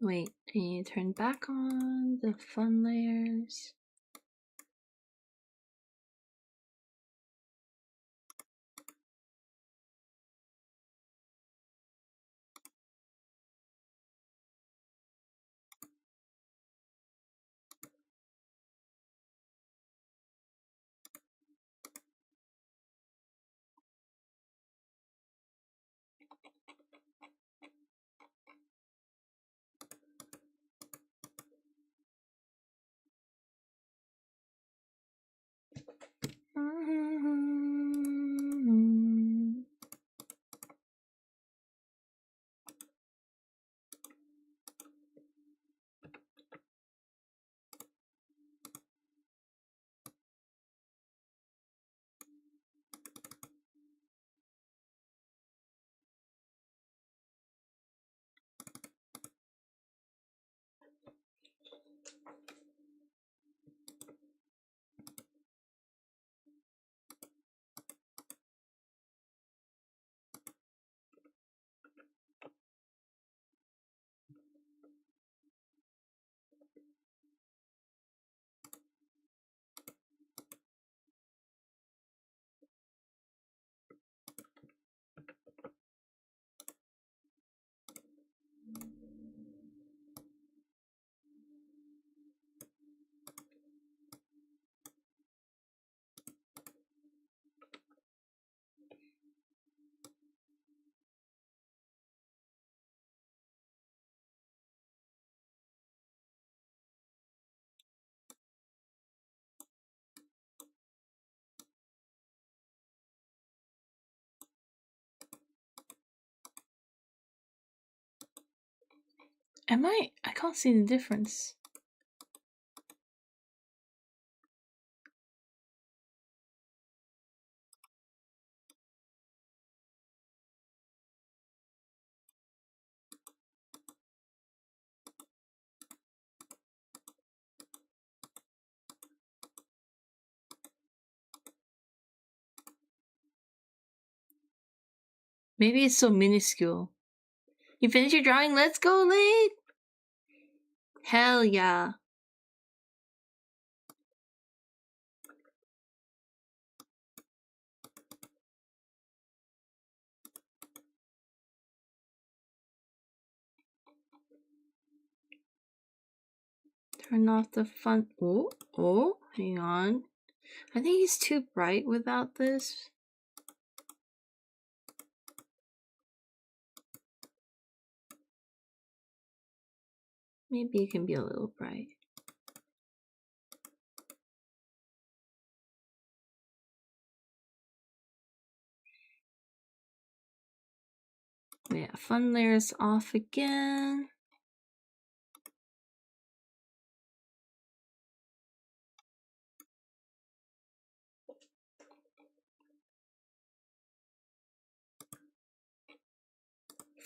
Speaker 1: Wait, I need to turn back on the fun layers. I can't see the difference. Maybe it's so minuscule. You finished your drawing? Let's go, Late! Hell yeah. Turn off the fun. Oh, hang on. I think he's too bright without this. Maybe it can be a little bright. Yeah, fun layers off again.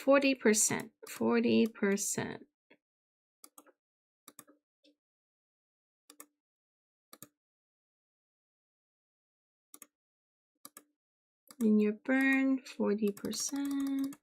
Speaker 1: %. 40%. In your burn, 40%.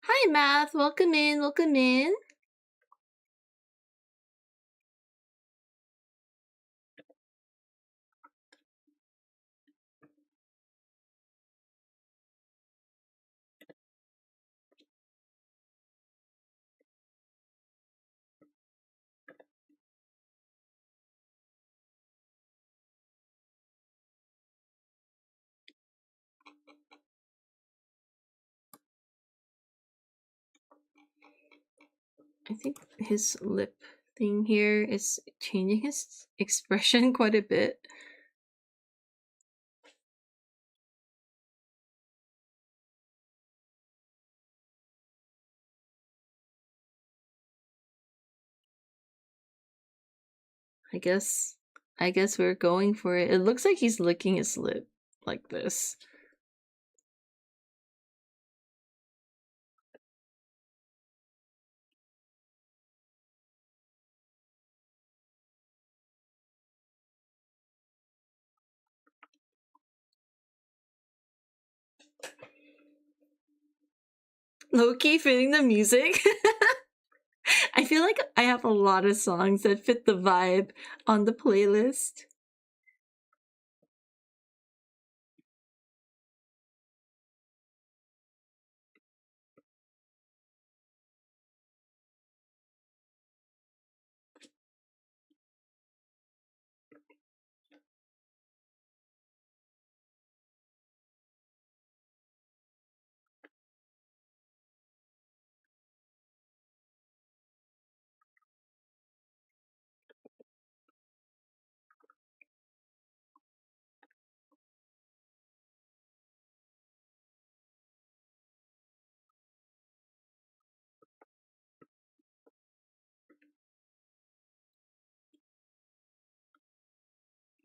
Speaker 1: Hi, Math. Welcome in. Welcome in. I think his lip thing here is changing his expression quite a bit. I guess we're going for it. It looks like he's licking his lip like this. Low-key fitting the music. I feel like I have a lot of songs that fit the vibe on the playlist.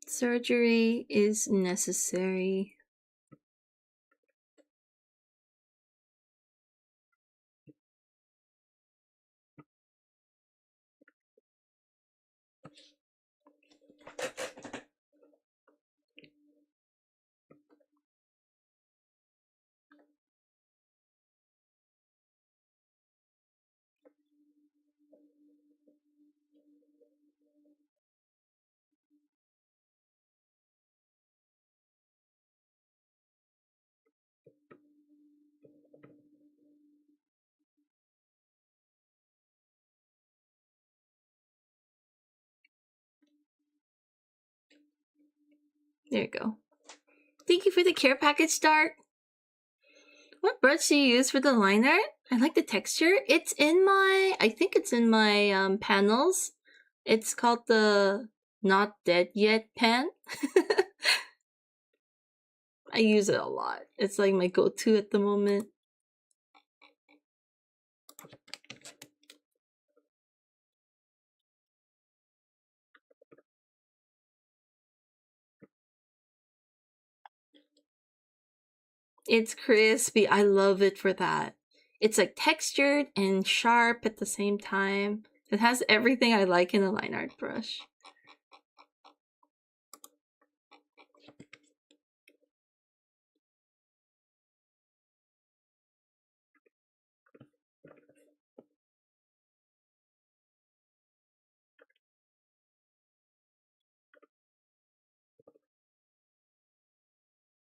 Speaker 1: Surgery is necessary. There you go. Thank you for the care package, Dart. What brush do you use for the line art? I like the texture. It's in my, I think it's in my panels. It's called the Not Dead Yet pen. I use it a lot. It's like my go-to at the moment. It's crispy. I love it for that. It's like textured and sharp at the same time. It has everything I like in a line art brush.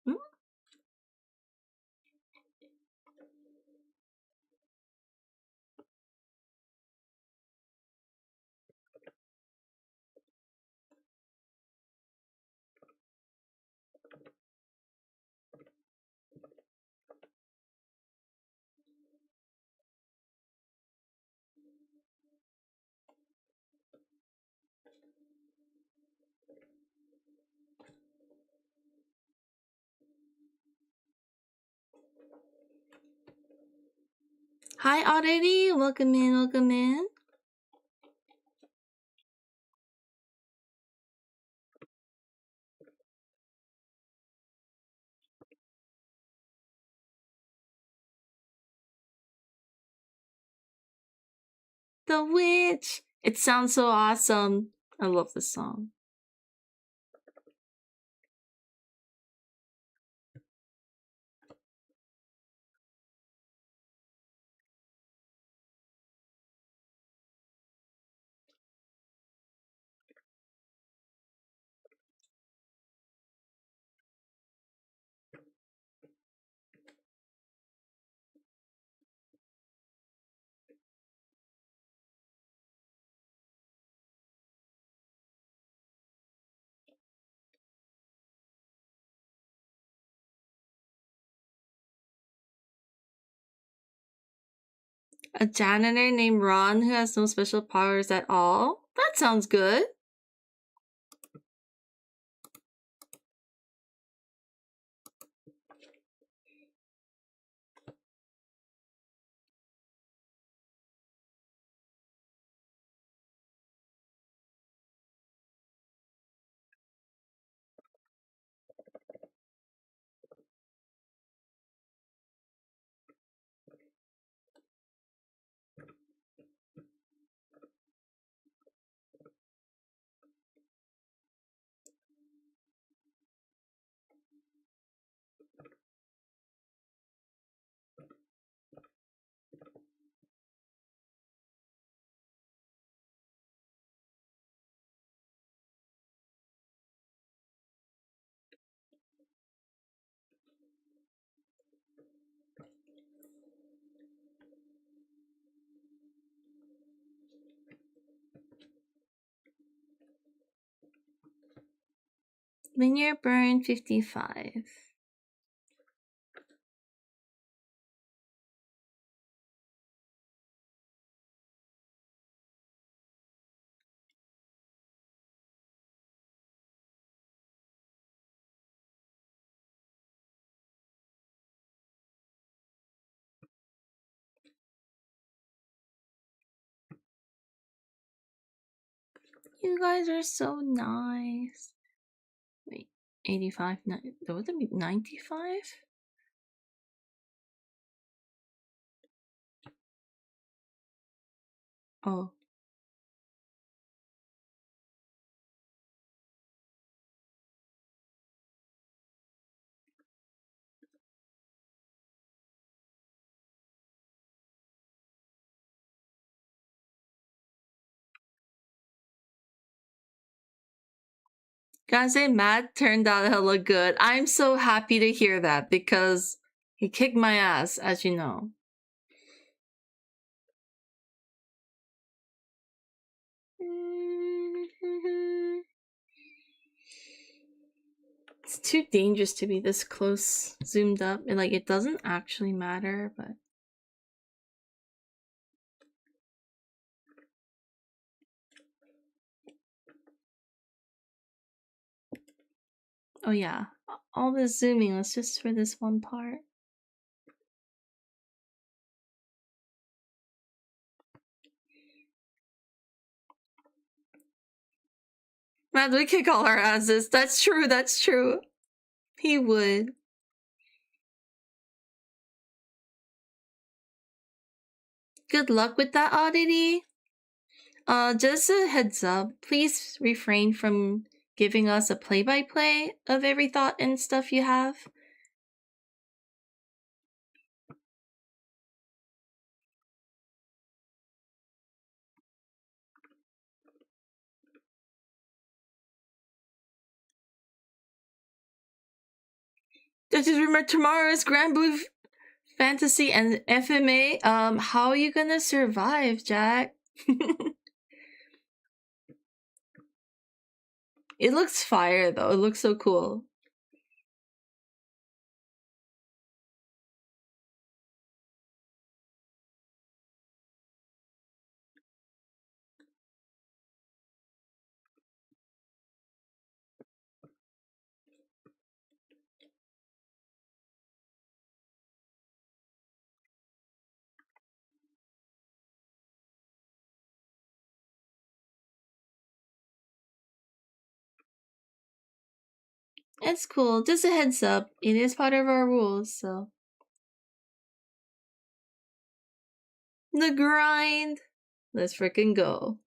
Speaker 1: Mm. Hi, Oddity. Welcome in, welcome in. The Witch. It sounds so awesome. I love this song. A janitor named Ron who has no special powers at all? That sounds good. Linear burn 55. You guys are so nice. Wait, 85, that would be 95? Oh. Gotta say, Matt turned out hella good. I'm so happy to hear that because he kicked my ass, as you know. It's too dangerous to be this close, zoomed up. And, like, it doesn't actually matter, but... Oh yeah, all this zooming was just for this one part. Matt would kick all our asses. That's true, that's true. He would. Good luck with that, Oddity. Just a heads up, please refrain from giving us a play-by-play of every thought and stuff you have. Just remember, tomorrow is Grand Blue Fantasy and FMA. How are you gonna survive, Jack? It looks fire though. It looks so cool. It's cool. Just a heads up. It is part of our rules, so. The grind. Let's frickin' go.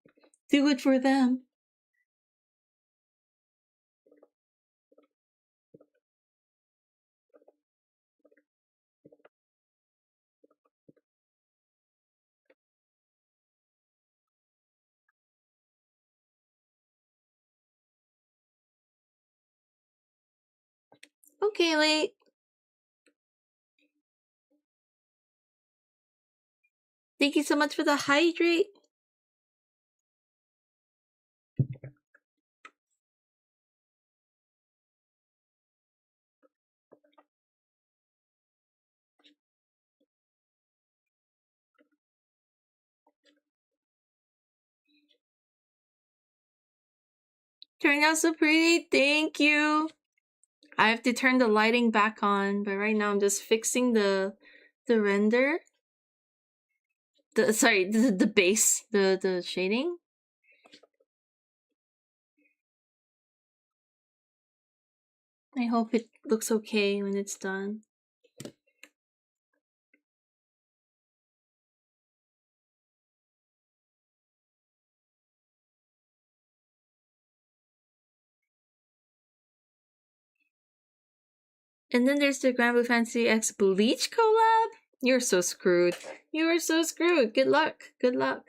Speaker 1: Do it for them. Okay, late. Thank you so much for the hydrate. Turned out so pretty. Thank you. I have to turn the lighting back on, but right now I'm just fixing the render. The base, the shading. I hope it looks okay when it's done. And then there's the Grand Blue Fantasy X Bleach collab. You're so screwed. You are so screwed. Good luck. Good luck.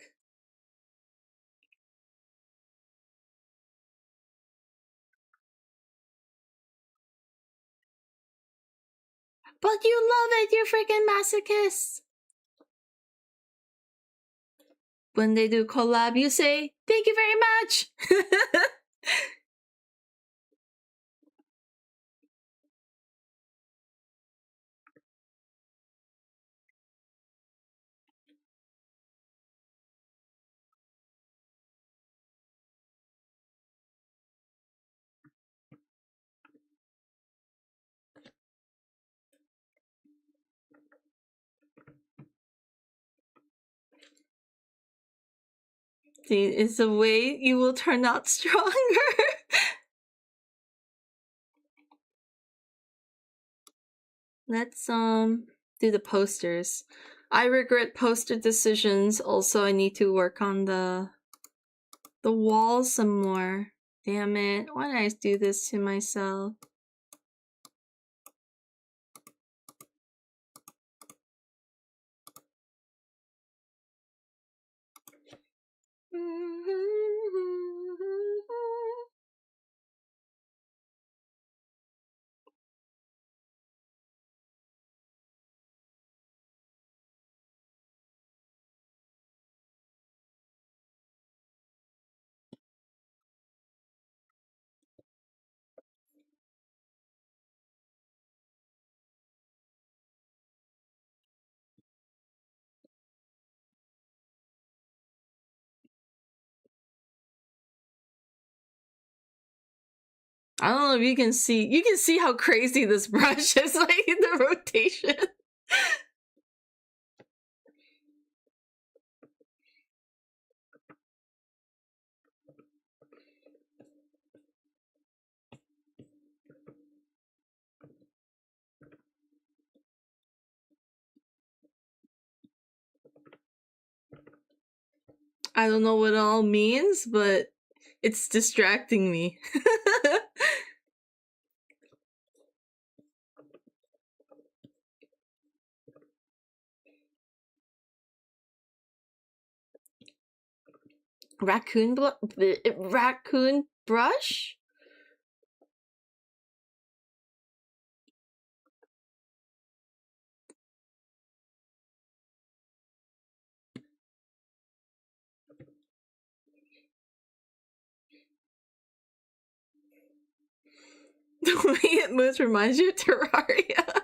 Speaker 1: But you love it, you freaking masochist. When they do collab, you say, thank you very much. See, it's a way you will turn out stronger. Let's do the posters. I regret poster decisions. Also, I need to work on the walls some more. Damn it. Why did I do this to myself? I don't know if you can see. You can see how crazy this brush is, like the rotation. I don't know what it all means, but it's distracting me. Raccoon brush? The way it moves reminds you of Terraria.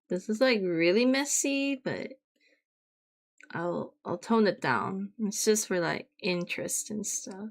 Speaker 1: This is like really messy, but I'll tone it down. It's just for like interest and stuff.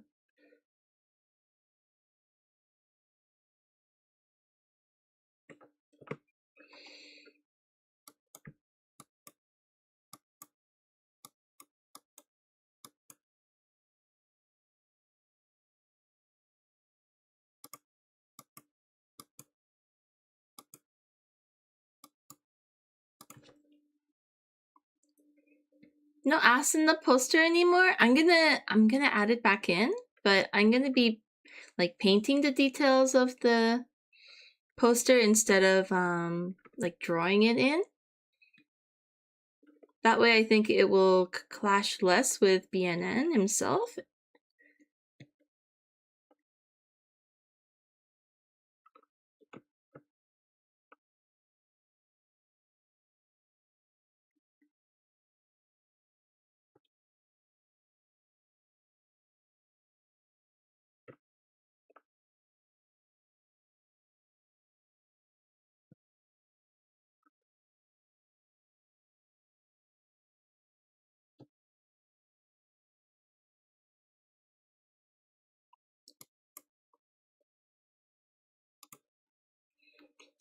Speaker 1: No ass in the poster anymore. I'm gonna add it back in, but I'm gonna be like painting the details of the poster instead of like drawing it in. That way I think it will clash less with BNN himself.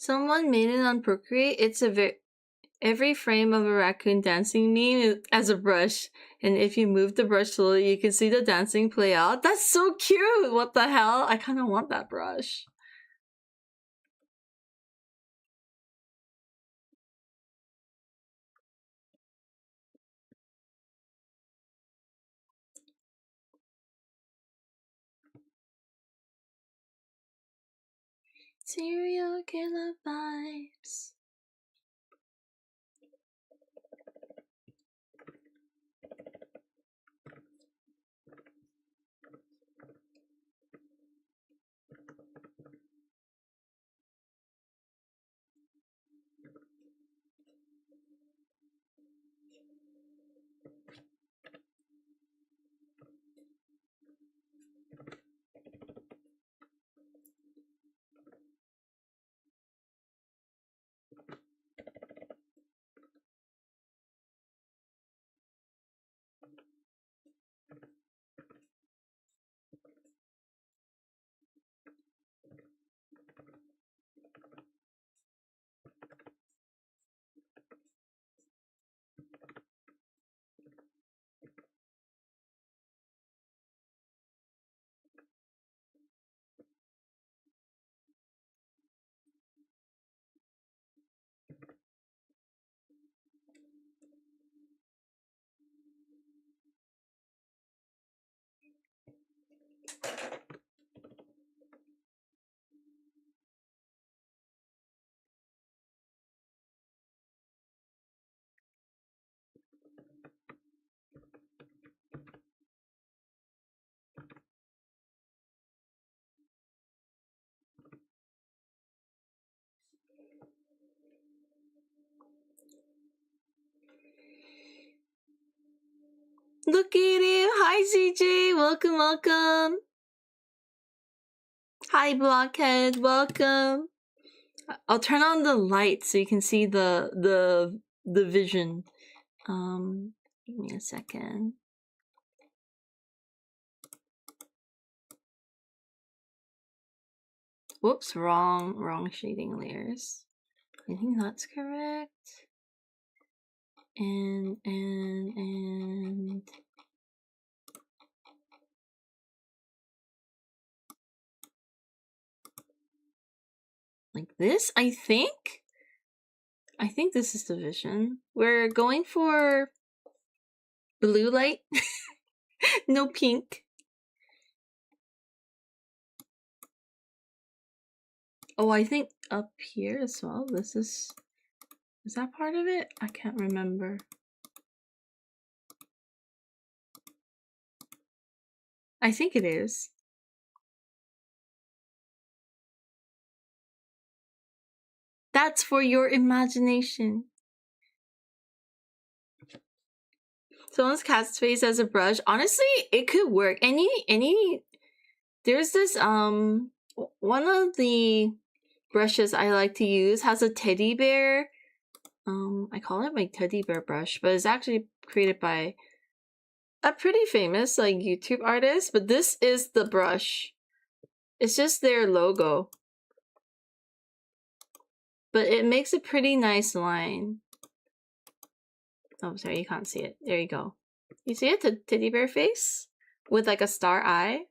Speaker 1: Someone made it on Procreate. It's every frame of a raccoon dancing meme as a brush, and if you move the brush slowly, you can see the dancing play out. That's so cute! What the hell? I kind of want that brush. Serial killer vibes. Look at you! Hi CJ! Welcome, welcome! Hi Blockhead, welcome! I'll turn on the light so you can see the vision. Give me a second. Whoops, wrong shading layers. I think that's correct. And like this, I think this is the vision. We're going for blue light. No pink. Oh, I think up here as well. This is that part of it? I can't remember. I think it is. That's for your imagination. Someone's cat's face as a brush. Honestly, it could work. There's this one of the brushes I like to use has a teddy bear. I call it my teddy bear brush, but it's actually created by a pretty famous like YouTube artist. But this is the brush. It's just their logo. But it makes a pretty nice line. Oh, sorry, you can't see it. There you go. You see it? The teddy bear face? With like a star eye?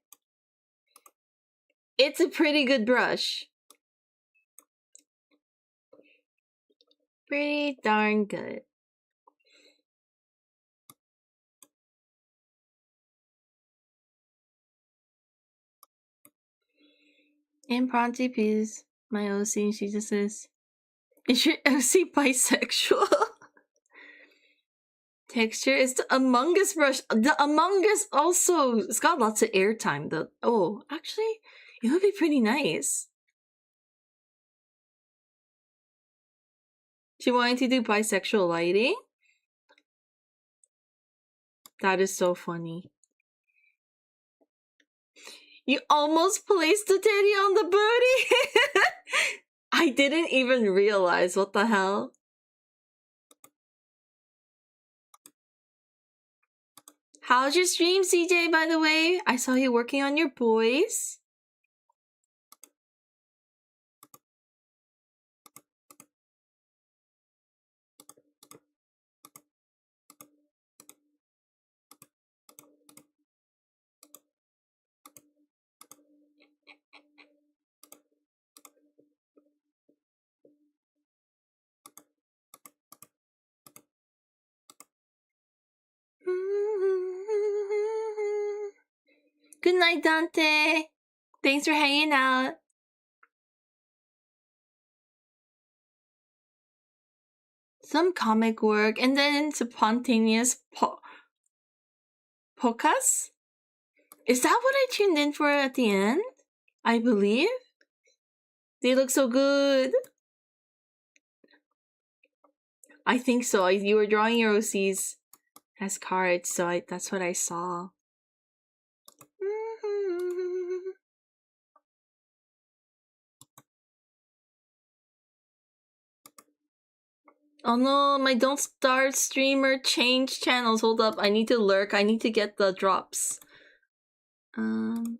Speaker 1: It's a pretty good brush. Pretty darn good. Impromptu please. My OC, she just says, is your OC bisexual? Texture is the Among Us brush. The Among Us also, it's got lots of airtime though. Oh, actually, it would be pretty nice. She wanted to do bisexual lighting? That is so funny. You almost placed the teddy on the booty? I didn't even realize, what the hell? How's your stream, CJ, by the way? I saw you working on your boys. Good night, Dante. Thanks for hanging out. Some comic work, and then spontaneous podcast? Is that what I tuned in for at the end? I believe? They look so good. I think so. You were drawing your OCs as cards, so that's what I saw. Oh no, my don't start streamer change channels. Hold up, I need to lurk. I need to get the drops. Claim.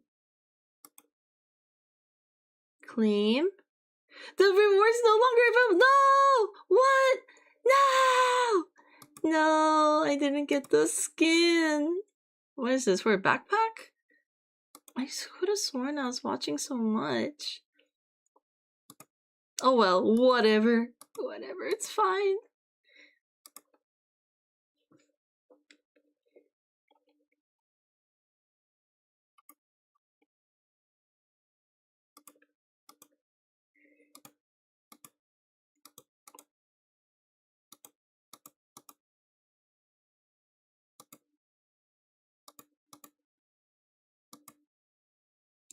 Speaker 1: The reward's no longer available. No! What? No! No, I didn't get the skin. What is this? For a backpack? I could have sworn I was watching so much. Oh well, whatever. Whatever, it's fine.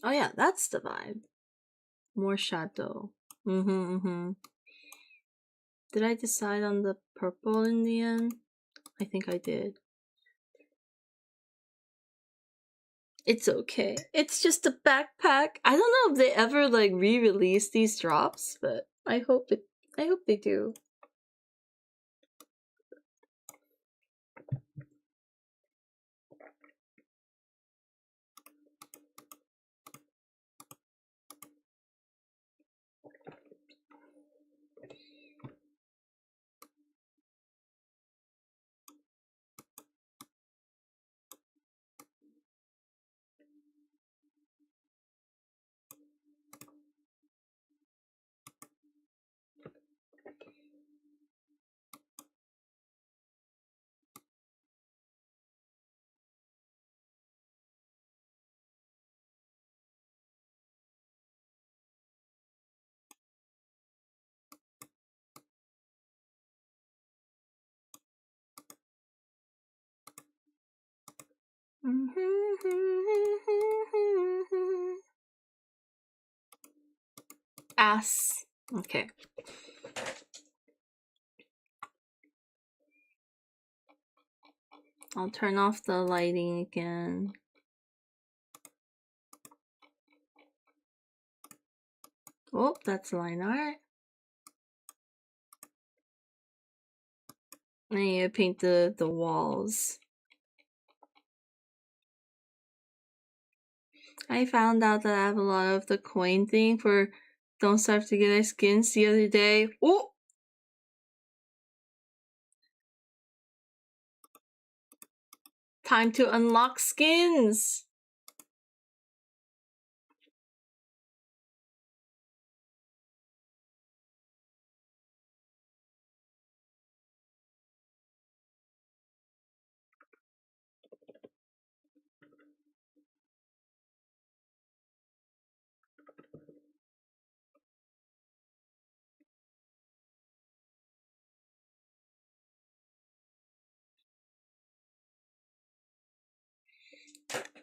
Speaker 1: Oh yeah, that's the vibe. More shadow. Did I decide on the purple in the end? I think I did. It's okay. It's just a backpack. I don't know if they ever like re-release these drops, but I hope they do. Ass. Okay. I'll turn off the lighting again. Oh, that's line art. I need to paint the walls. I found out that I have a lot of the coin thing for Don't Starve to Get Our Skins the other day. Oh! Time to unlock skins!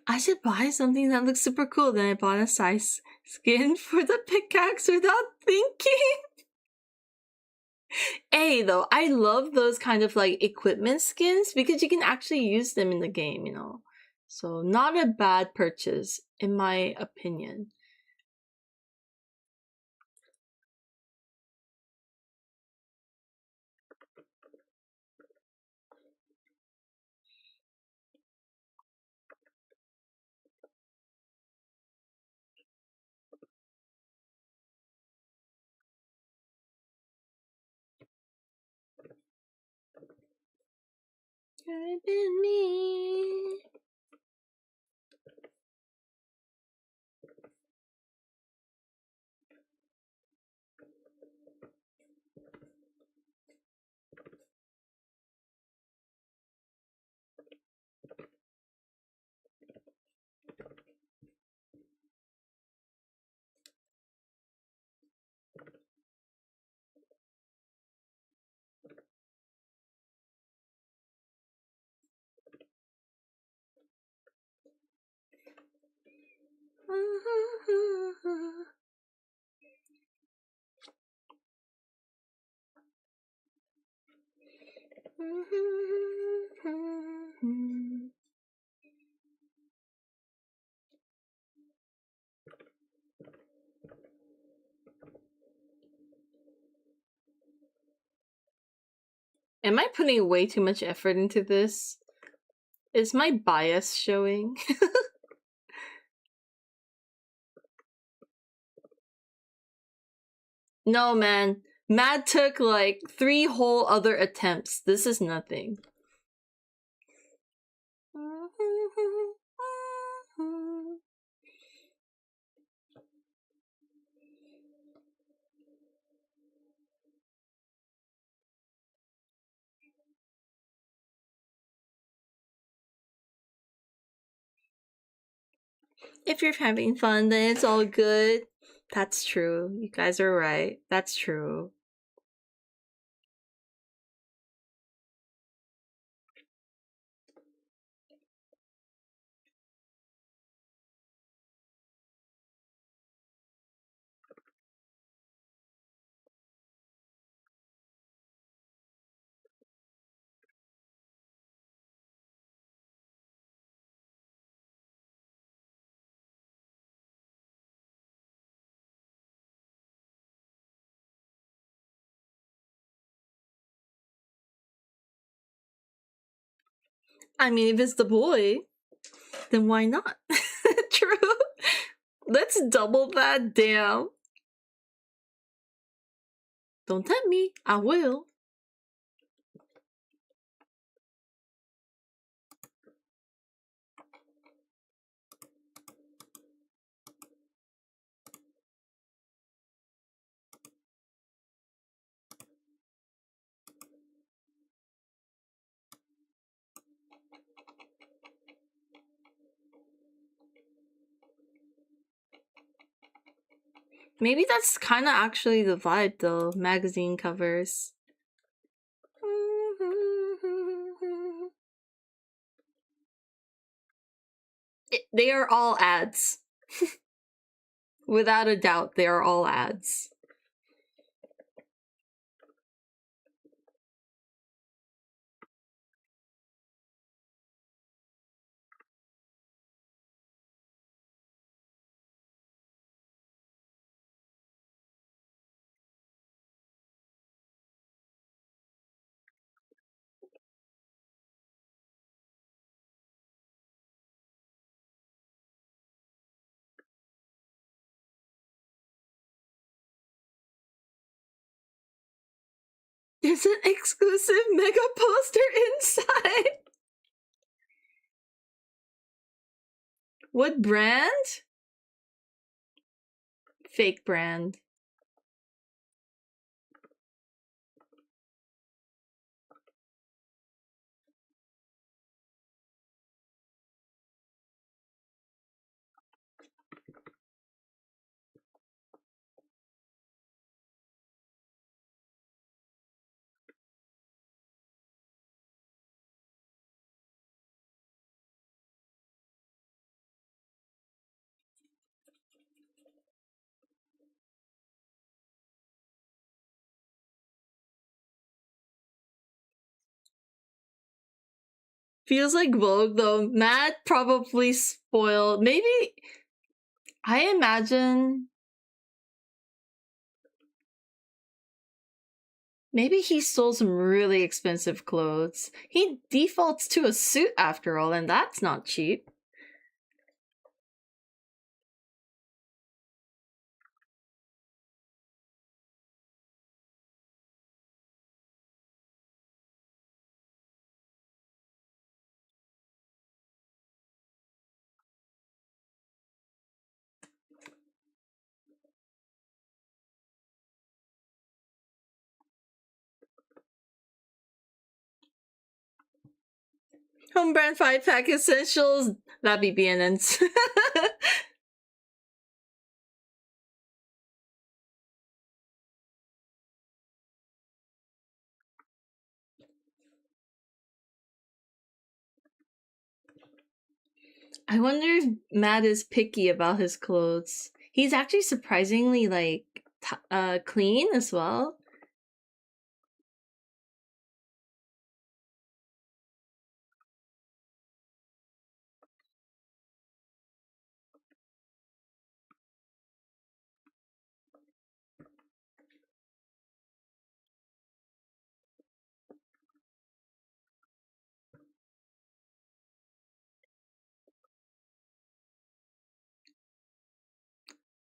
Speaker 1: I should buy something that looks super cool. Then I bought a size skin for the pickaxe without thinking. Though, I love those kind of like equipment skins because you can actually use them in the game, you know. So not a bad purchase, in my opinion. Could have been me. Am I putting way too much effort into this? Is my bias showing? No, man. Mad took like 3 whole other attempts. This is nothing. If you're having fun, then it's all good. That's true. You guys are right. That's true. I mean, if it's the boy, then why not? True. Let's double that down. Don't tempt me. I will. Maybe that's kind of actually the vibe, though. Magazine covers. They are all ads. Without a doubt, they are all ads. There's an exclusive mega poster inside. What brand? Fake brand. Feels like Vogue, though. Matt probably spoiled. Maybe. I imagine. Maybe he stole some really expensive clothes. He defaults to a suit after all, and that's not cheap. Home brand 5-pack essentials. That'd be BNN's. I wonder if Matt is picky about his clothes. He's actually surprisingly like clean as well.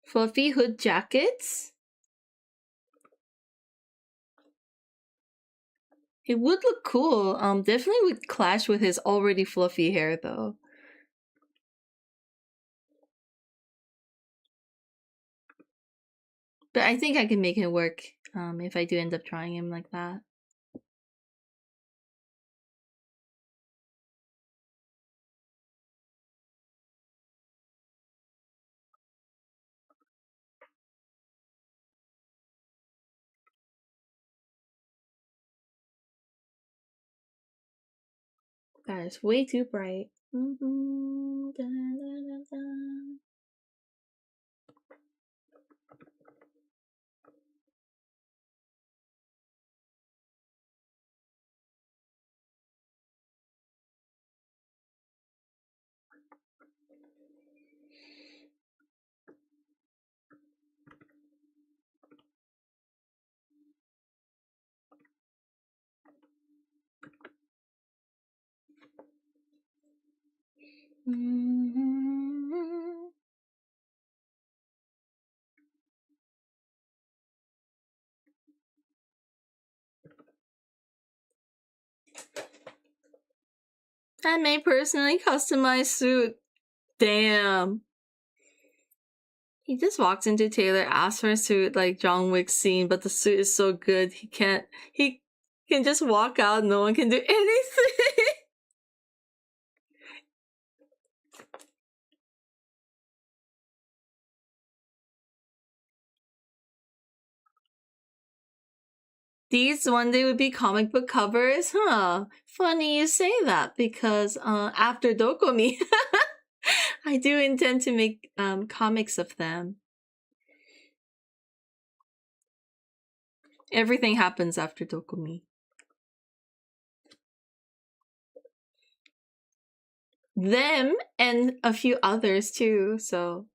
Speaker 1: Fluffy hood jackets. It would look cool. Definitely would clash with his already fluffy hair though. But I think I can make it work. If I do end up trying him like that. That is way too bright. I may personally customize suit. Damn. He just walks into Taylor, asks for a suit like John Wick's scene, but the suit is so good he can just walk out, no one can do anything. These one day would be comic book covers, huh? Funny you say that because after Dokomi, I do intend to make comics of them. Everything happens after Dokomi. Them and a few others too, so.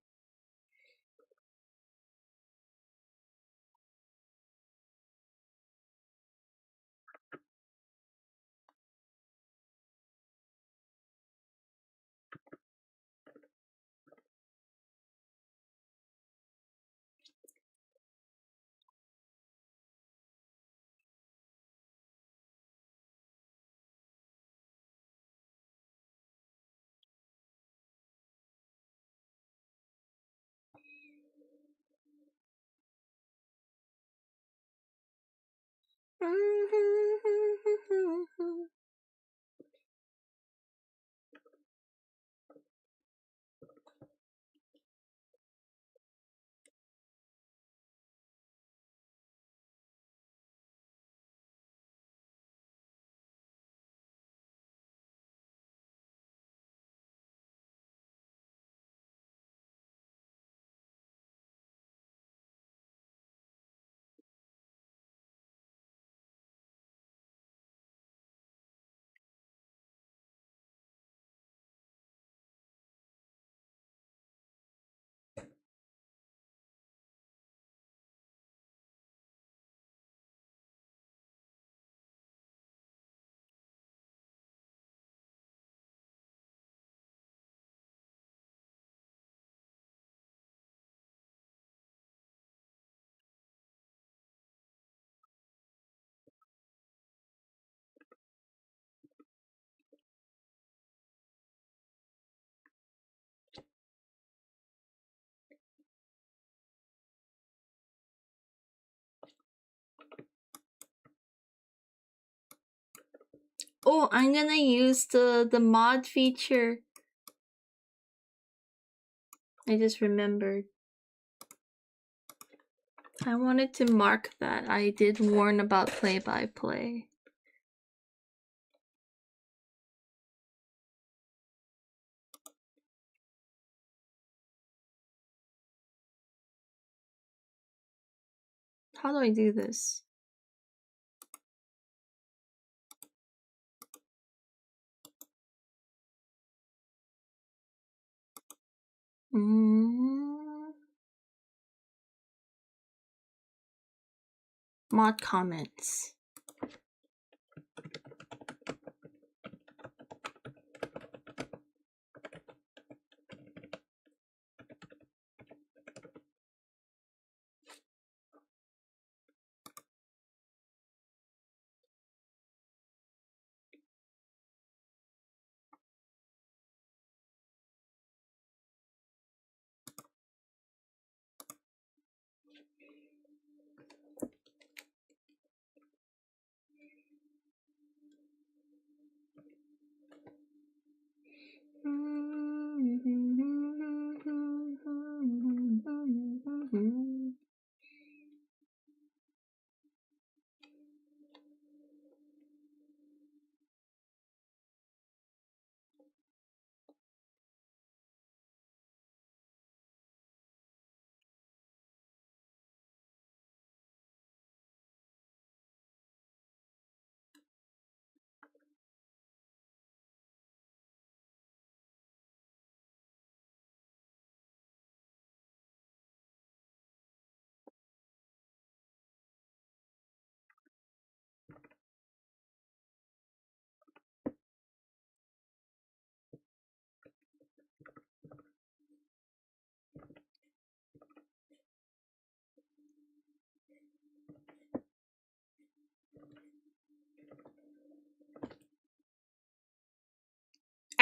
Speaker 1: Oh, I'm gonna use the mod feature. I just remembered. I wanted to mark that. I did warn about play-by-play. How do I do this? Mod comments.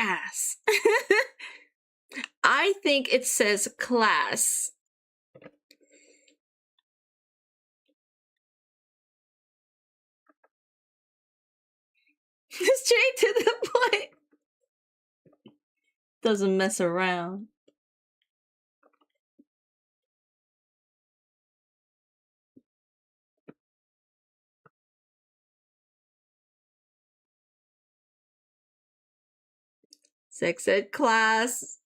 Speaker 1: Ass. I think it says class. Straight to the point. Doesn't mess around. Sex ed class.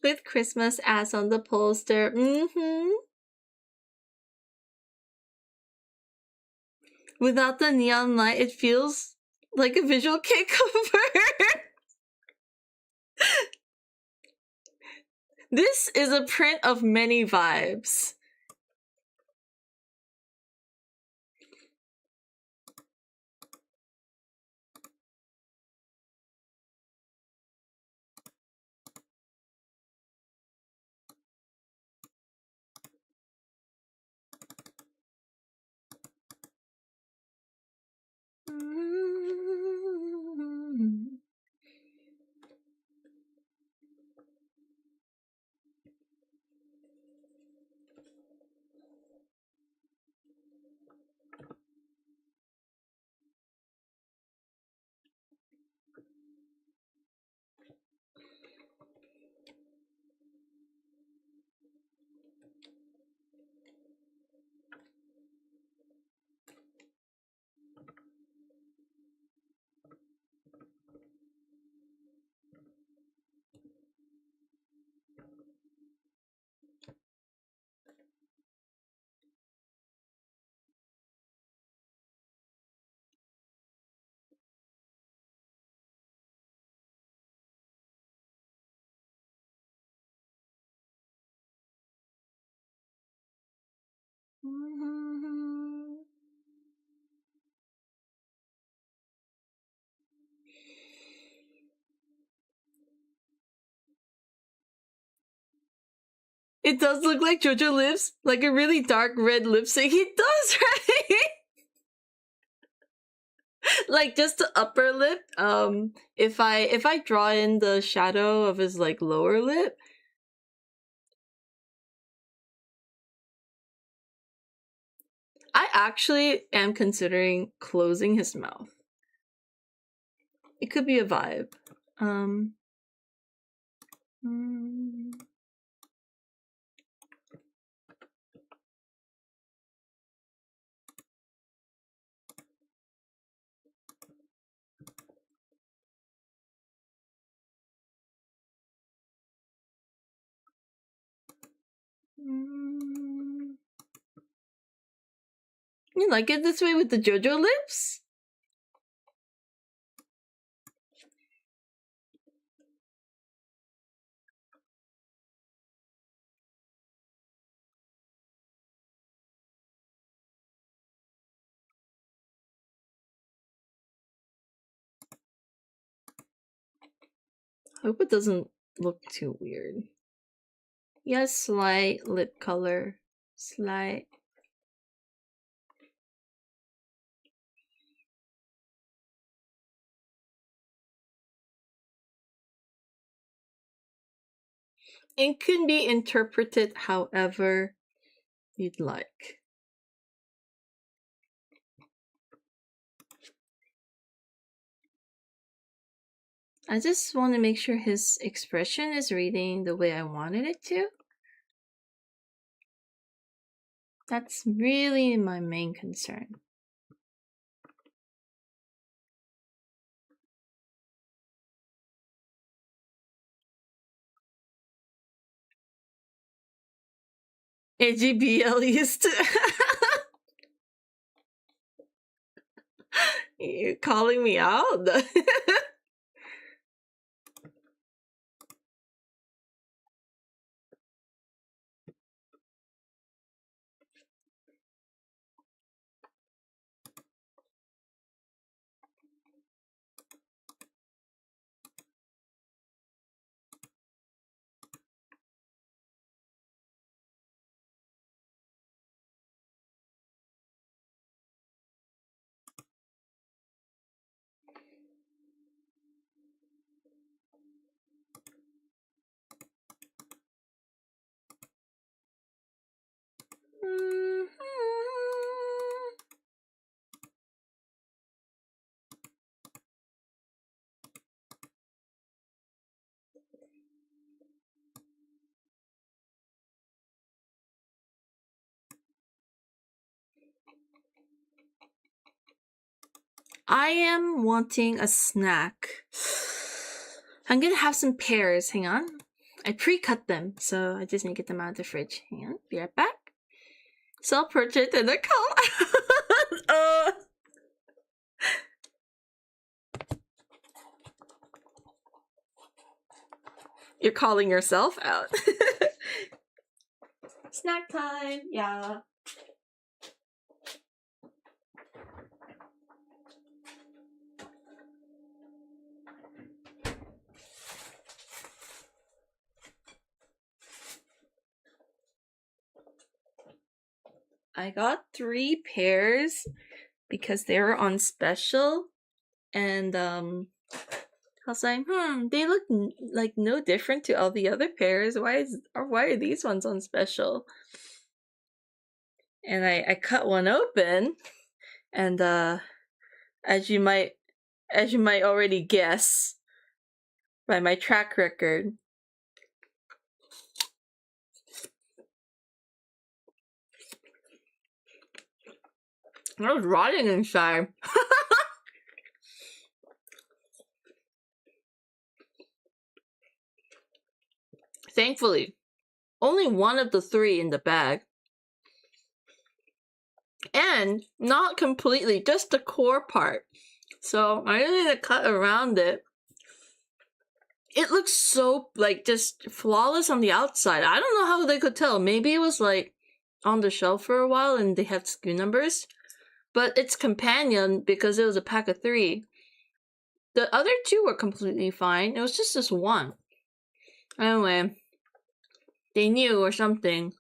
Speaker 1: With Christmas ass on the poster. Without the neon light, it feels like a visual kit cover. This is a print of many vibes. It does look like JoJo lips, like a really dark red lipstick. He does, right? Like just the upper lip. If I draw in the shadow of his like lower lip, I actually am considering closing his mouth. It could be a vibe. You like it this way with the JoJo lips? I hope it doesn't look too weird. Yes, slight lip color. Slight. It can be interpreted however you'd like. I just want to make sure his expression is reading the way I wanted it to. That's really my main concern. AGBL used to. You're calling me out? I am wanting a snack. I'm gonna have some pears. Hang on. I pre-cut them, so I just need to get them out of the fridge. Hang on. Be right back. Self-portrait and a call. You're calling yourself out. Snack time. Yeah. I got 3 pears because they were on special, and I was like, they look like no different to all the other pears. Why are these ones on special? And I cut one open, and as you might already guess by my track record, I was rotting inside. Thankfully, only one of the 3 in the bag. And not completely, just the core part. So I need to cut around it. It looks so, like, just flawless on the outside. I don't know how they could tell. Maybe it was, like, on the shelf for a while and they have SKU numbers. But its companion, because it was a pack of 3, the other 2 were completely fine. It was just this one. Anyway, they knew or something.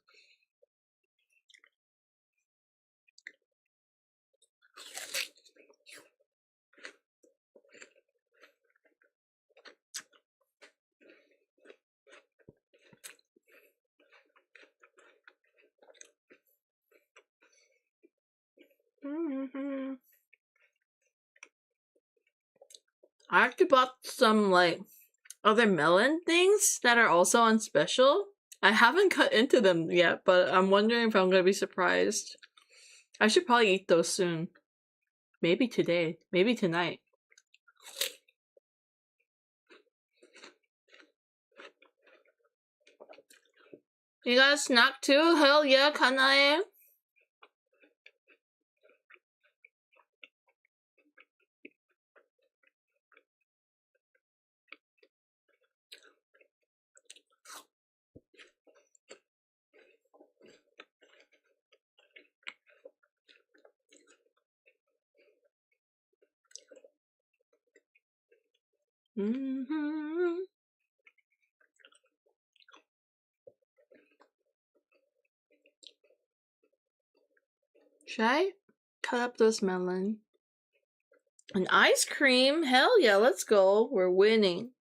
Speaker 1: I actually bought some, like, other melon things that are also on special. I haven't cut into them yet, but I'm wondering if I'm gonna be surprised. I should probably eat those soon. Maybe today. Maybe tonight. You got a snack too? Hell yeah, can I? Should I cut up those melon? An ice cream? Hell yeah, let's go. We're winning.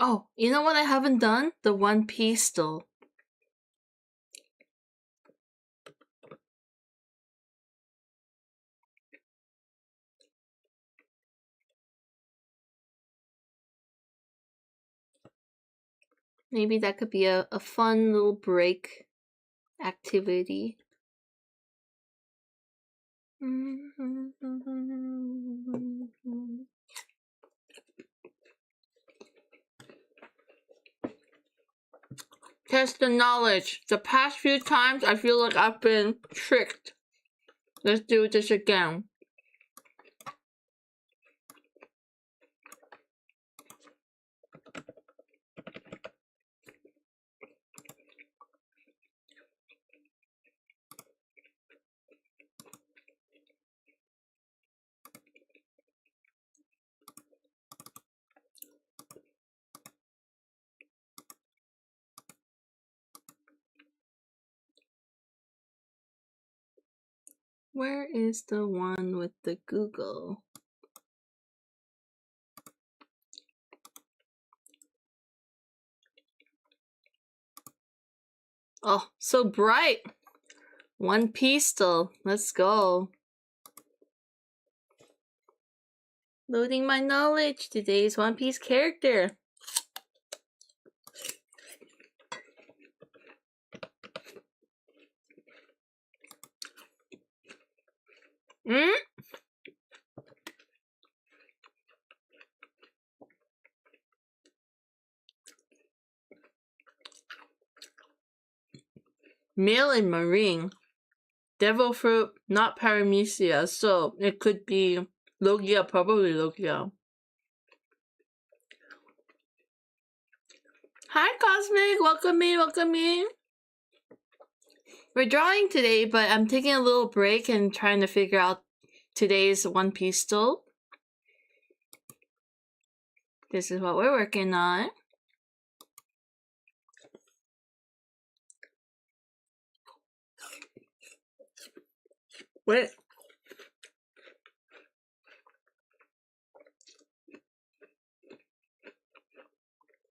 Speaker 1: Oh, you know what I haven't done? The One Piece still. Maybe that could be a fun little break activity. Test the knowledge. The past few times I feel like I've been tricked. Let's do this again. Where is the one with the Google? Oh, so bright. One Piece still. Let's go. Loading my knowledge. Today's One Piece character. Male and marine. Devil fruit, not paramecia, so it could be Logia, probably Logia. Hi Cosmic, welcome in. We're drawing today, but I'm taking a little break and trying to figure out today's One Piece still. This is what we're working on. Wait.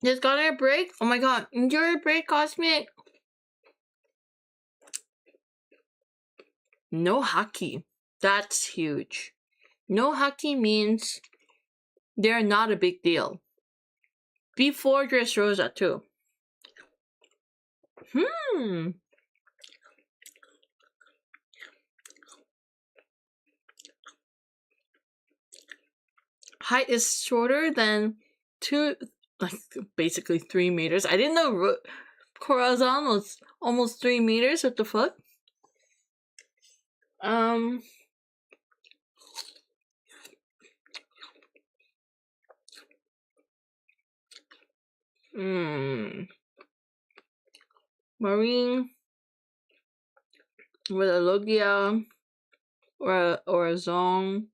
Speaker 1: Just got a break? Oh my god, enjoy your break, Cosmic! No haki. That's huge. No haki means they're not a big deal. Before Dressrosa too. Height is shorter than basically 3 meters. I didn't know Corazon was almost 3 meters. What the fuck? Marine with a Logia or a zone.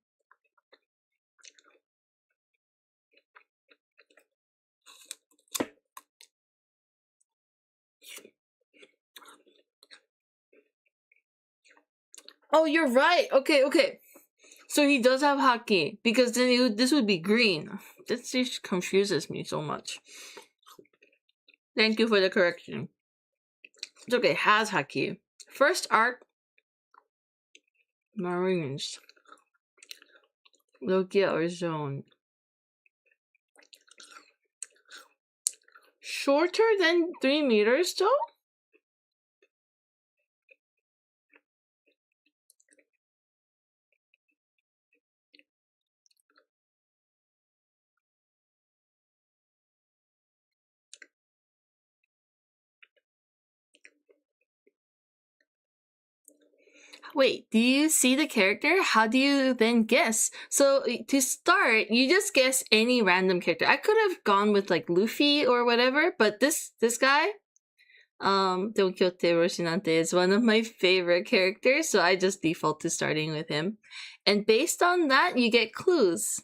Speaker 1: Oh, you're right. Okay. So he does have haki, because then this would be green. This just confuses me so much. Thank you for the correction. It's okay, has haki. First arc, Marines. Logia or zone. Shorter than 3 meters though? Wait, do you see the character? How do you then guess? So to start, you just guess any random character. I could have gone with like Luffy or whatever, but this guy, Don Quixote Rocinante, is one of my favorite characters, so I just default to starting with him. And based on that, you get clues.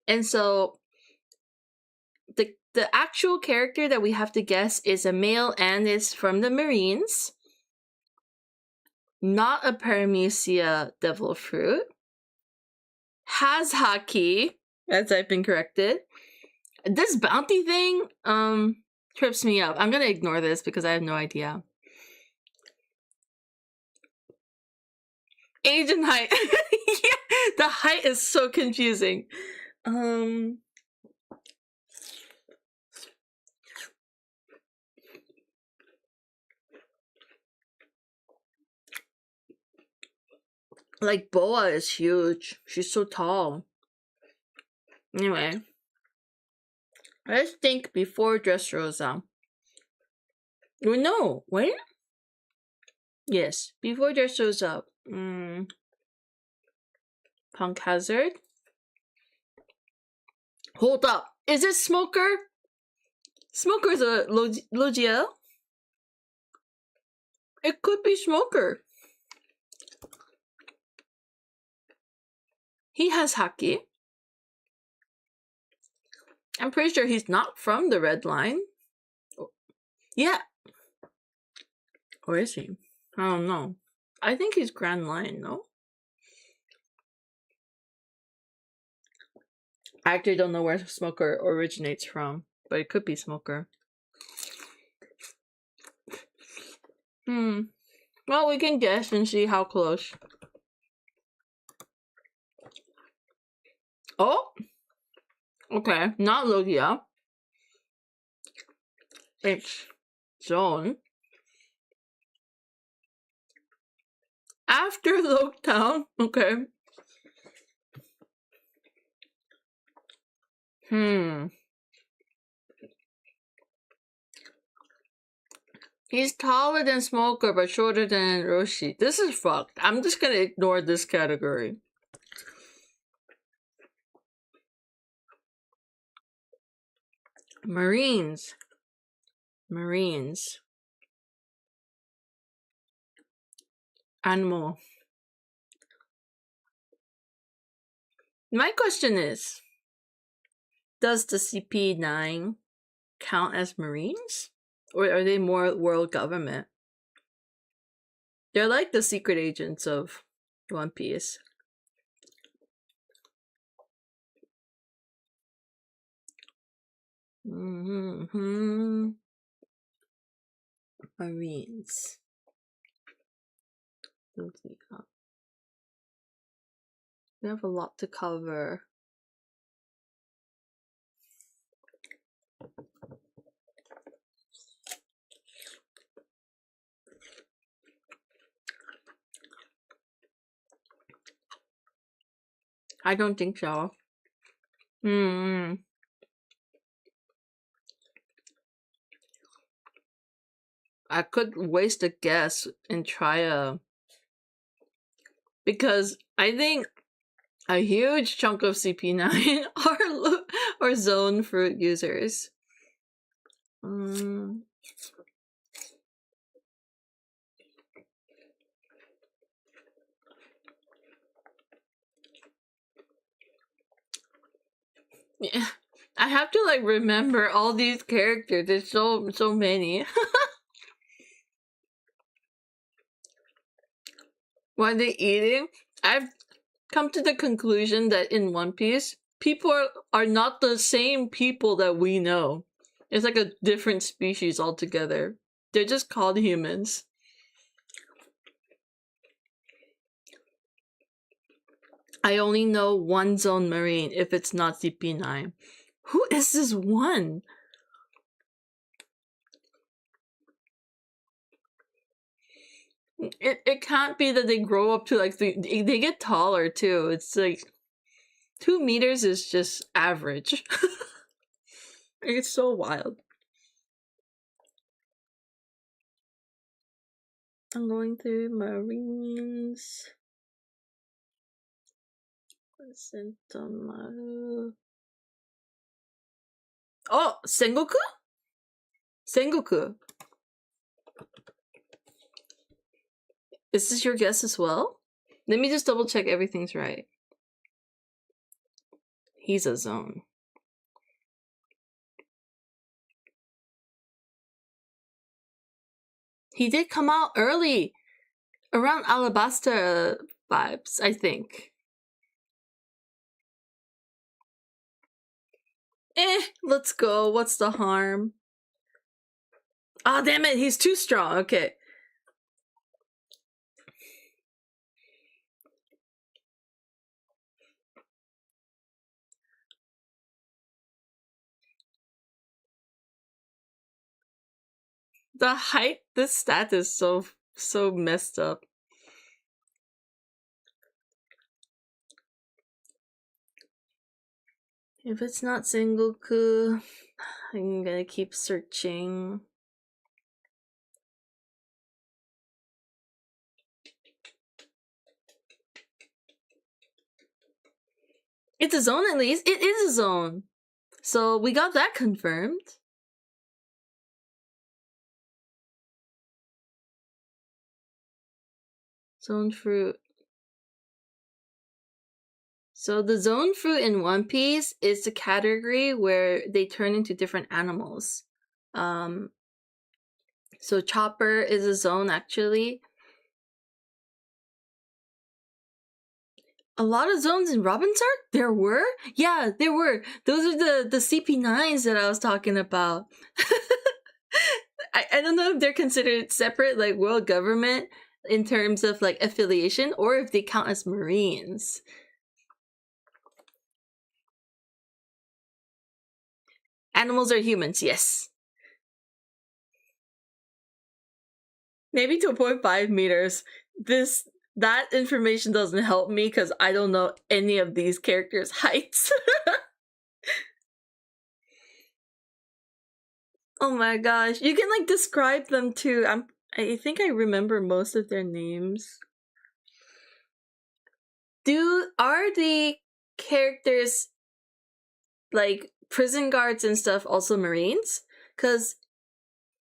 Speaker 1: And so the actual character that we have to guess is a male and is from the Marines. Not a paramecia devil fruit. Has haki. as I've been corrected. This bounty thing, trips me up. I'm gonna ignore this because I have no idea. Age and height. Yeah, the height is so confusing. Like, Boa is huge. She's so tall. Anyway. Let's think before Dressrosa. No, when? Yes, before Dressrosa. Punk Hazard. Hold up. Is it Smoker? Smoker's a Logia? It could be Smoker. He has Haki. I'm pretty sure he's not from the Red Line. Yeah. Or is he? I don't know. I think he's Grand Line, no? I actually don't know where Smoker originates from, but it could be Smoker. Well, we can guess and see how close. Oh! Okay, not Logia. It's Zone. After Loketown, okay. He's taller than Smoker, but shorter than Roshi. This is fucked. I'm just gonna ignore this category. Marines. Animal. My question is, does the CP9 count as Marines? Or are they more world government? They're like the secret agents of One Piece. Marines. We have a lot to cover. I don't think so. I could waste a guess and try because I think a huge chunk of CP9 are zone fruit users. Yeah, I have to like remember all these characters. There's so many. What are they eating? I've come to the conclusion that in One Piece, people are not the same people that we know. It's like a different species altogether. They're just called humans. I only know one Zone Marine if it's not CP9. Who is this one? It can't be that they grow up to like they get taller too. It's like 2 meters is just average. It's so wild. I'm going through Marines. Sentomaru. Oh, Sengoku? Sengoku. Is this your guess as well? Let me just double check everything's right. He's a zone. He did come out early. Around Alabasta vibes, I think. Let's go. What's the harm? Oh, damn it. He's too strong. Okay. The height, this stat is so messed up. If it's not Sengoku, I'm gonna keep searching. It's a zone at least. It is a zone. So we got that confirmed. Zone fruit. So the zone fruit in One Piece is the category where they turn into different animals. So Chopper is a zone actually. A lot of zones in Robin's arc? There were? Yeah, there were. Those are the CP9s that I was talking about. I don't know if they're considered separate, like world government, in terms of like affiliation, or if they count as Marines. Animals are humans, yes. Maybe 2.5 meters. That information doesn't help me because I don't know any of these characters' heights. Oh my gosh. You can like describe them too. I think I remember most of their names. Are the characters like prison guards and stuff also Marines? Cause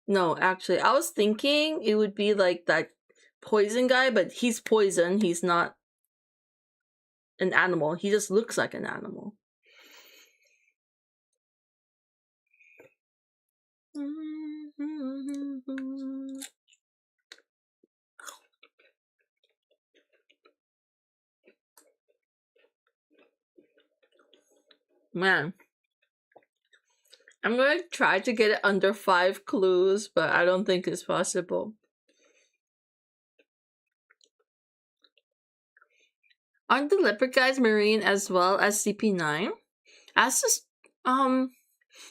Speaker 1: no, actually, I was thinking it would be like that poison guy, but he's poison. He's not an animal. He just looks like an animal. Man. I'm gonna try to get it under 5 clues, but I don't think it's possible. Aren't the leopard guys marine as well as CP9? That's just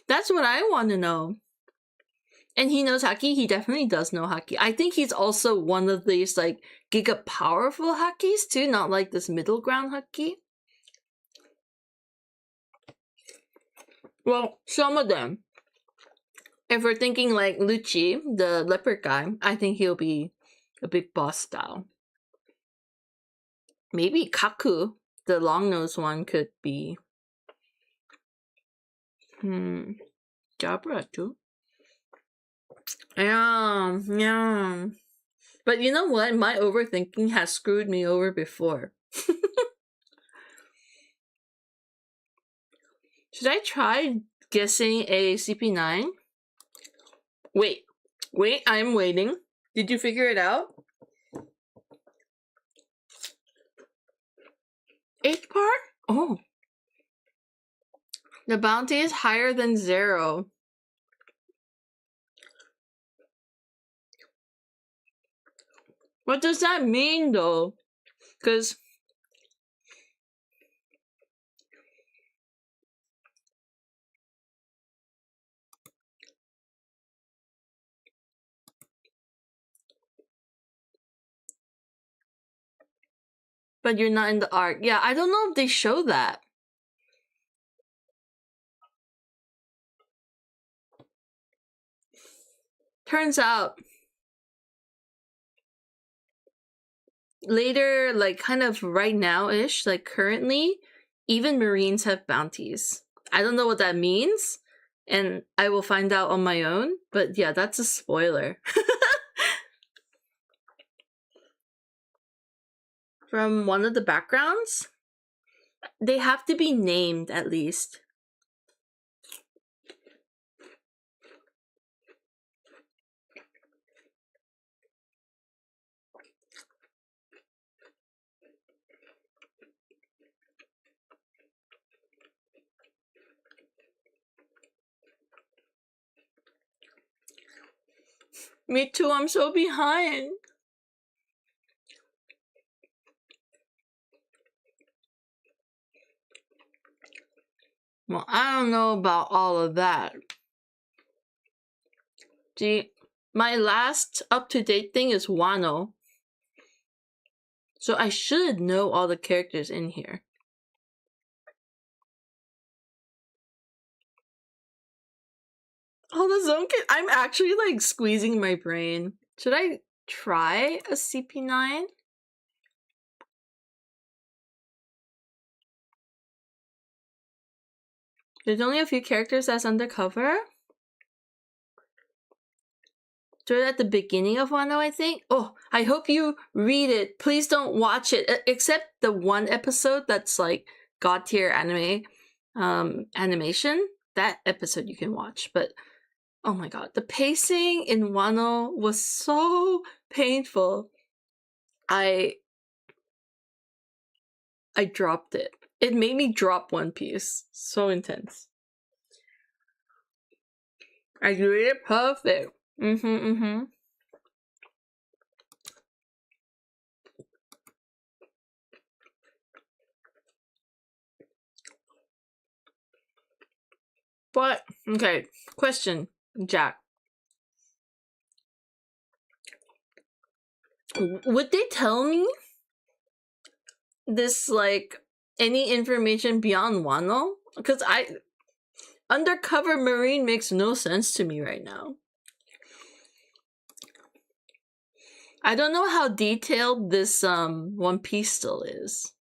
Speaker 1: that's what I want to know. And he knows haki. He definitely does know haki. I think he's also one of these like giga powerful hakis too, not like this middle ground haki. Well, some of them. If we're thinking like Lucci, the leopard guy, I think he'll be a big boss style. Maybe Kaku, the long nosed one, could be. Jabra too. Yeah. But you know what? My overthinking has screwed me over before. Should I try guessing a CP9? Wait, I'm waiting. Did you figure it out? 8th part? Oh. The bounty is higher than 0. What does that mean though? Because but you're not in the arc. Yeah, I don't know if they show that. Turns out later, like kind of right now-ish, like currently, even Marines have bounties. I don't know what that means, and I will find out on my own, but yeah, that's a spoiler. From one of the backgrounds? They have to be named at least. Me too, I'm so behind. Well, I don't know about all of that. Gee, my last up-to-date thing is Wano. So I should know all the characters in here. Oh, the zone kit. I'm actually like squeezing my brain. Should I try a CP9? There's only a few characters that's undercover. Start at the beginning of Wano, I think. Oh, I hope you read it. Please don't watch it, except the one episode that's like god tier anime animation. That episode you can watch, but oh my god, the pacing in Wano was so painful. I dropped it. It made me drop One Piece. So intense. I did it perfect. But okay, question, Jack. Would they tell me this, like, any information beyond Wano? Because undercover marine makes no sense to me right now. I don't know how detailed this One Piece still is.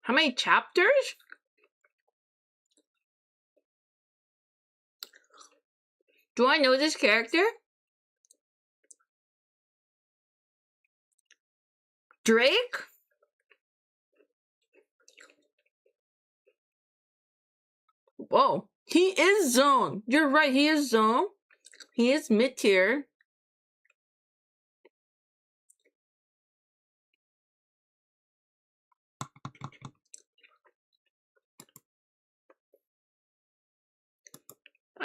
Speaker 1: How many chapters? Do I know this character? Drake? Whoa. He is Zone. You're right, he is Zone. He is mid-tier.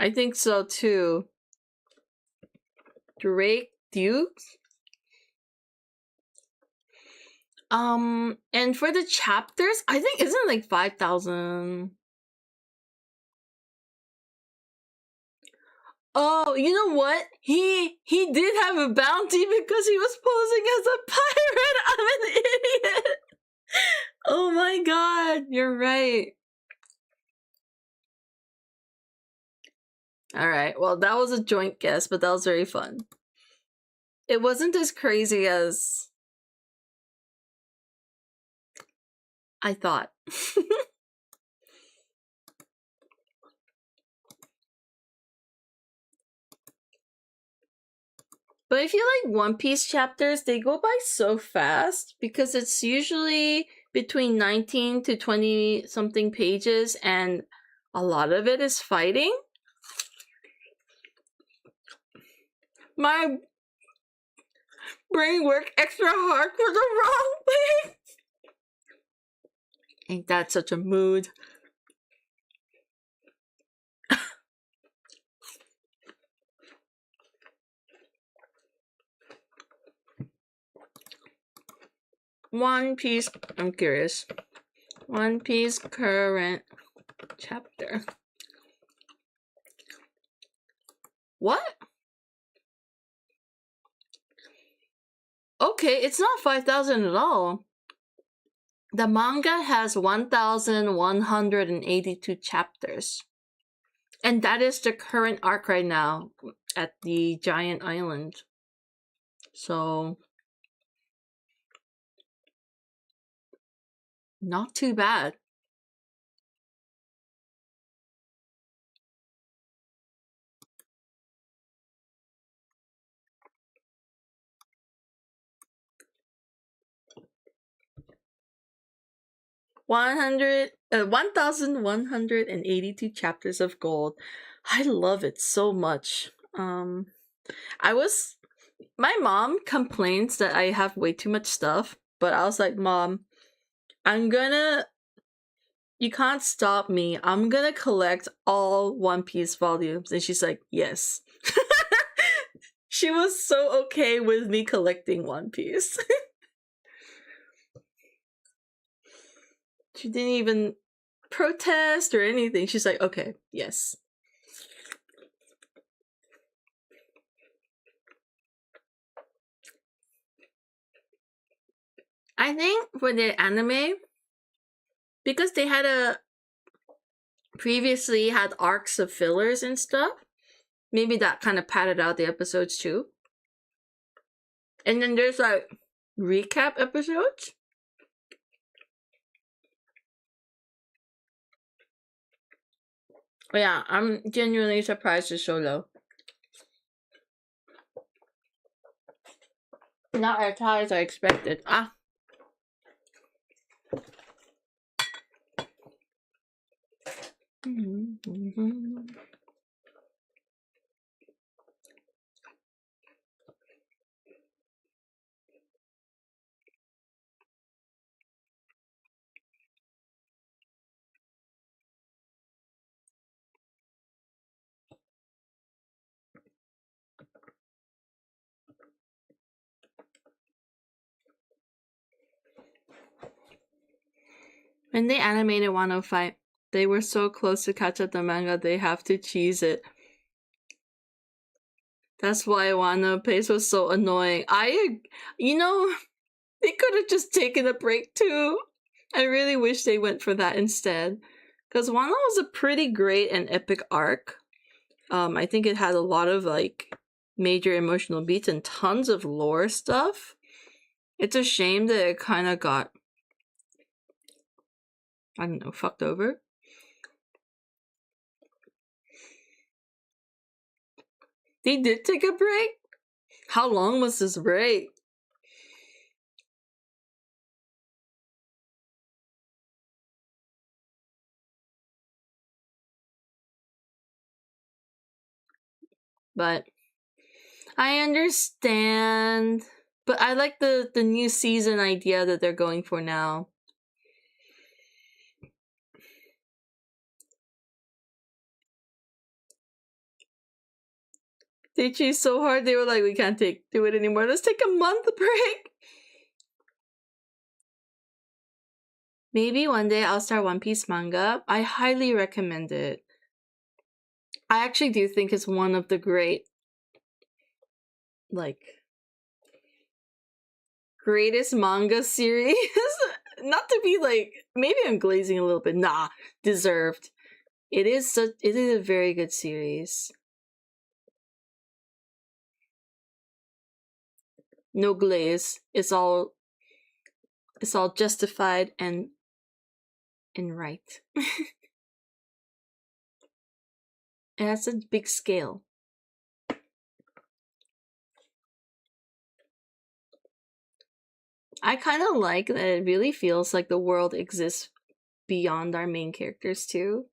Speaker 1: I think so too. Drake Duke? And for the chapters, I think isn't like 5,000. Oh, you know what? He did have a bounty because he was posing as a pirate. I'm an idiot. Oh my god, you're right. Alright, well, that was a joint guess, but that was very fun. It wasn't as crazy as I thought. But I feel like One Piece chapters, they go by so fast because it's usually between 19 to 20 something pages and a lot of it is fighting. My brain worked extra hard for the wrong thing. Ain't that such a mood? One Piece, I'm curious. One Piece current chapter. What? Okay, it's not 5,000 at all. The manga has 1,182 chapters. And that is the current arc right now at the giant island. So, not too bad. 1182 chapters of gold. I love it so much. My mom complains that I have way too much stuff, but I was like, Mom, you can't stop me. I'm gonna collect all One Piece volumes. And she's like, yes. She was so okay with me collecting One Piece. She didn't even protest or anything. She's like, okay, yes. I think for the anime, because they previously had arcs of fillers and stuff, maybe that kind of padded out the episodes too. And then there's like recap episodes. But yeah, I'm genuinely surprised it's so low. Not as high as I expected. When they animated 105, they were so close to catch up the manga, they have to cheese it. That's why Wano pace was so annoying. They could have just taken a break too. I really wish they went for that instead. Because Wano was a pretty great and epic arc. I think it had a lot of like major emotional beats and tons of lore stuff. It's a shame that it kind of got, I don't know, fucked over. They did take a break? How long was this break? But I understand. But I like the new season idea that they're going for now. They chased so hard, they were like, we can't do it anymore. Let's take a month break. Maybe one day I'll start One Piece manga. I highly recommend it. I actually do think it's one of the greatest manga series. Not to be like, maybe I'm glazing a little bit. Nah, deserved. It is a very good series. No glaze. It's all justified and right. It has a big scale. I kind of like that it really feels like the world exists beyond our main characters too.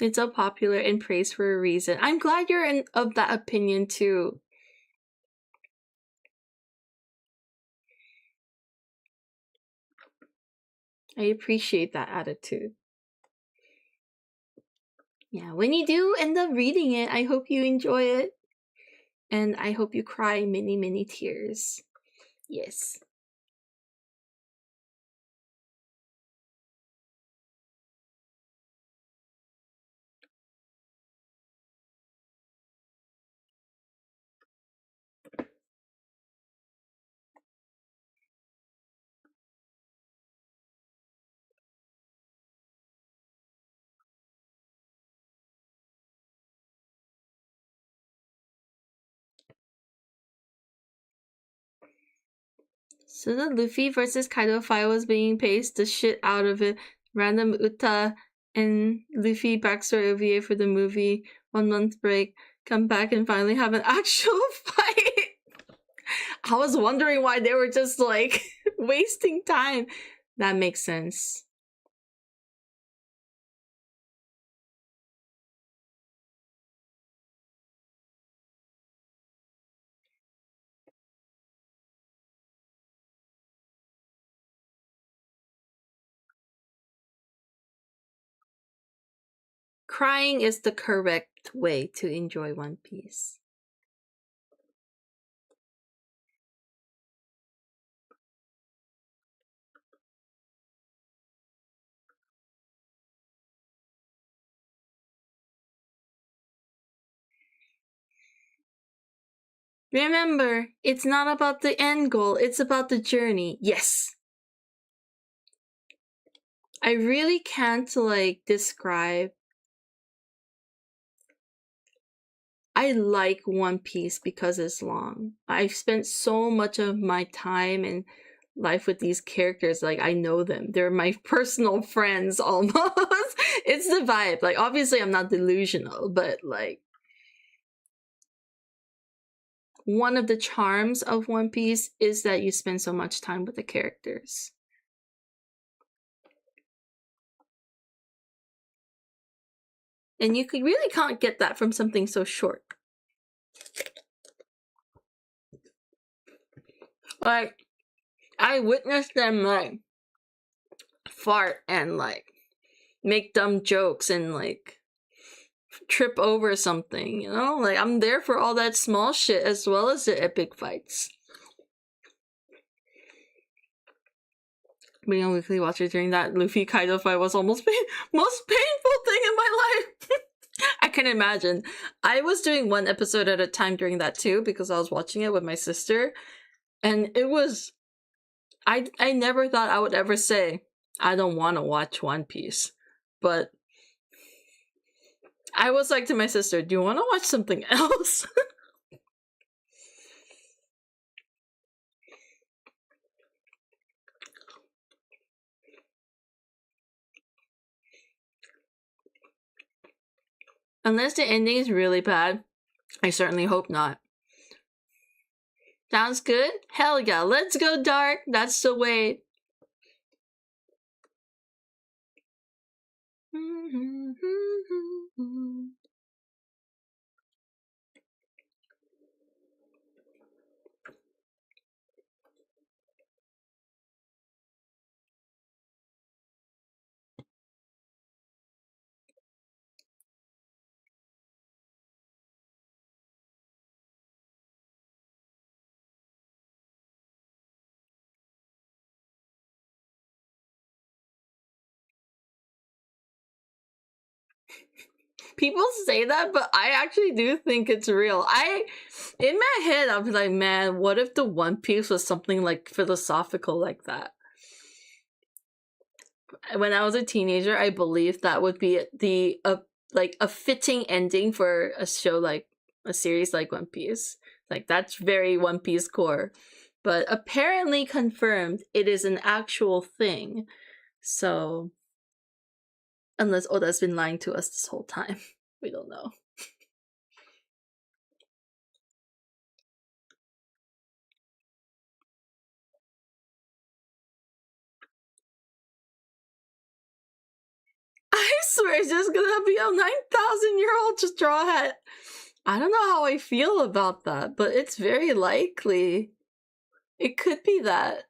Speaker 1: It's so popular and praised for a reason. I'm glad you're of that opinion too. I appreciate that attitude. Yeah, when you do end up reading it, I hope you enjoy it. And I hope you cry many, many tears. Yes. So the Luffy versus Kaido fight was being paced the shit out of it. Random Uta and Luffy backstory OVA for the movie. 1 month break. Come back and finally have an actual fight. I was wondering why they were just like wasting time. That makes sense. Crying is the correct way to enjoy One Piece. Remember, it's not about the end goal, it's about the journey. Yes. I really can't like describe. I like One Piece because it's long. I've spent so much of my time and life with these characters. Like, I know them. They're my personal friends almost. It's the vibe. Like, obviously, I'm not delusional, but like, one of the charms of One Piece is that you spend so much time with the characters. And you really can't get that from something so short. Like, I witnessed them like fart and like make dumb jokes and like trip over something, you know? Like, I'm there for all that small shit as well as the epic fights. Being a weekly watcher during that Luffy Kaido fight was almost most painful thing in my life. I can imagine. I was doing one episode at a time during that too because I was watching it with my sister, and it was. I never thought I would ever say I don't want to watch One Piece, but I was like to my sister, "Do you want to watch something else?" Unless the ending is really bad, I certainly hope not. Sounds good? Hell yeah, let's go dark. That's the way. People say that, but I actually do think it's real. In my head, I was like, man, what if the One Piece was something like philosophical like that? When I was a teenager, I believed that would be the like a fitting ending for a show like a series like One Piece. Like, that's very One Piece core. But apparently confirmed it is an actual thing. So unless Oda's been lying to us this whole time. We don't know. I swear it's just gonna be a 9,000-year-old straw hat. I don't know how I feel about that, but it's very likely. It could be that.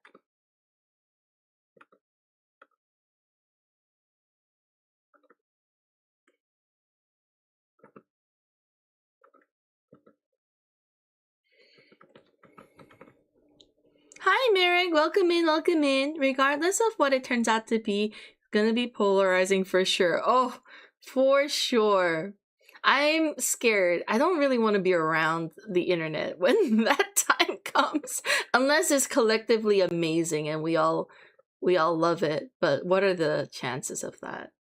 Speaker 1: Hi, Merrick. Welcome in, welcome in. Regardless of what it turns out to be, it's gonna be polarizing for sure. Oh, for sure. I'm scared. I don't really want to be around the internet when that time comes, unless it's collectively amazing and we all love it. But what are the chances of that?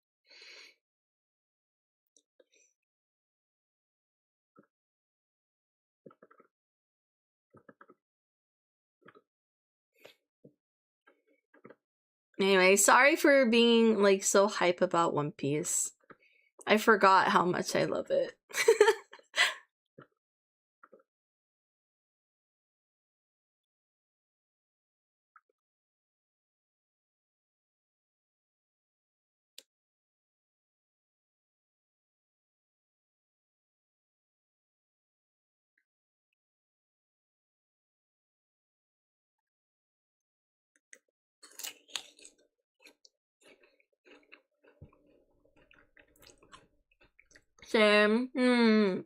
Speaker 1: Anyway, sorry for being like so hype about One Piece. I forgot how much I love it. Same. I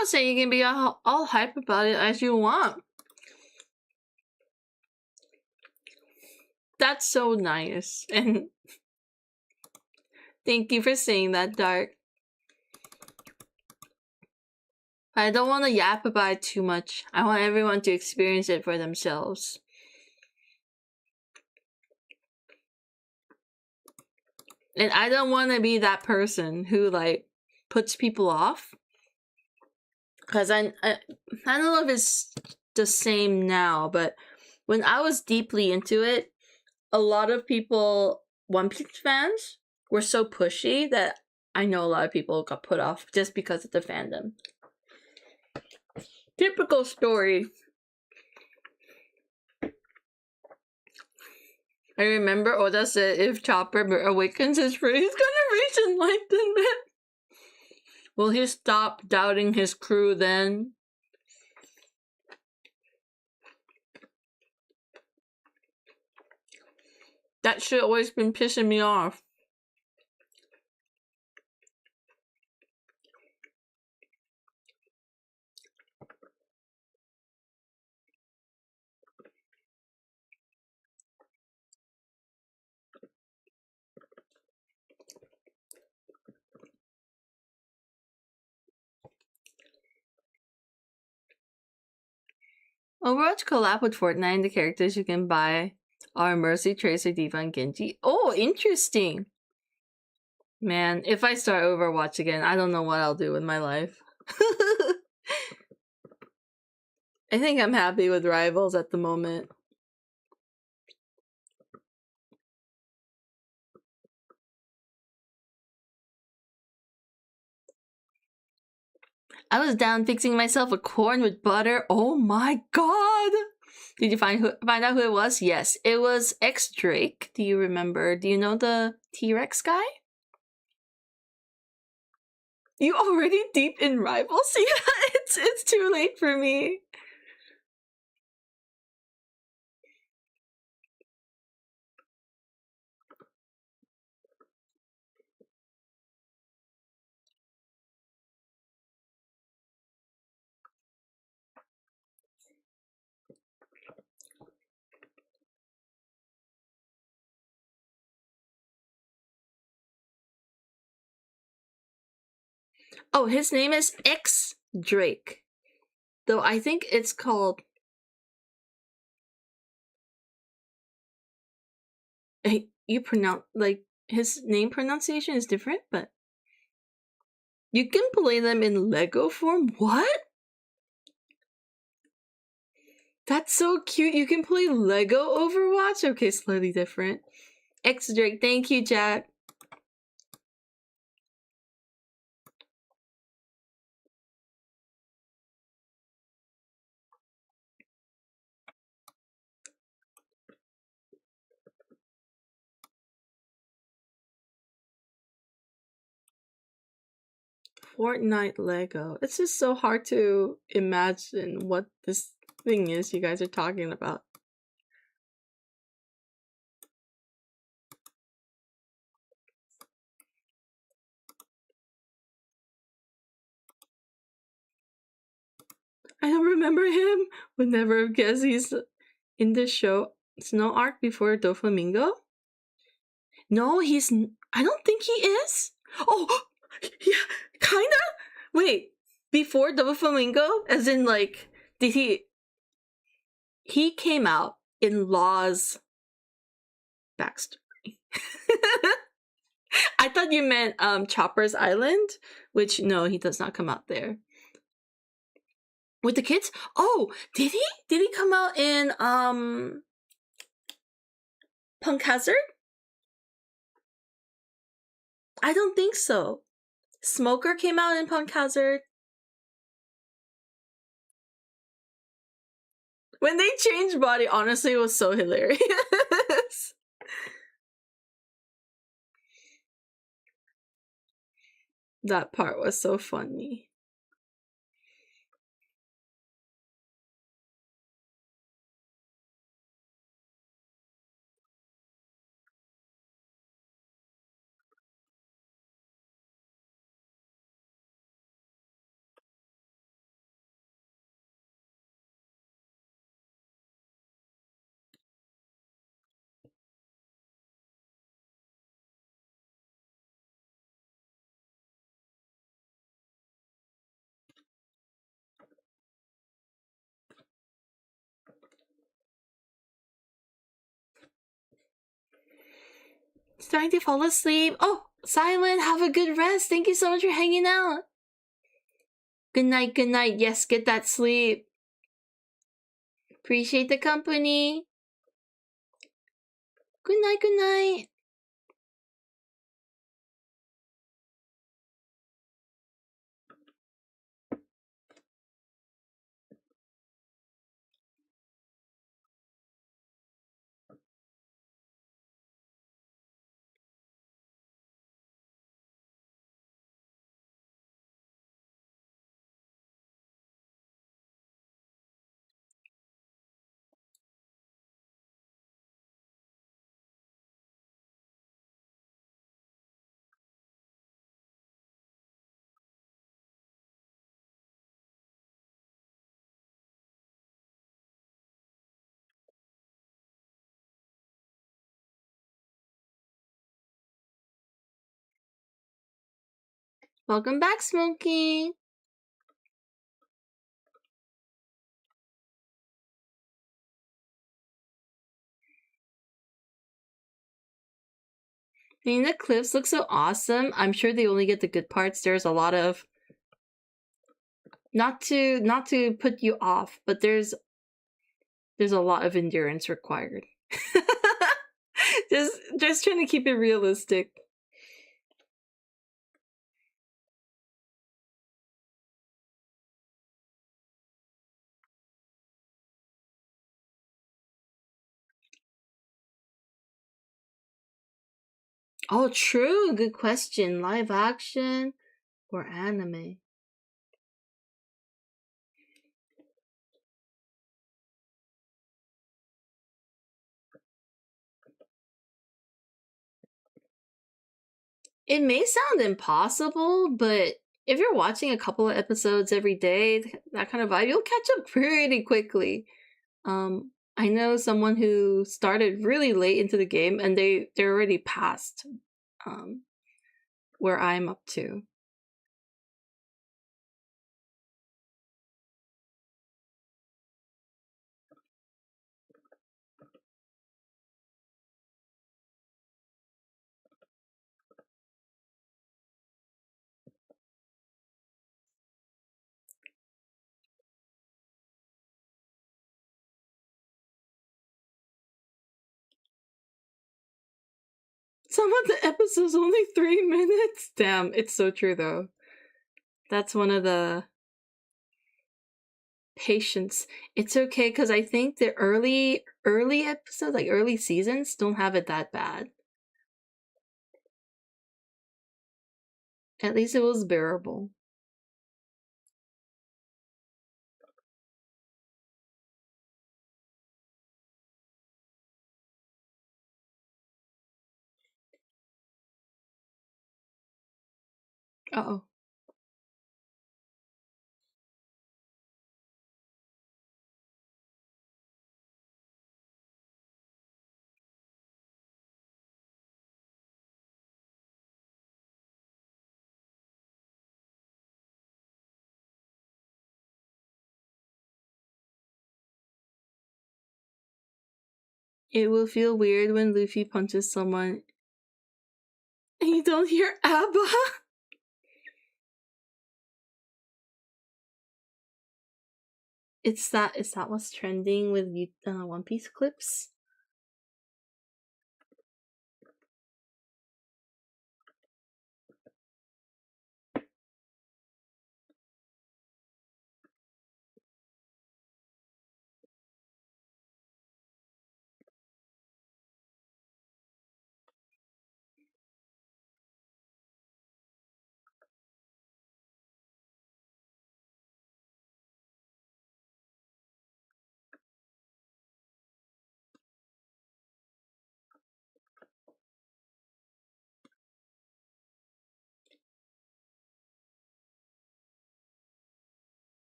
Speaker 1: would say you can be all hype about it as you want. That's so nice. And thank you for saying that, Dark. I don't want to yap about it too much. I want everyone to experience it for themselves. And I don't want to be that person who, like, puts people off. Because I don't know if it's the same now, but when I was deeply into it, a lot of people, One Piece fans, were so pushy that I know a lot of people got put off just because of the fandom. Typical story. I remember Oda said if Chopper awakens his free, he's gonna reach enlightenment. Will he stop doubting his crew then? That shit always been pissing me off. Overwatch collab with Fortnite and the characters you can buy are Mercy, Tracer, Diva, and Genji. Oh, interesting. Man, if I start Overwatch again, I don't know what I'll do with my life. I think I'm happy with Rivals at the moment. I was down fixing myself a corn with butter. Oh my god! Did you find out who it was? Yes, it was X Drake. Do you remember? Do you know the T-Rex guy? You already deep in Rivals? Yeah, it's too late for me. Oh, his name is X Drake. Though I think it's called... You pronounce... Like, his name pronunciation is different, but... You can play them in Lego form? What? That's so cute. You can play Lego Overwatch? Okay, slightly different. X Drake, thank you, Jack. Fortnite Lego. It's just so hard to imagine what this thing is you guys are talking about. I don't remember him. Would never have guessed he's in the show. Snow Arc before Doflamingo? No, he's... I don't think he is. Oh, yeah, kinda? Wait, before Doflamingo? As in, like, did he... He came out in Law's backstory. I thought you meant Chopper's Island, which no, he does not come out there. With the kids? Oh, did he? Did he come out in Punk Hazard? I don't think so. Smoker came out in Punk Hazard. When they changed body, honestly, it was so hilarious. That part was so funny. Starting to fall asleep. Oh, Silent, have a good rest. Thank you so much for hanging out. Good night, good night. Yes, get that sleep. Appreciate the company. Good night, good night. Welcome back, Smokey. I mean, the clips look so awesome. I'm sure they only get the good parts. There's a lot of not to put you off, but there's a lot of endurance required. just trying to keep it realistic. Oh, true. Good question. Live action or anime? It may sound impossible, but if you're watching a couple of episodes every day, that kind of vibe, you'll catch up pretty quickly. I know someone who started really late into the game and they're already past where I'm up to. Some of the episodes only 3 minutes. Damn, it's so true though. That's one of the patience. It's okay because I think the early episodes, like early seasons, don't have it that bad. At least it was bearable. Uh-oh. It will feel weird when Luffy punches someone and you don't hear ABBA. Is that what's trending with One Piece clips?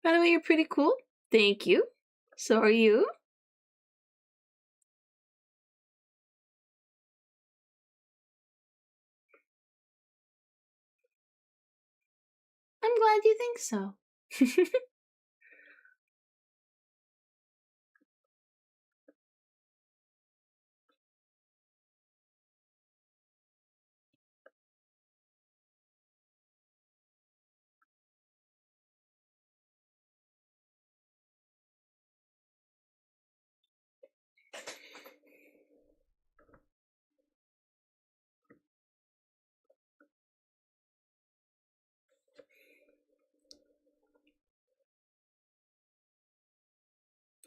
Speaker 1: By the way, you're pretty cool. Thank you. So are you. I'm glad you think so.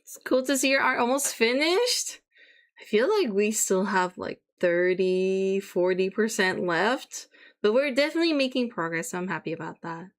Speaker 1: It's cool to see your art almost finished. I feel like we still have like 30-40% left, but we're definitely making progress, so I'm happy about that.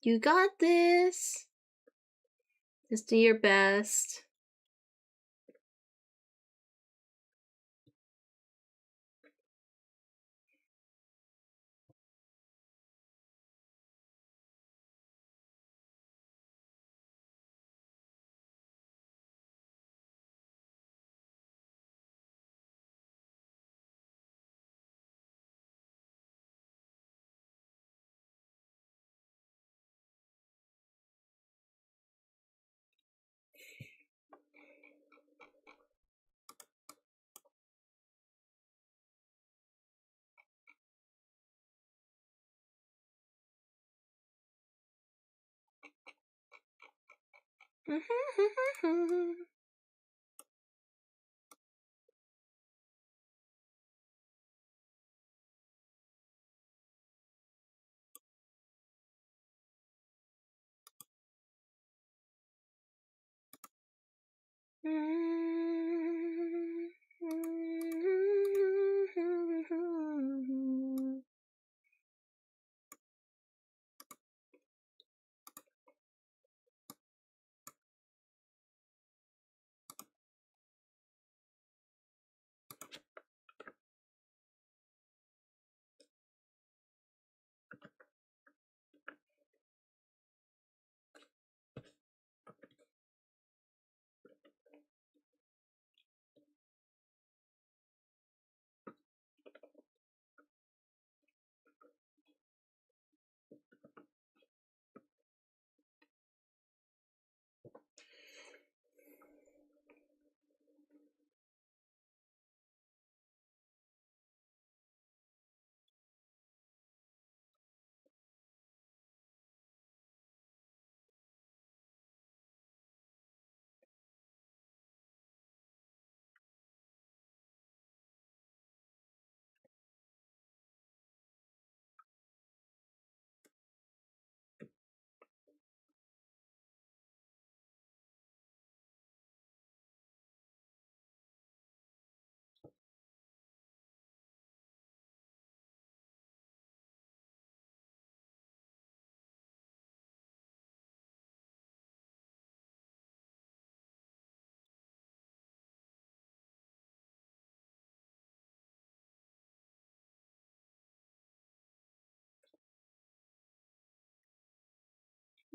Speaker 1: You got this. Just do your best.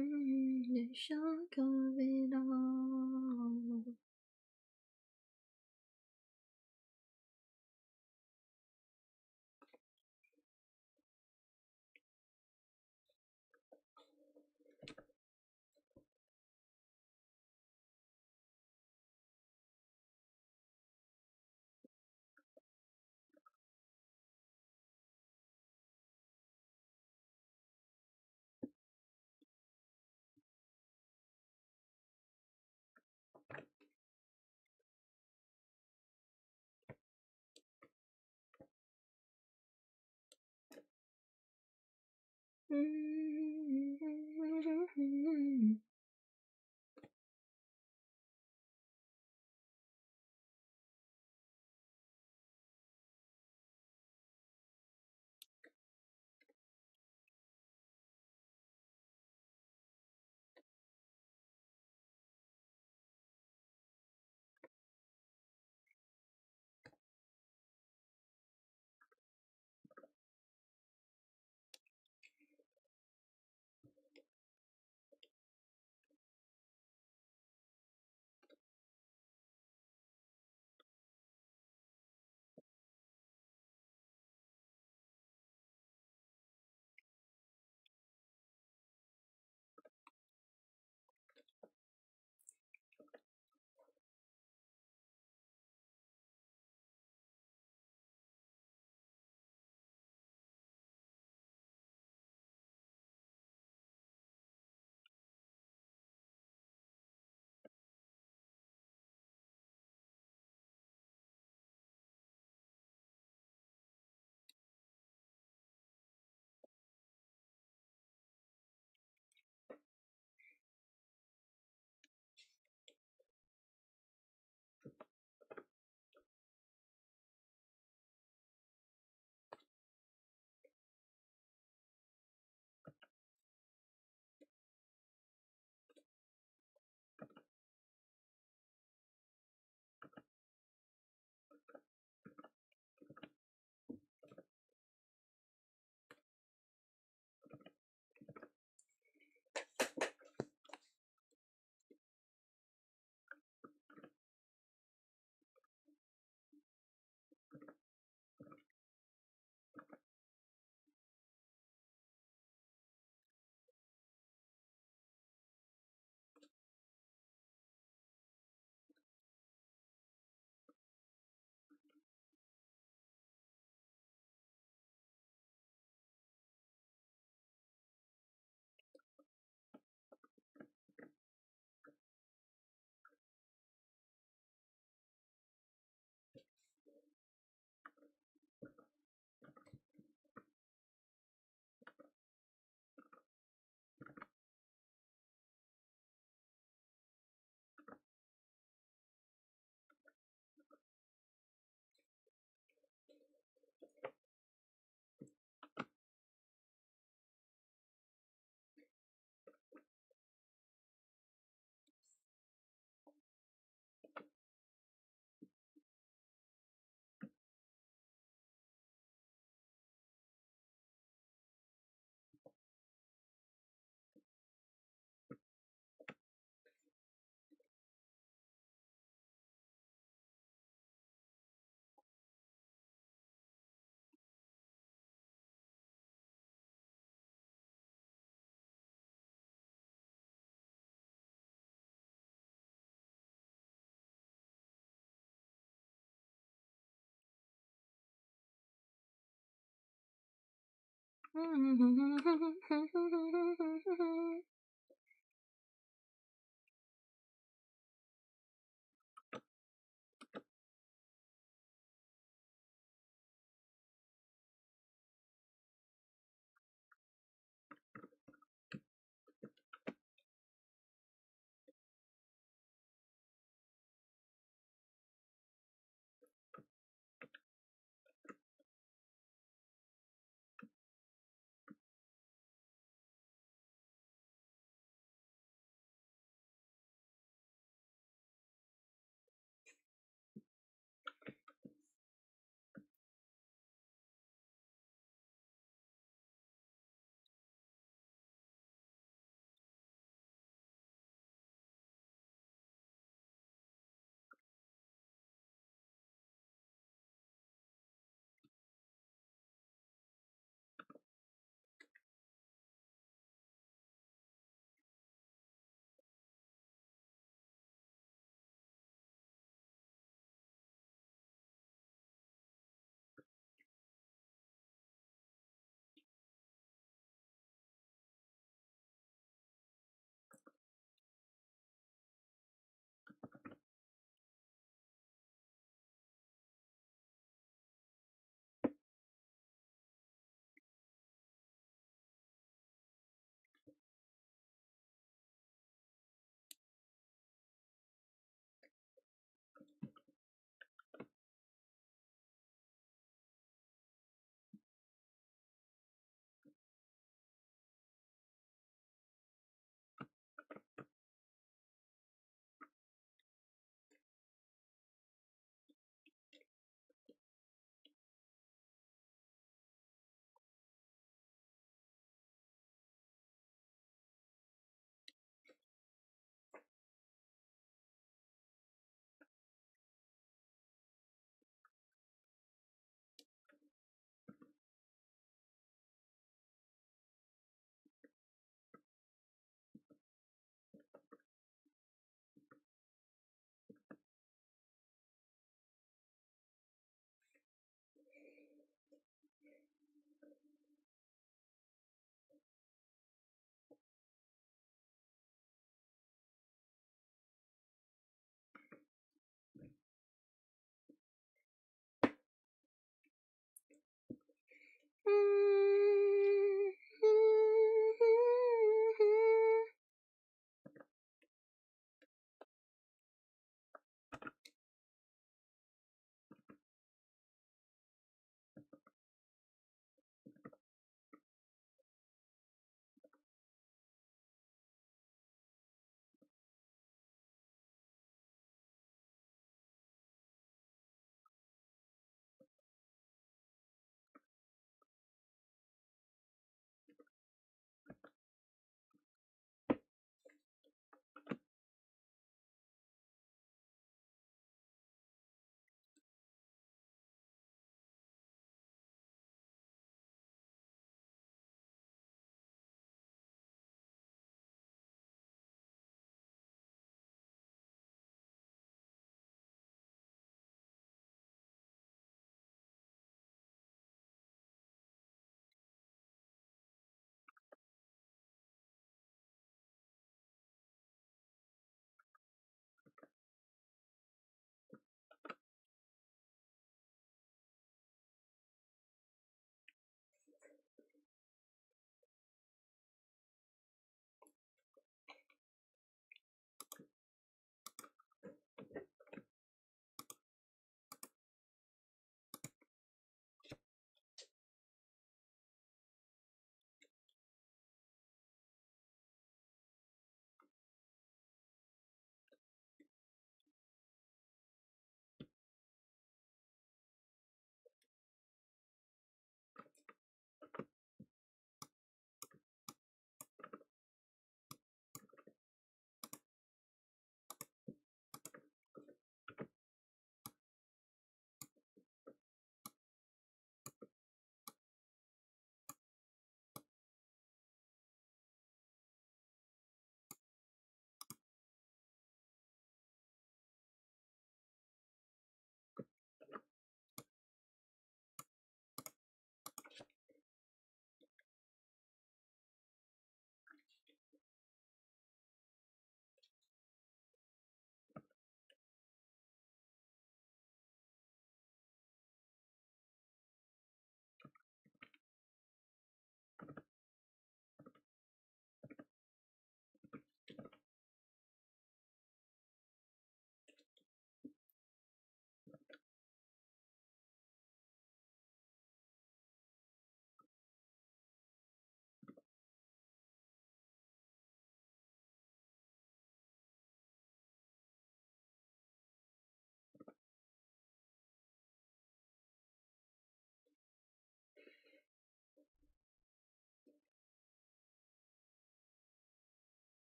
Speaker 1: The shock of it all.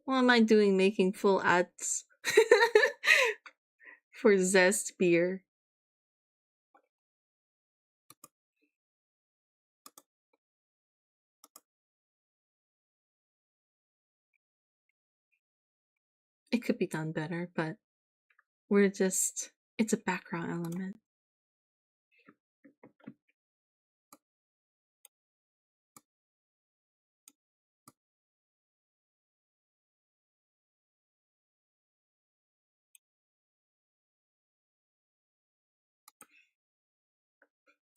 Speaker 1: What am I doing making full ads for Zest beer? It could be done better, but it's a background element.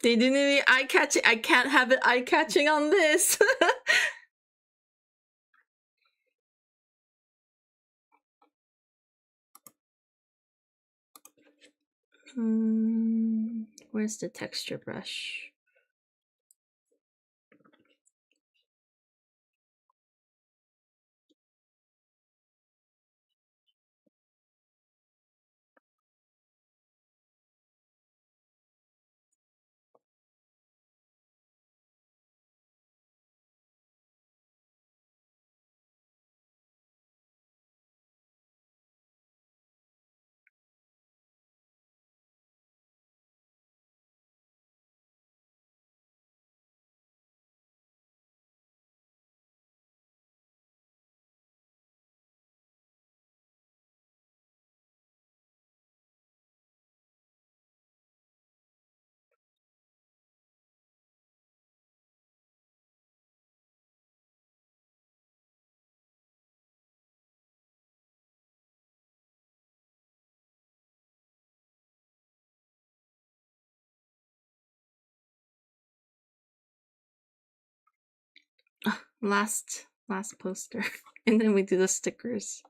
Speaker 1: They didn't even eye-catching. I can't have it eye-catching on this. Where's the texture brush? Last poster. And then we do the stickers.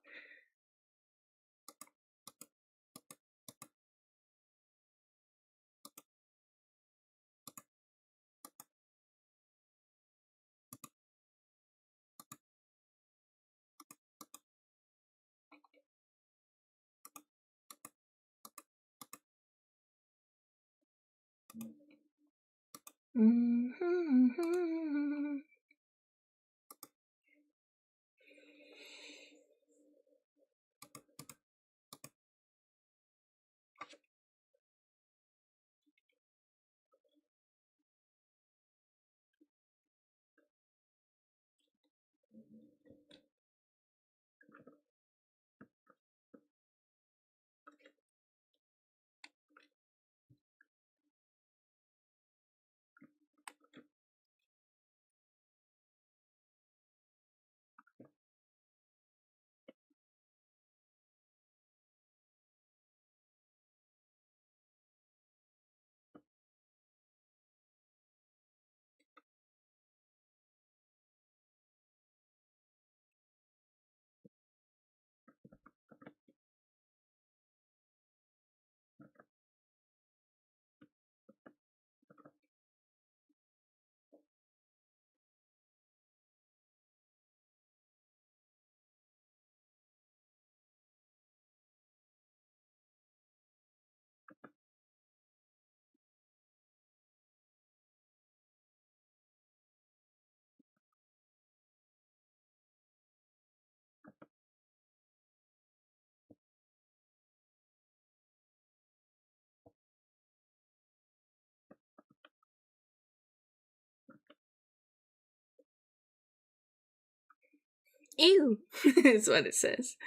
Speaker 1: Ew, is what it says.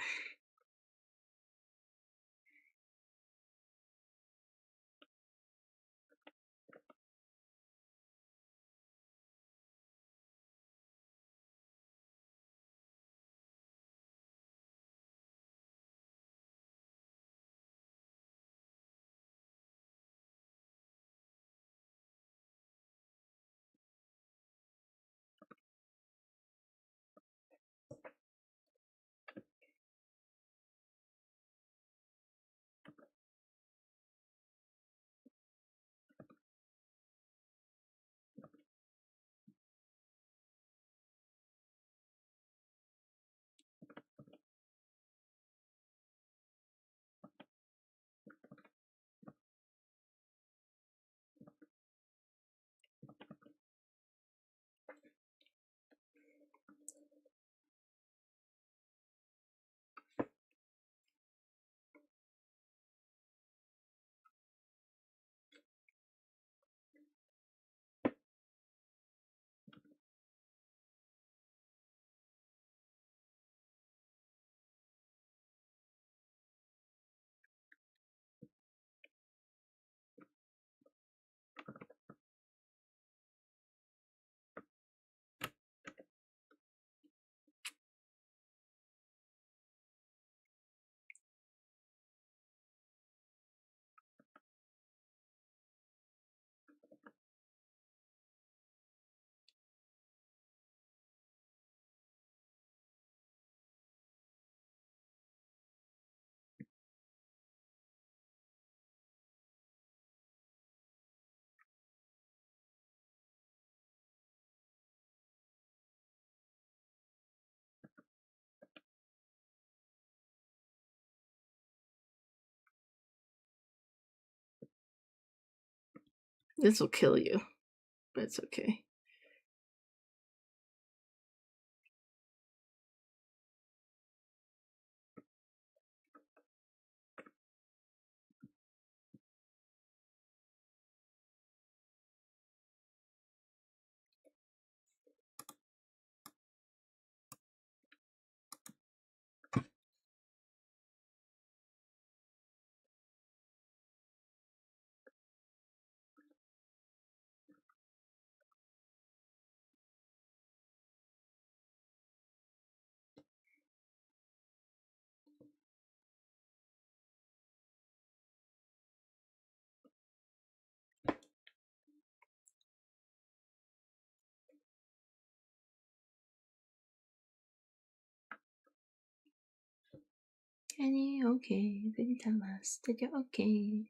Speaker 1: This will kill you, but it's okay. Kenny, okay. Can you tell us that you're okay?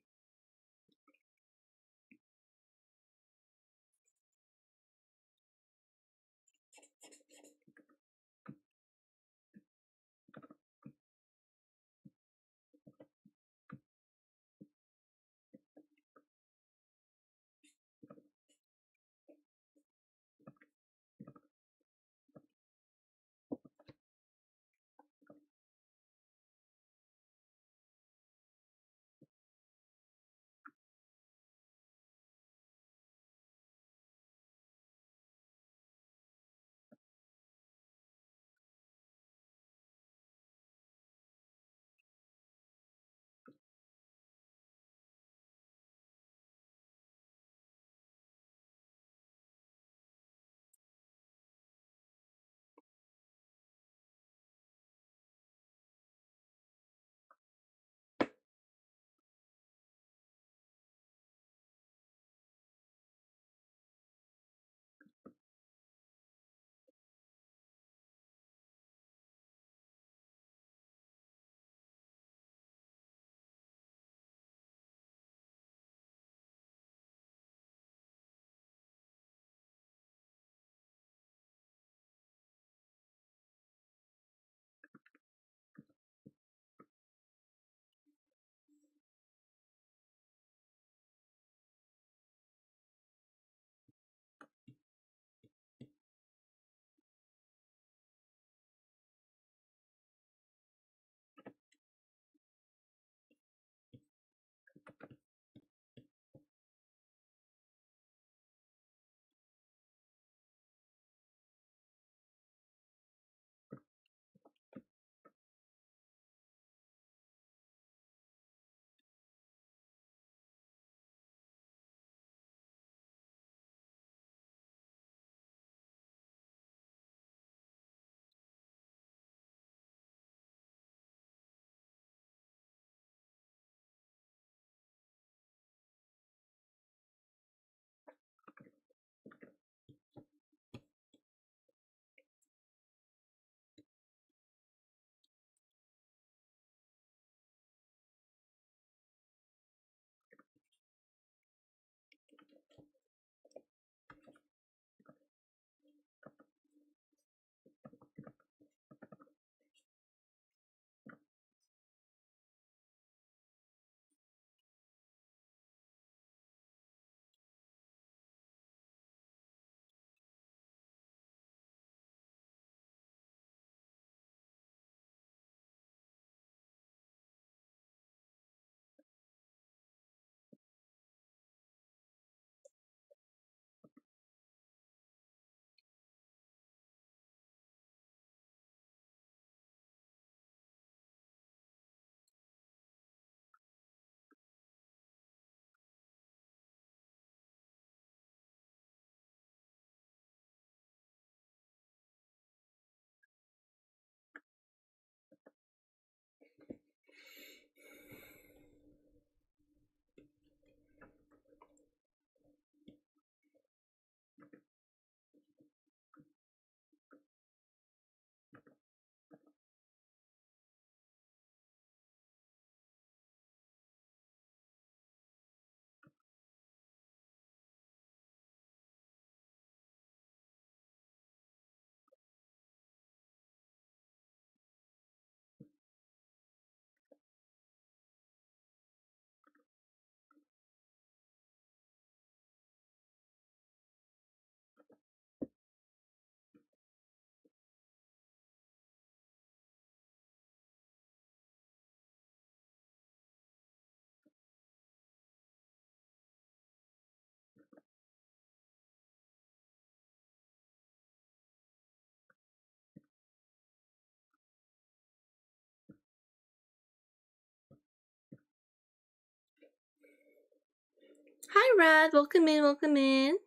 Speaker 1: Hi, Rad. Welcome in. Welcome in.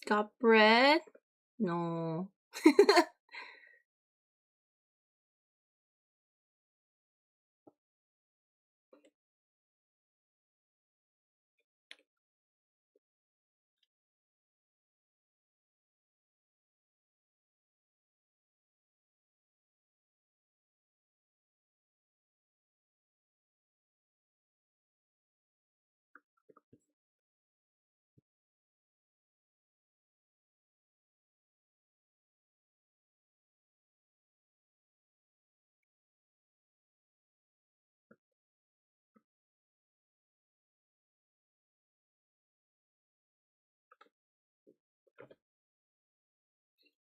Speaker 1: Got bread? No.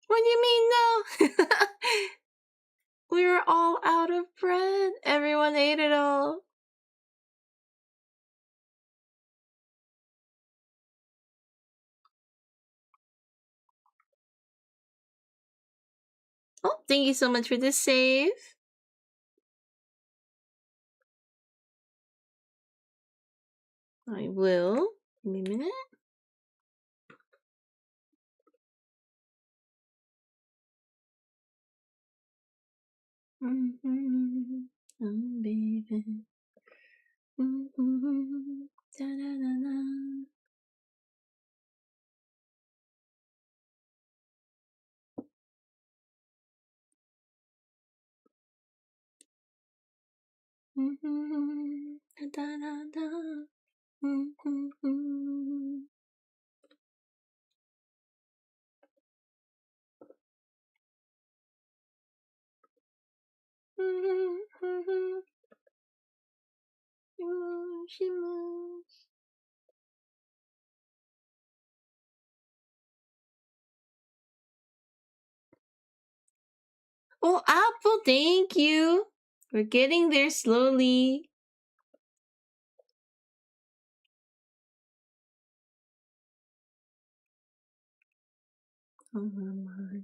Speaker 1: What do you mean, no? We were all out of bread. Everyone ate it all. Oh, thank you so much for the save. I will. Give me a minute. Oh, baby. Da-da-da-da. Da-da-da. She moves. Oh, Apple, thank you. We're getting there slowly. Oh, my.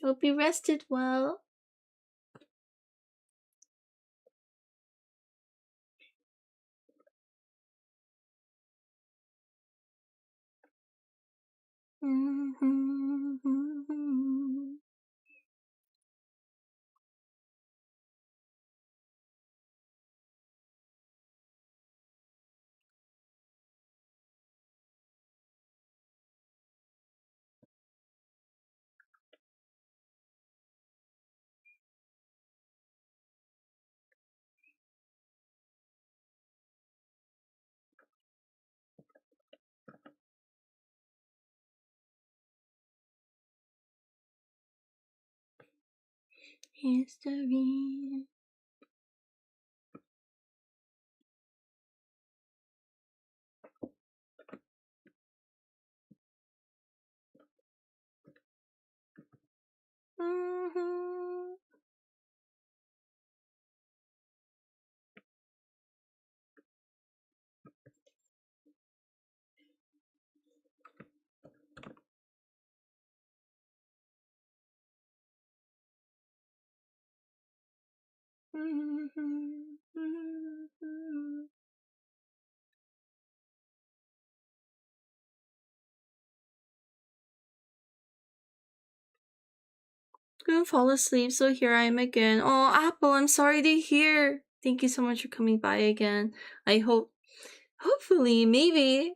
Speaker 1: Hope you rested well. History. Couldn't fall asleep, so here I am again. Oh, Apple, I'm sorry to hear. Thank you so much for coming by again. I hopefully, maybe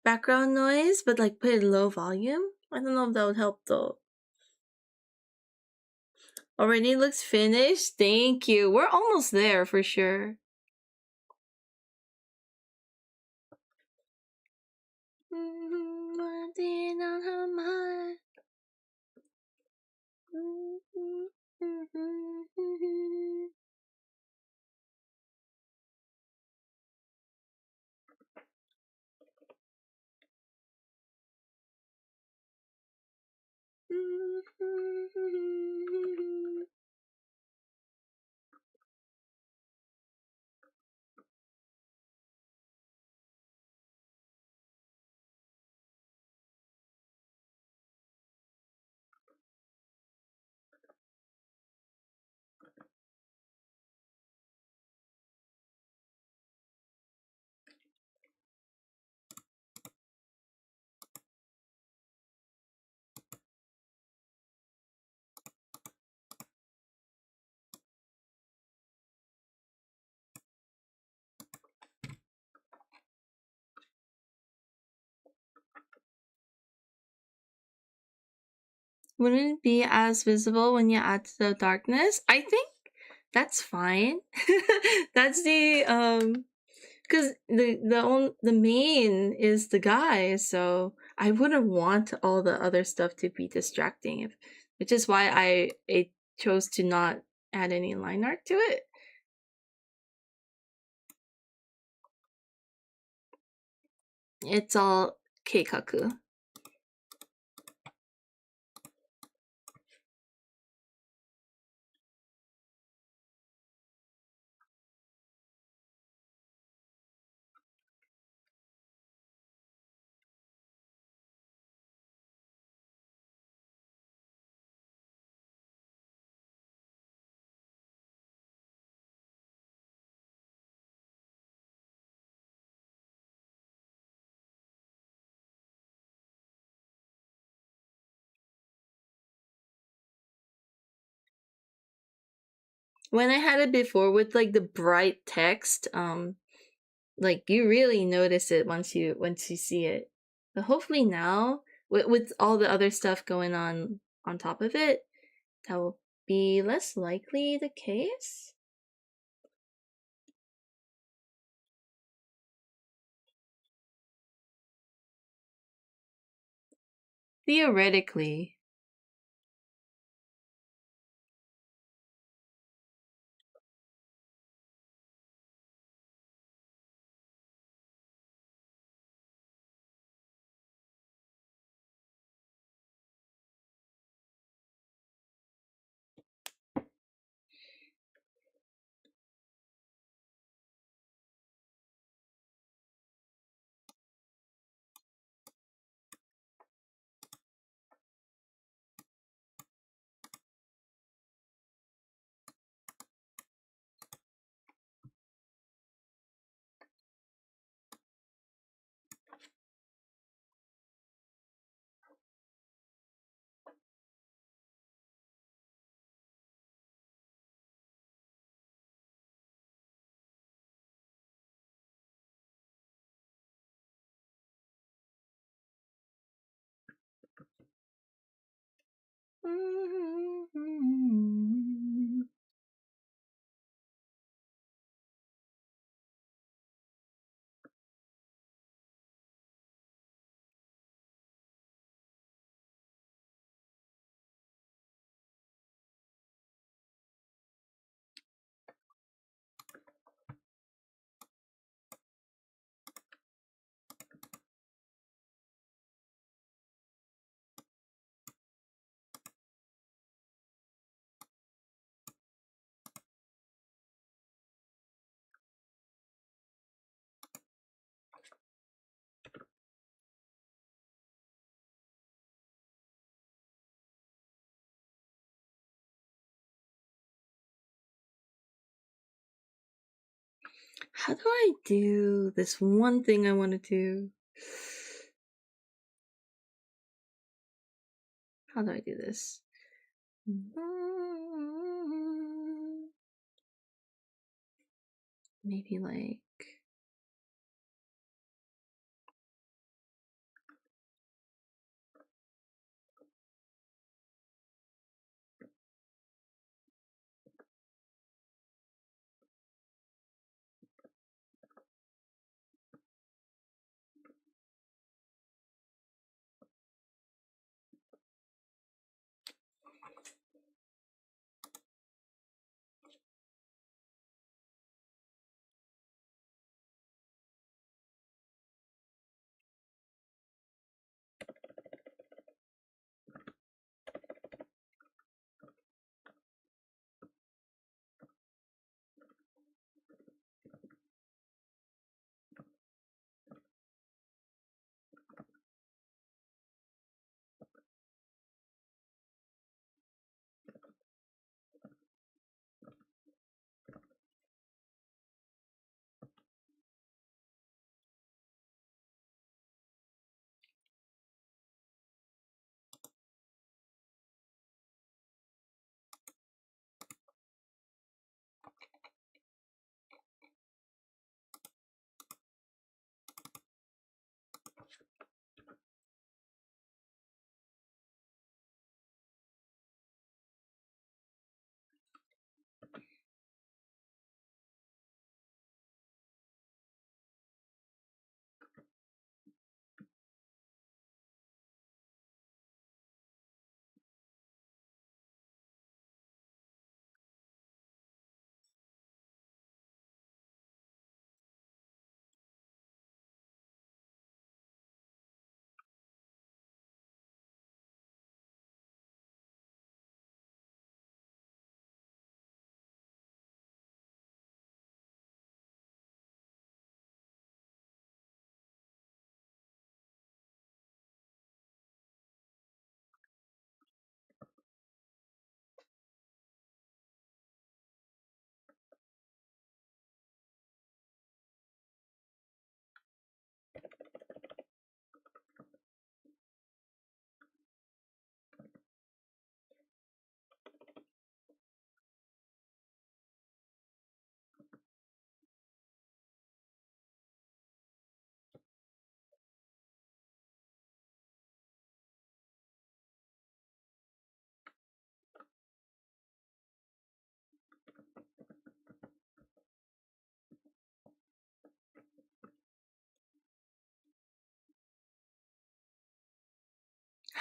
Speaker 1: background noise, but like put it low volume. I don't know if that would help though. Already looks finished. Thank you. We're almost there for sure. wouldn't be as visible when you add to the darkness. I think that's fine. That's the because the main is the guy, so I wouldn't want all the other stuff to be distracting, which is why I chose to not add any line art to it. It's all keikaku. When I had it before with like the bright text, like you really notice it once you see it. But hopefully now, with all the other stuff going on top of it, that will be less likely the case. Theoretically. How do I do this one thing I want to do? How do I do this? Maybe like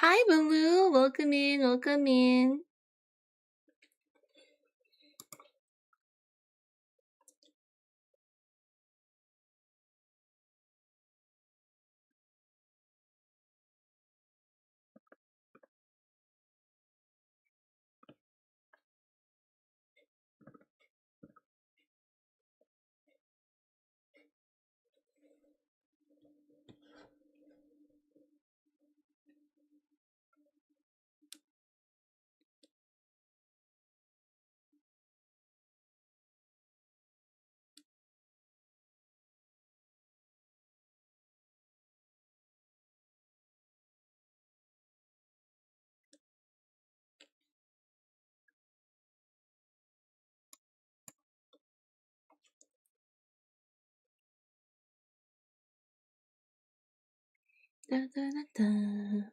Speaker 1: Hi, Baloo. Welcome in. Welcome in. Da, da, da, da.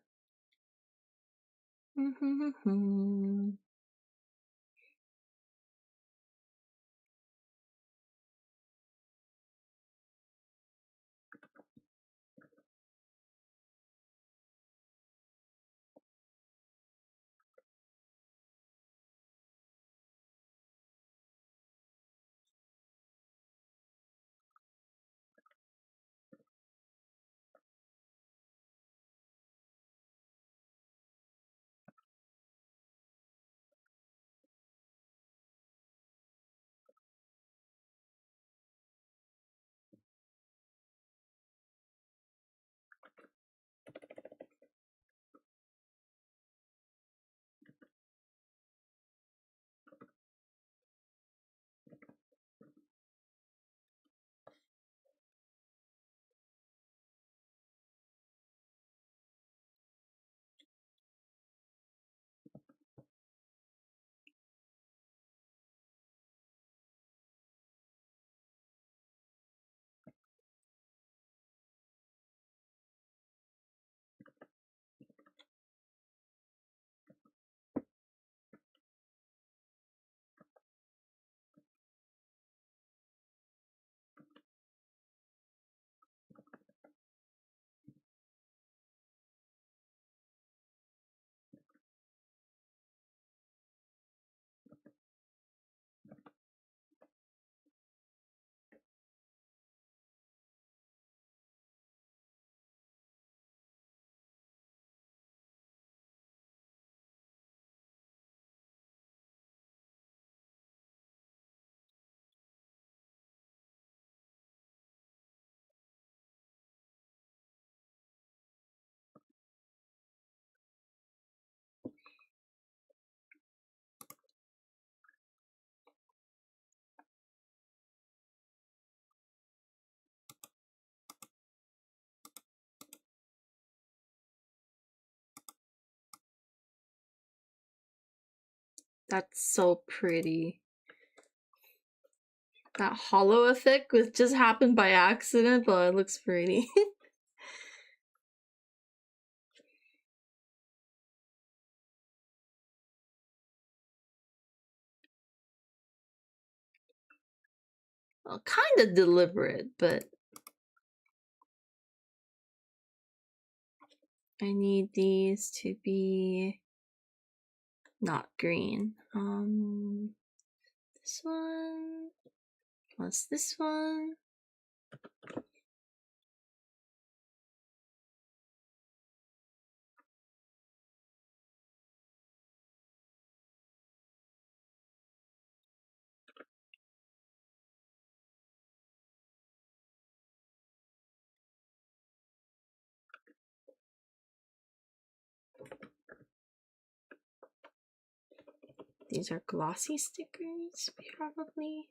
Speaker 1: That's so pretty. That hollow effect was just happened by accident, but it looks pretty. Well, kind of deliberate, but I need these to be not green. This one plus this one. These are glossy stickers, probably.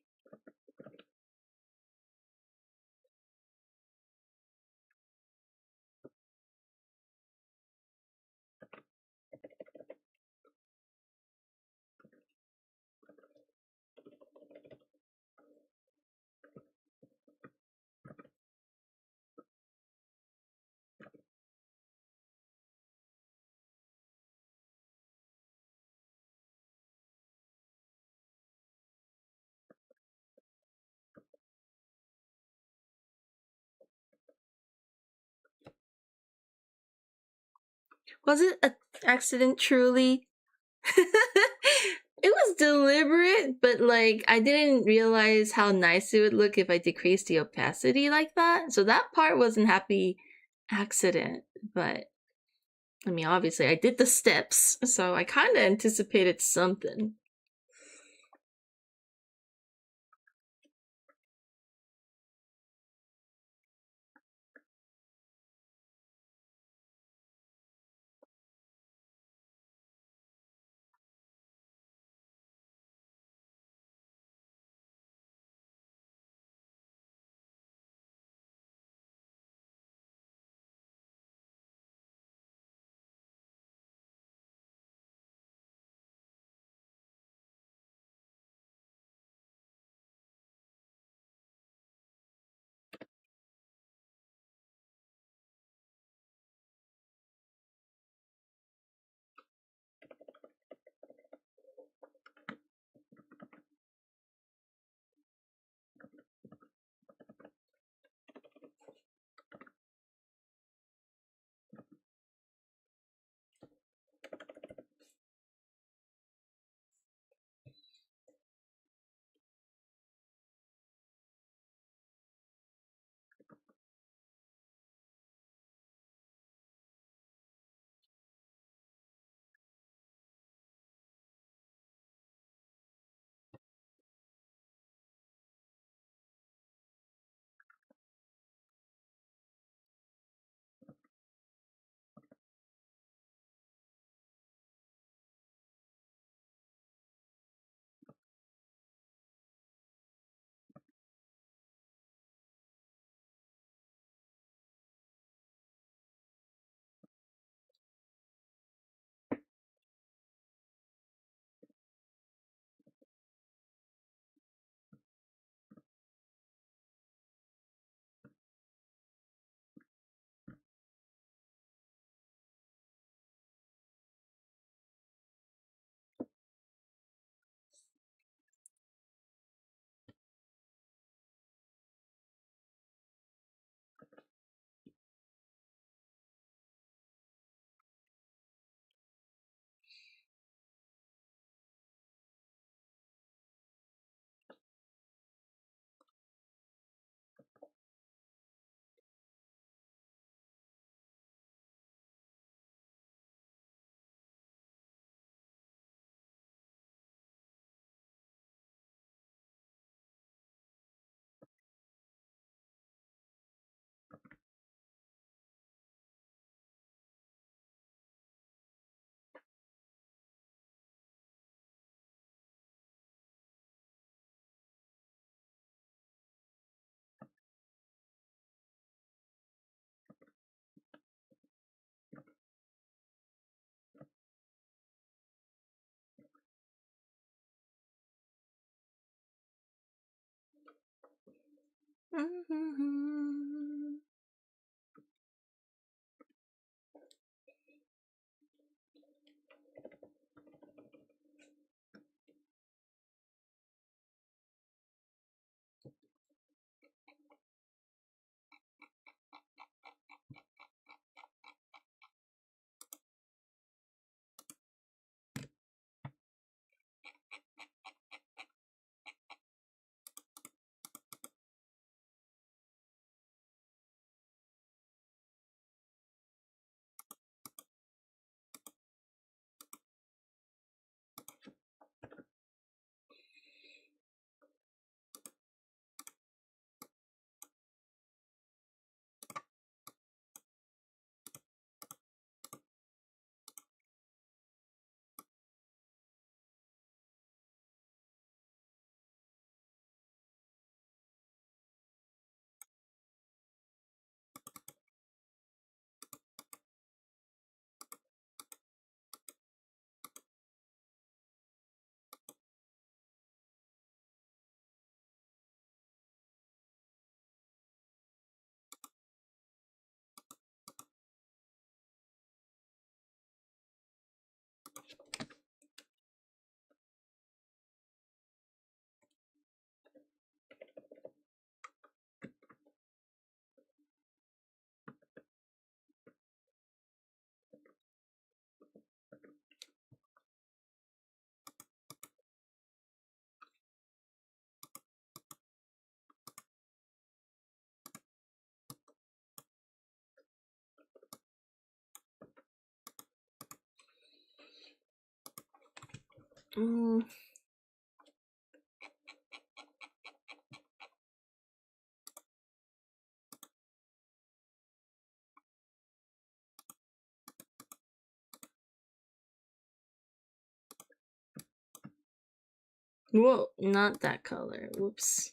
Speaker 1: Was it an accident truly? It was deliberate, but like I didn't realize how nice it would look if I decreased the opacity like that. So that part wasn't happy accident, but I mean obviously I did the steps, so I kind of anticipated something. Mm. Whoa, not that color. Whoops.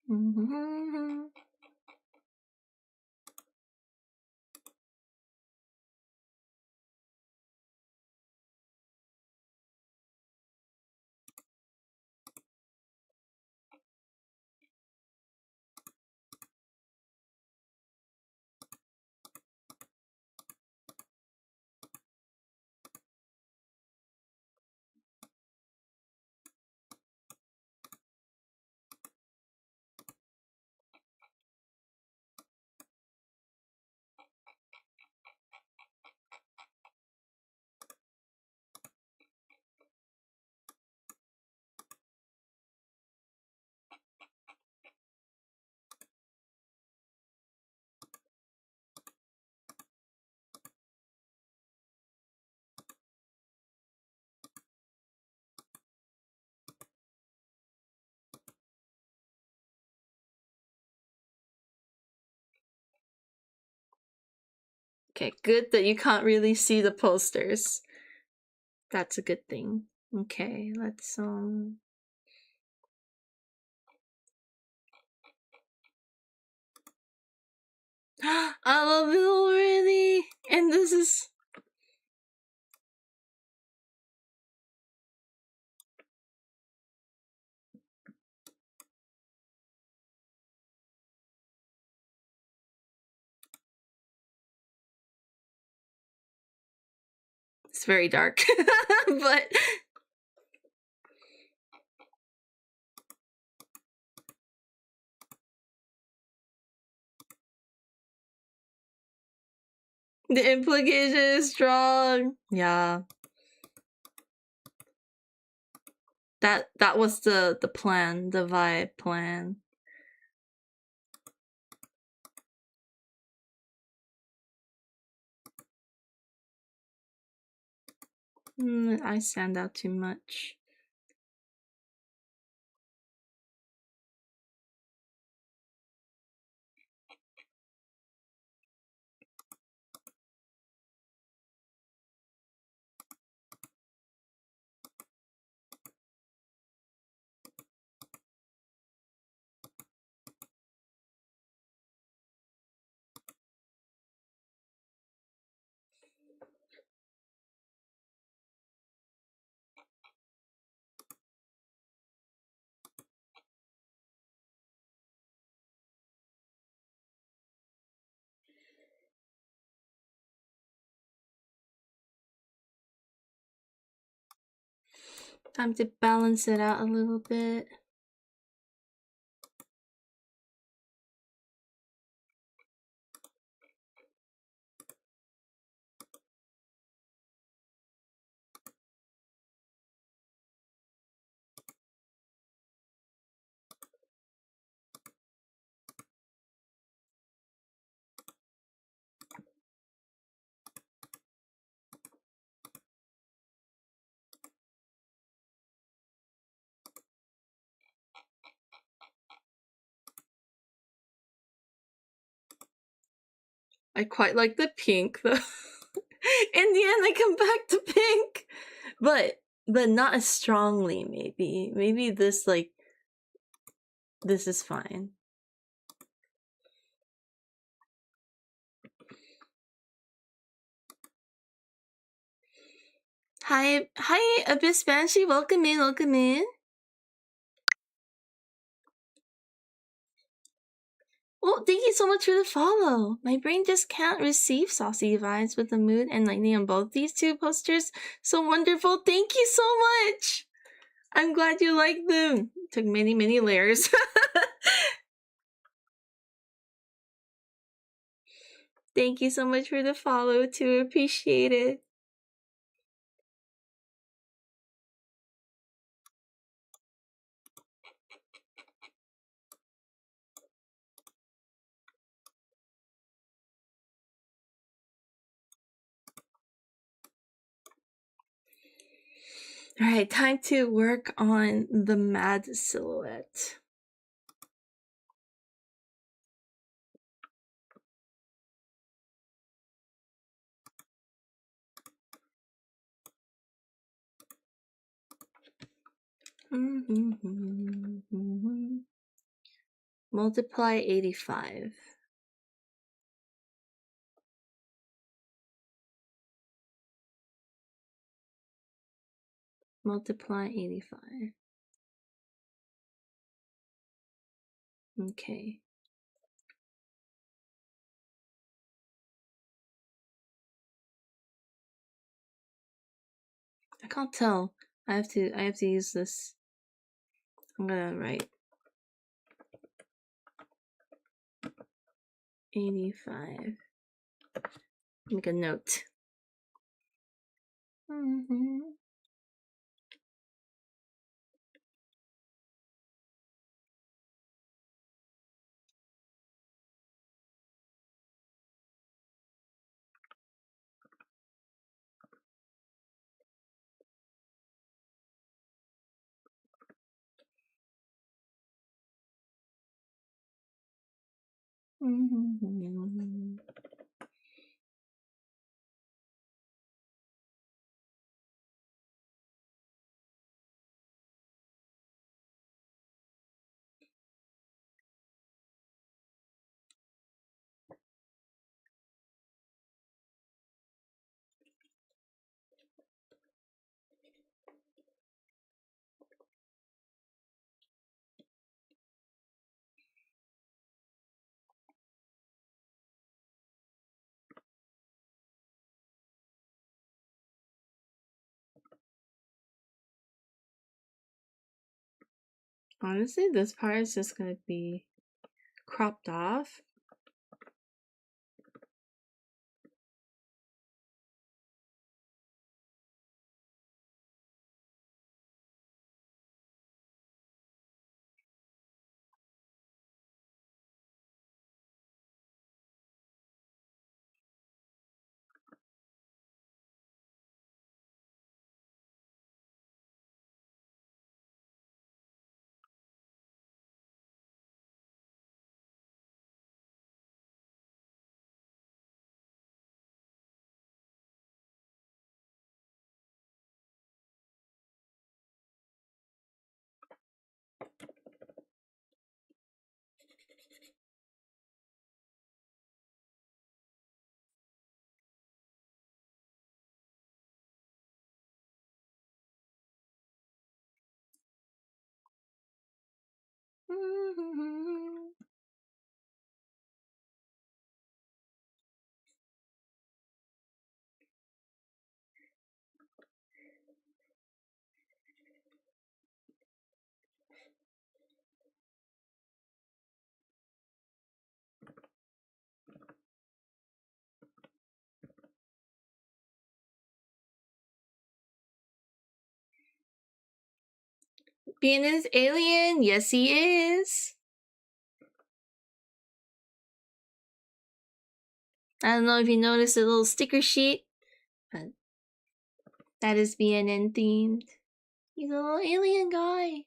Speaker 1: Mm-hmm. Okay, good that you can't really see the posters. That's a good thing. Okay, let's I love it already! And this is it's very dark. But the implication is strong. Yeah. That was the plan, the vibe plan. I stand out too much. Time to balance it out a little bit. I quite like the pink though. In the end I come back to pink. But not as strongly, maybe. Maybe this this is fine. Hi, Abyss Banshee, welcome in, welcome in. Well, thank you so much for the follow. My brain just can't receive saucy vibes with the mood and lightning on both these two posters. So wonderful. Thank you so much. I'm glad you like them. Took many, many layers. Thank you so much for the follow too. Appreciate it. All right, time to work on the mad silhouette. Multiply 85. Multiply 85. Okay. I can't tell. I have to use this. I'm gonna write 85. Make a note. Honestly, this part is just gonna be cropped off. Being an alien, yes he is. I don't know if you noticed the little sticker sheet, but that is BNN themed. He's a little alien guy.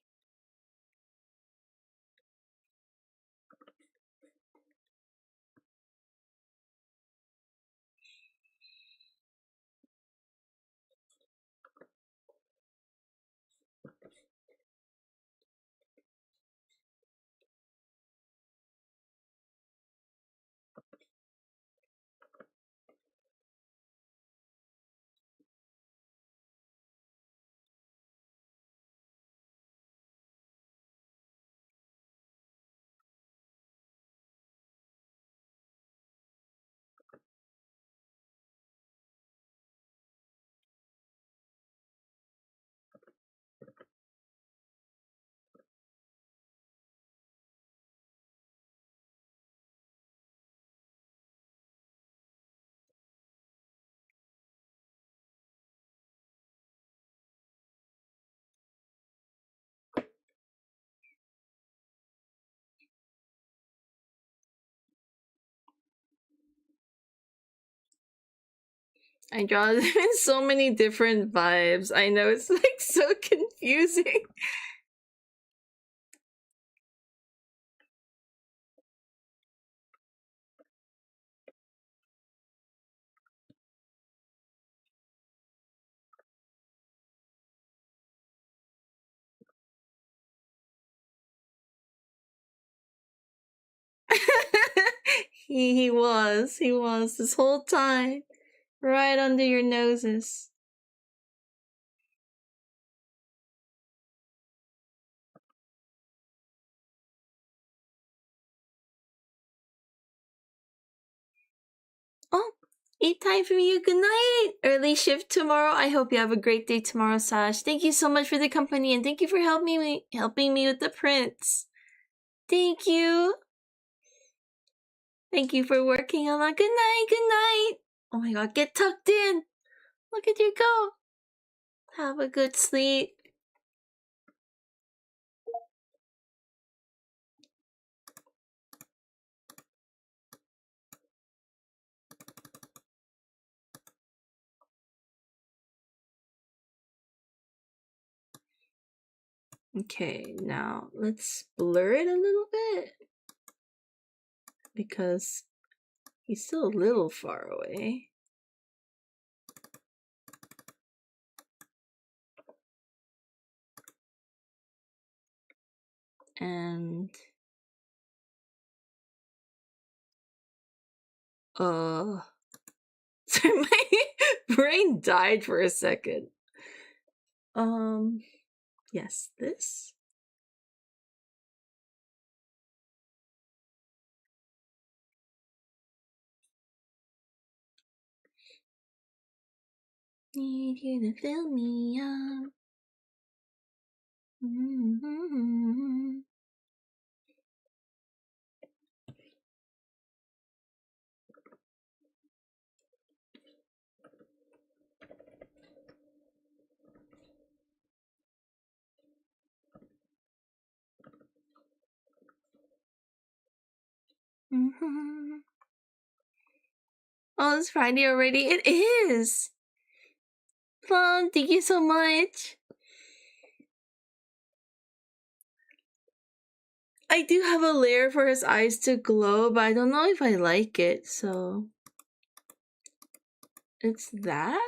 Speaker 1: I draw them in so many different vibes. I know it's like so confusing. he was this whole time. Right under your noses. Oh, eat time from you. Good night. Early shift tomorrow. I hope you have a great day tomorrow, Sash. Thank you so much for the company and thank you for helping me with the prints. Thank you. Thank you for working a lot. Good night. Good night. Oh my god, get tucked in. Look at you go. Have a good sleep. Okay, now let's blur it a little bit because he's still a little far away. And sorry, my brain died for a second. Yes, this. Need you to fill me up. Mm-hmm. Mm-hmm. Oh, it's Friday already. It is. Plum, thank you so much. I do have a layer for his eyes to glow, but I don't know if I like it, so it's that.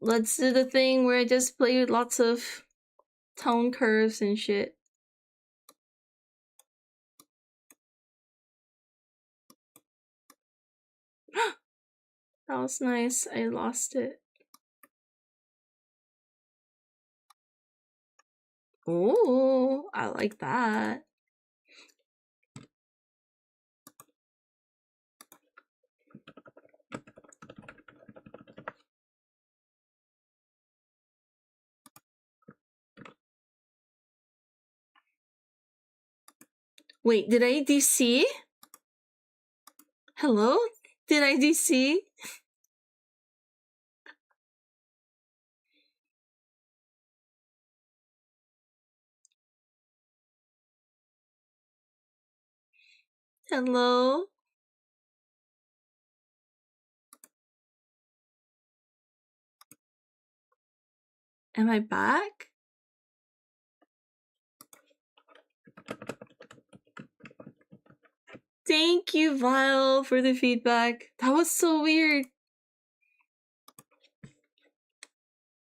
Speaker 1: Let's do the thing where I just play with lots of tone curves and shit. That was nice. I lost it. Ooh, I like that. Wait, did I DC? Hello? Did I DC? Hello? Am I back? Thank you, Vile, for the feedback. That was so weird.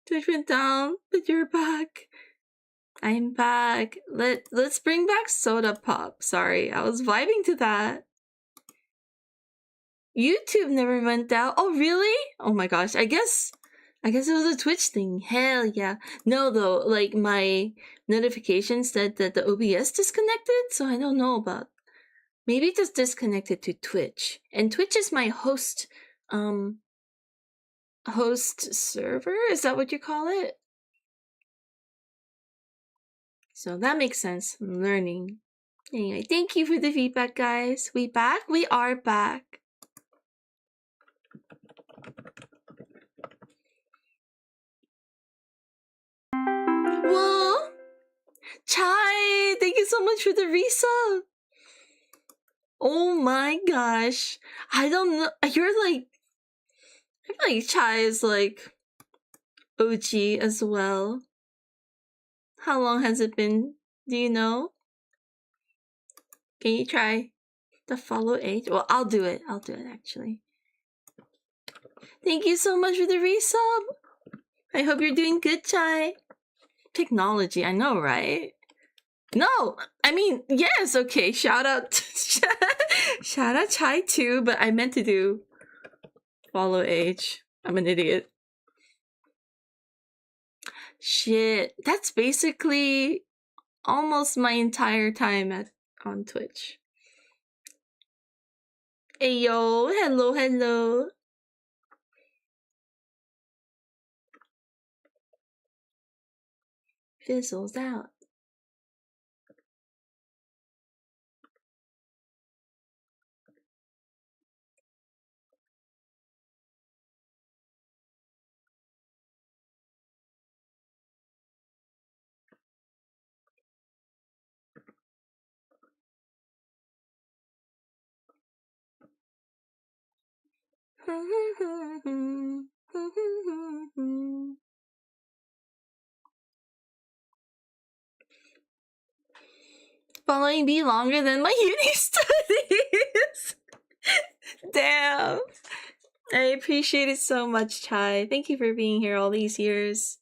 Speaker 1: Twitch went down, but you're back. I'm back. Let's bring back Soda Pop. Sorry, I was vibing to that. YouTube never went down. Oh really? Oh my gosh. I guess it was a Twitch thing. Hell yeah. No though, like my notification said that the OBS disconnected, so I don't know about. Maybe it just disconnected to Twitch. And Twitch is my host server? Is that what you call it? So that makes sense. I'm learning. Anyway, thank you for the feedback, guys. We back? We are back. Whoa! Chai! Thank you so much for the resub! Oh my gosh. I don't know. You're like... I feel like Chai is like... OG as well. How long has it been? Do you know? Can you try the follow age? Well, I'll do it. I'll do it, actually. Thank you so much for the resub! I hope you're doing good, Chai. Technology, I know, right? No, I mean, yes, okay, shout out shout out Chai too, but I meant to do follow age. I'm an idiot. Shit, that's basically almost my entire time on Twitch. Hey yo, hello, hello. Fizzles out. Following me longer than my uni studies. Damn. I appreciate it so much, Chai. Thank you for being here all these years.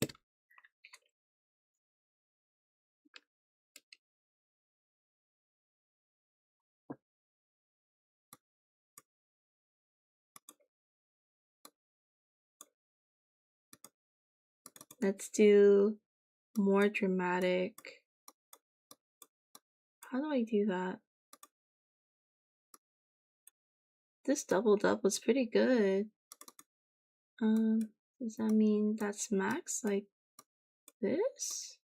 Speaker 1: Let's do more dramatic. How do I do that? This doubled up was pretty good. Does that mean that's max like this?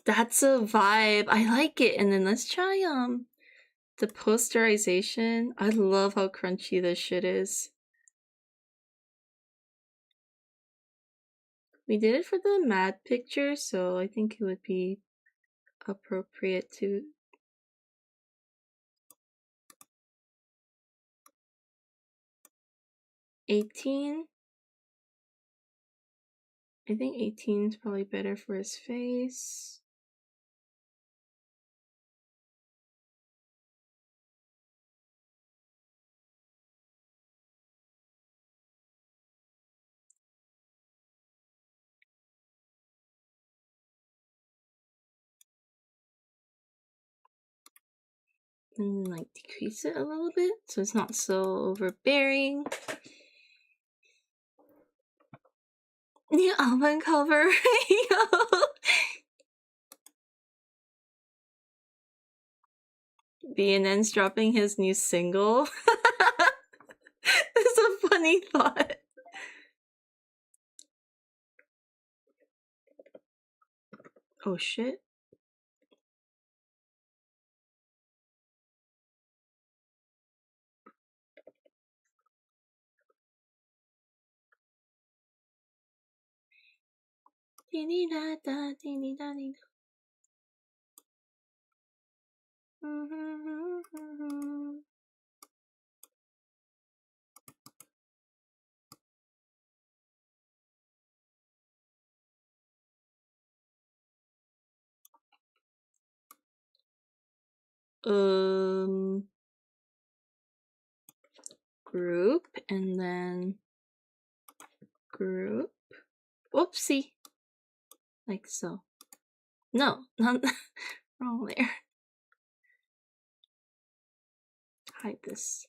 Speaker 1: That's a vibe. I like it. And then let's try the posterization. I love how crunchy this shit is. We did it for the mad picture, so I think it would be appropriate to 18. I think 18 is probably better for his face. And then like decrease it a little bit so it's not so overbearing. New album cover. BNN's dropping his new single. That's a funny thought. Oh shit. Group and then group. Whoopsie. Like so. No, not wrong there. Hide this.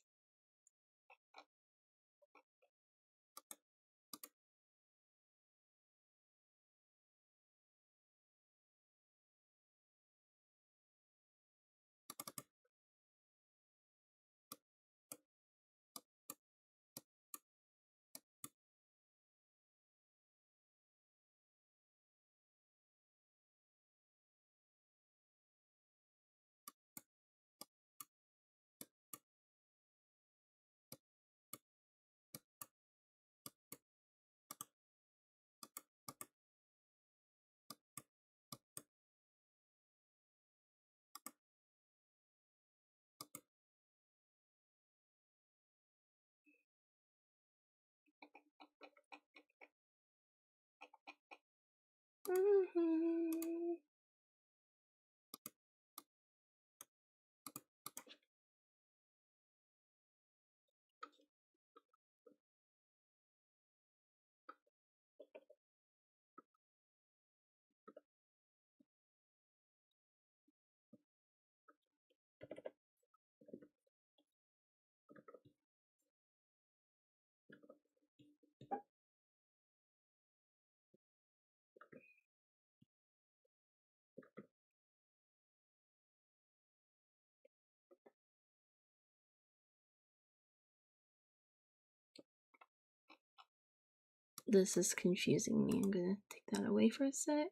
Speaker 1: This is confusing me. I'm gonna take that away for a sec.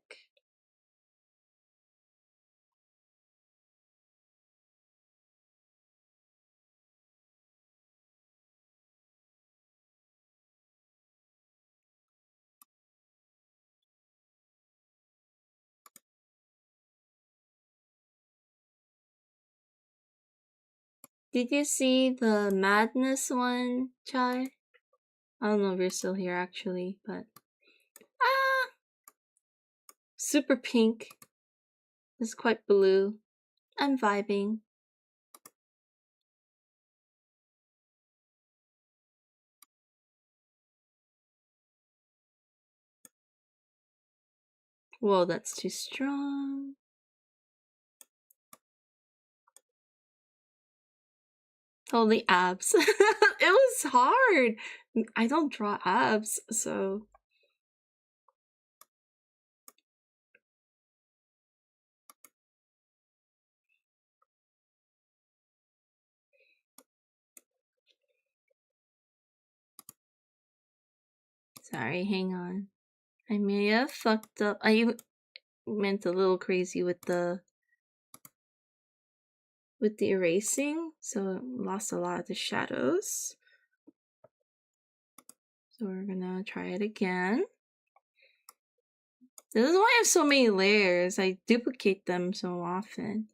Speaker 1: Did you see the madness one, Chai? I don't know if you're still here actually, but super pink. It's quite blue. I'm vibing. Whoa, that's too strong. Holy abs. It was hard. I don't draw abs, so. Sorry, hang on. I may have fucked up. I meant a little crazy with the erasing, so lost a lot of the shadows. So we're gonna try it again. This is why I have so many layers. I duplicate them so often.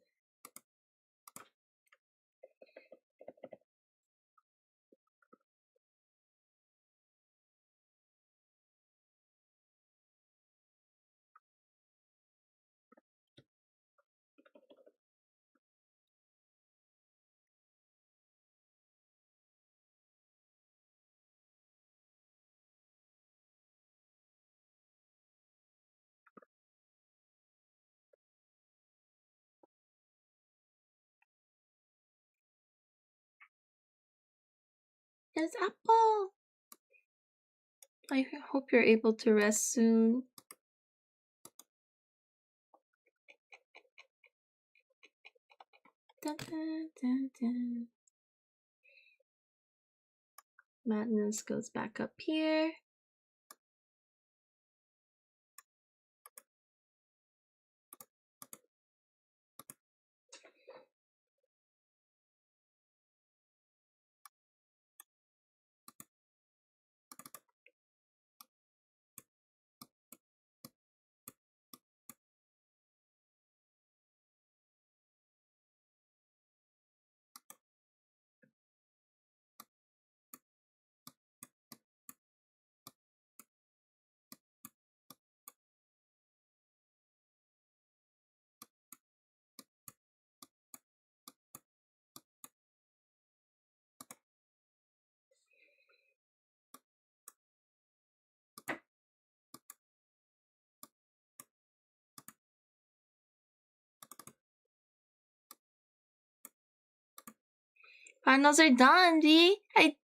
Speaker 1: It's Apple! I hope you're able to rest soon. Dun, dun, dun, dun. Madness goes back up here. Finals are done, D.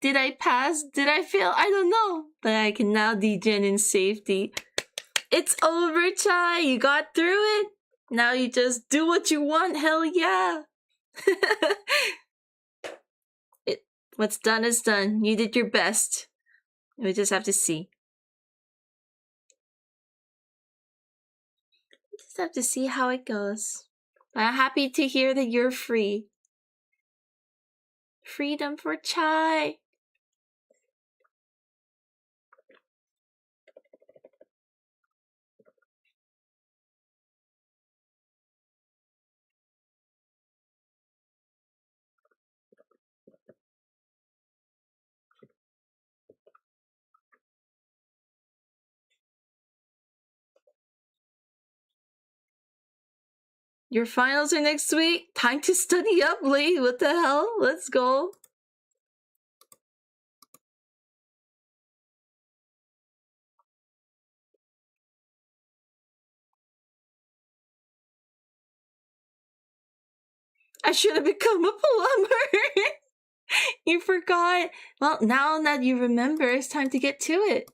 Speaker 1: Did I pass? Did I fail? I don't know. But I can now degen in safety. It's over, Chai. You got through it. Now you just do what you want. Hell yeah. What's done is done. You did your best. We just have to see. We just have to see how it goes. But I'm happy to hear that you're free. Freedom for Chai. Your finals are next week. Time to study up, Lee. What the hell? Let's go. I should have become a plumber. You forgot. Well, now that you remember, it's time to get to it.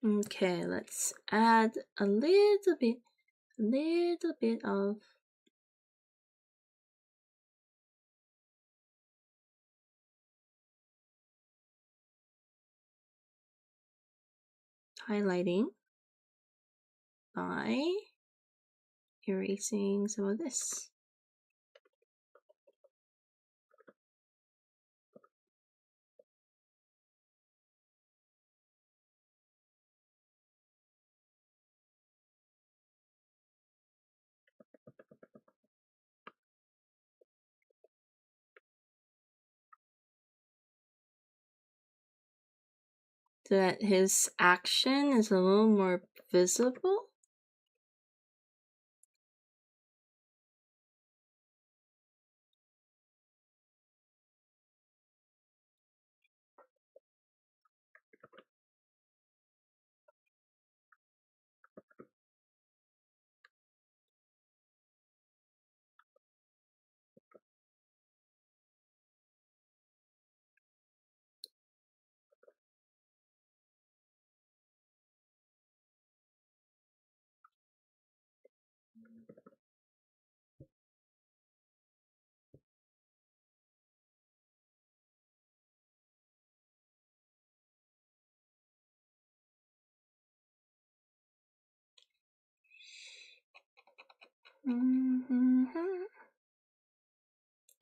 Speaker 1: Okay, let's add a little bit of highlighting by erasing some of this. So that his action is a little more visible.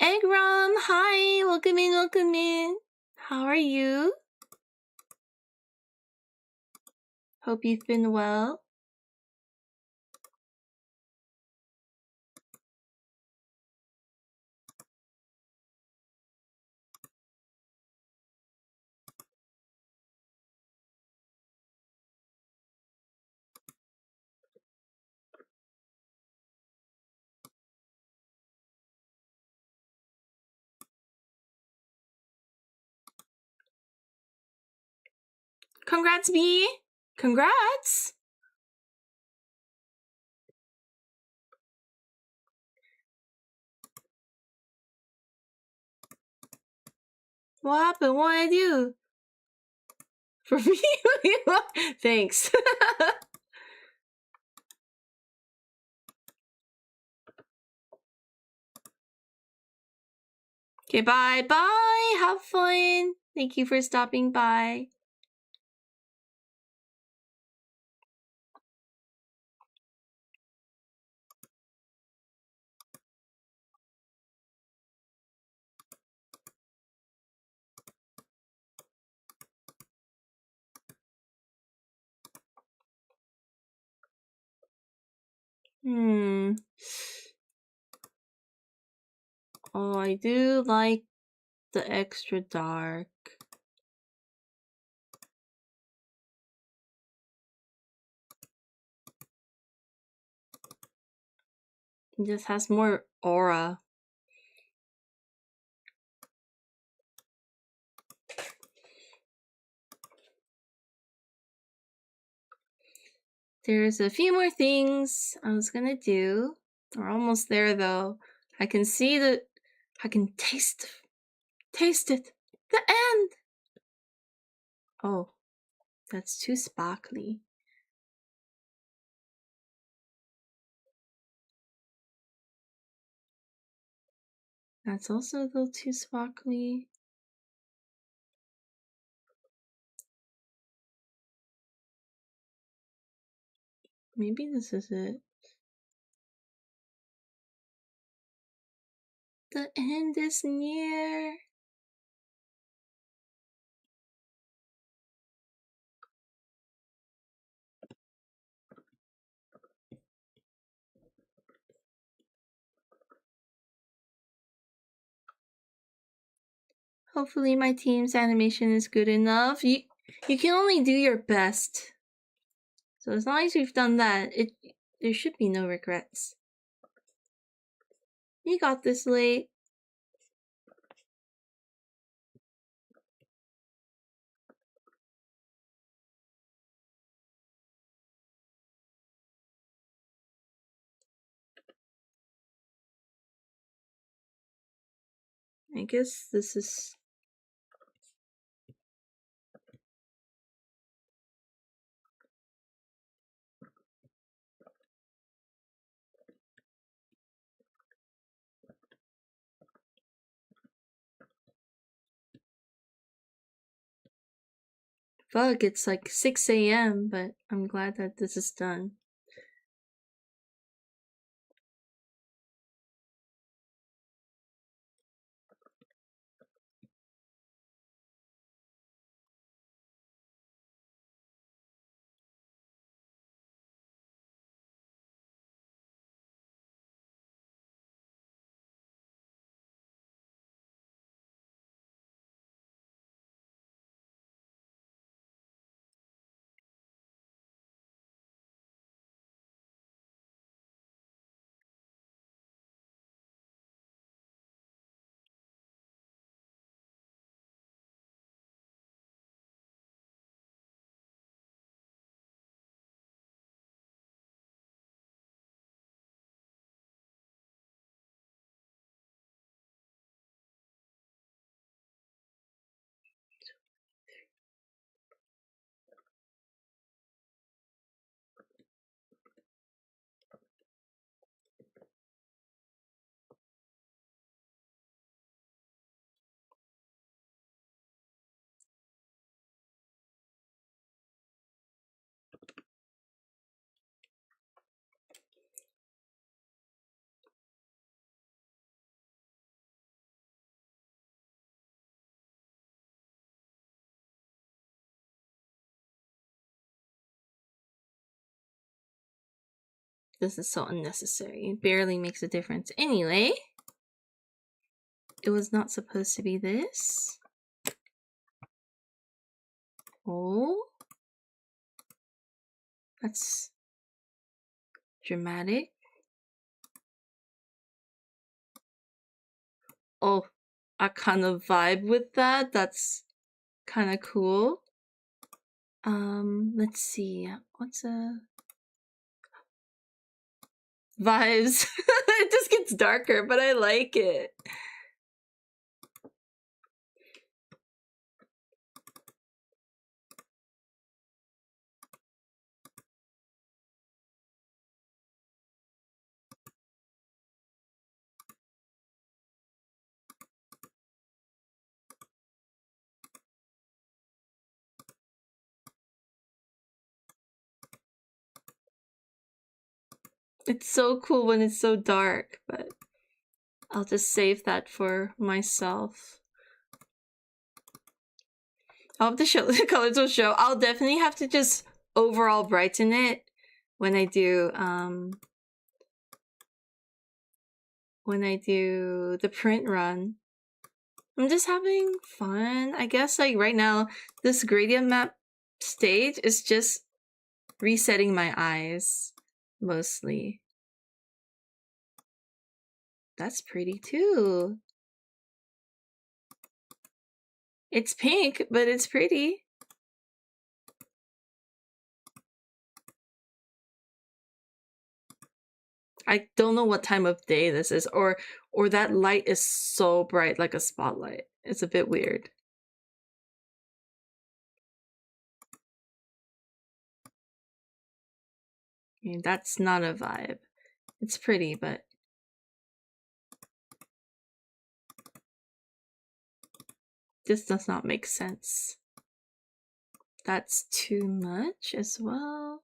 Speaker 1: Eggram, hi, welcome in, welcome in. How are you? Hope you've been well. Congrats, B. Congrats. What happened? What did I do? For me? Thanks. Okay, bye. Bye. Have fun. Thank you for stopping by. Oh, I do like the extra dark. It just has more aura. There's a few more things I was gonna do. We're almost there though. I can see I can taste it. The end. Oh, that's too sparkly. That's also a little too sparkly. Maybe this is it. The end is near. Hopefully my team's animation is good enough. You can only do your best. So as long as you've done that, there should be no regrets. You got this, late. I guess this is... Fuck, it's like 6 a.m., but I'm glad that this is done. This is so unnecessary. It barely makes a difference. Anyway, it was not supposed to be this. Oh, that's dramatic. Oh, I kind of vibe with that. That's kind of cool. Let's see. What's a vibes? It just gets darker, but I like it. It's so cool when it's so dark, but I'll just save that for myself. I hope the colors will show. I'll definitely have to just overall brighten it when I do the print run. I'm just having fun. I guess like right now, this gradient map stage is just resetting my eyes mostly. That's pretty too. It's pink, but it's pretty. I don't know what time of day this is, or that light is so bright like a spotlight. It's a bit weird. I mean, that's not a vibe. It's pretty, but this does not make sense. That's too much as well.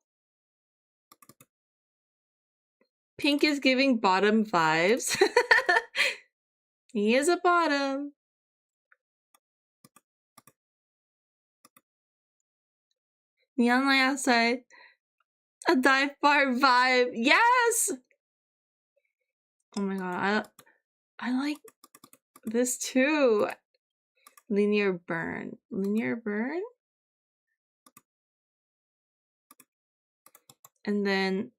Speaker 1: Pink is giving bottom vibes. He is a bottom. Neon light outside. A dive bar vibe. Yes! Oh my god, I like this too. Linear burn. Linear burn? And then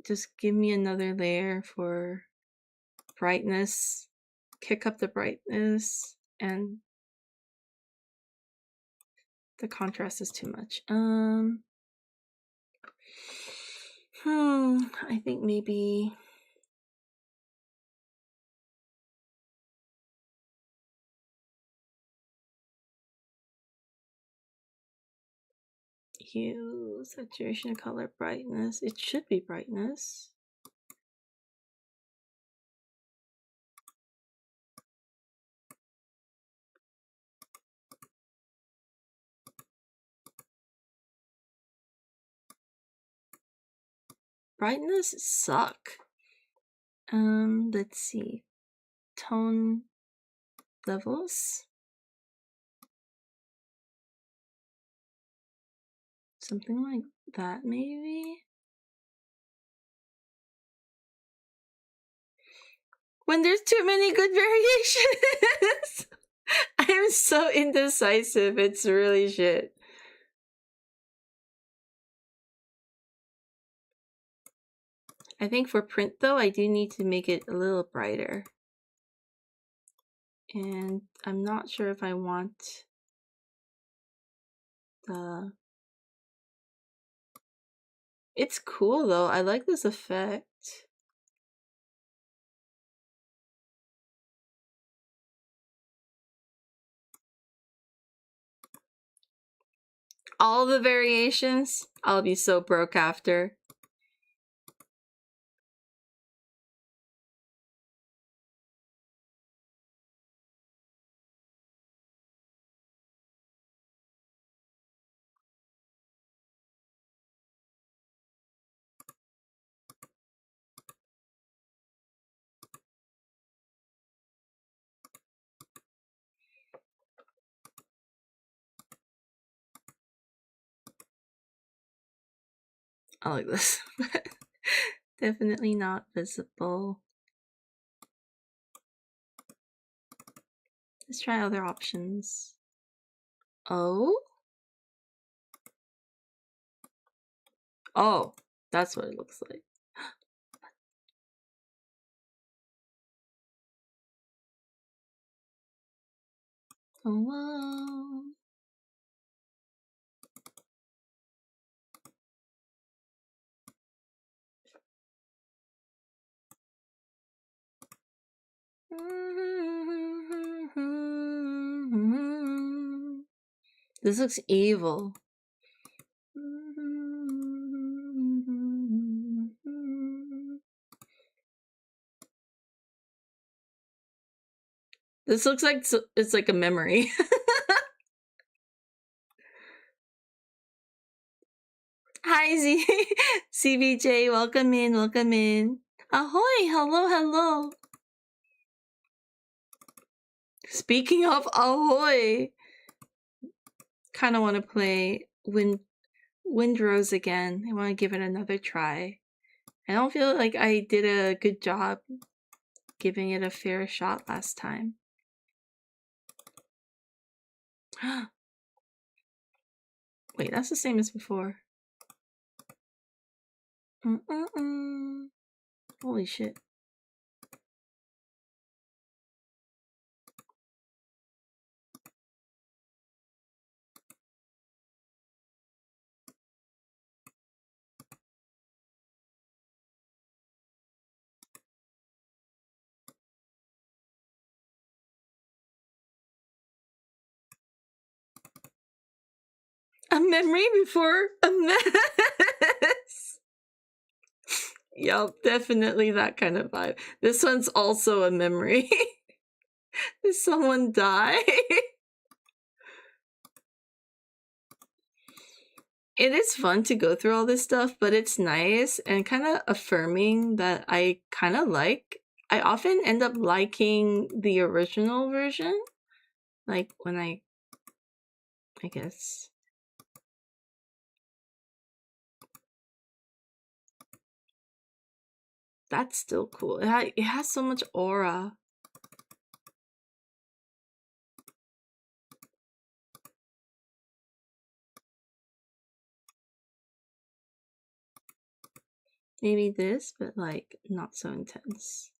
Speaker 1: just give me another layer for brightness. Kick up the brightness, and the contrast is too much. I think maybe hue, saturation, color, brightness. It should be brightness. Brightness suck. Let's see. Tone levels. Something like that, maybe? When there's too many good variations! I'm so indecisive, it's really shit. I think for print though, I do need to make it a little brighter. And I'm not sure if I want the... It's cool though, I like this effect. All the variations? I'll be so broke after. I like this. Definitely not visible. Let's try other options. Oh? Oh, that's what it looks like. Oh, whoa. This looks evil. This looks like it's like a memory. Hi, CBJ, welcome in, welcome in. Ahoy, hello, hello. Speaking of ahoy, kind of want to play Windrose again. I want to give it another try. I don't feel like I did a good job giving it a fair shot last time. Wait, that's the same as before. Holy shit. A memory before a mess. Yup, definitely that kind of vibe. This one's also a memory. Did someone die? It is fun to go through all this stuff, but it's nice and kind of affirming that I kind of like. I often end up liking the original version. Like when I guess. That's still cool. It has so much aura. Maybe this, but like not so intense.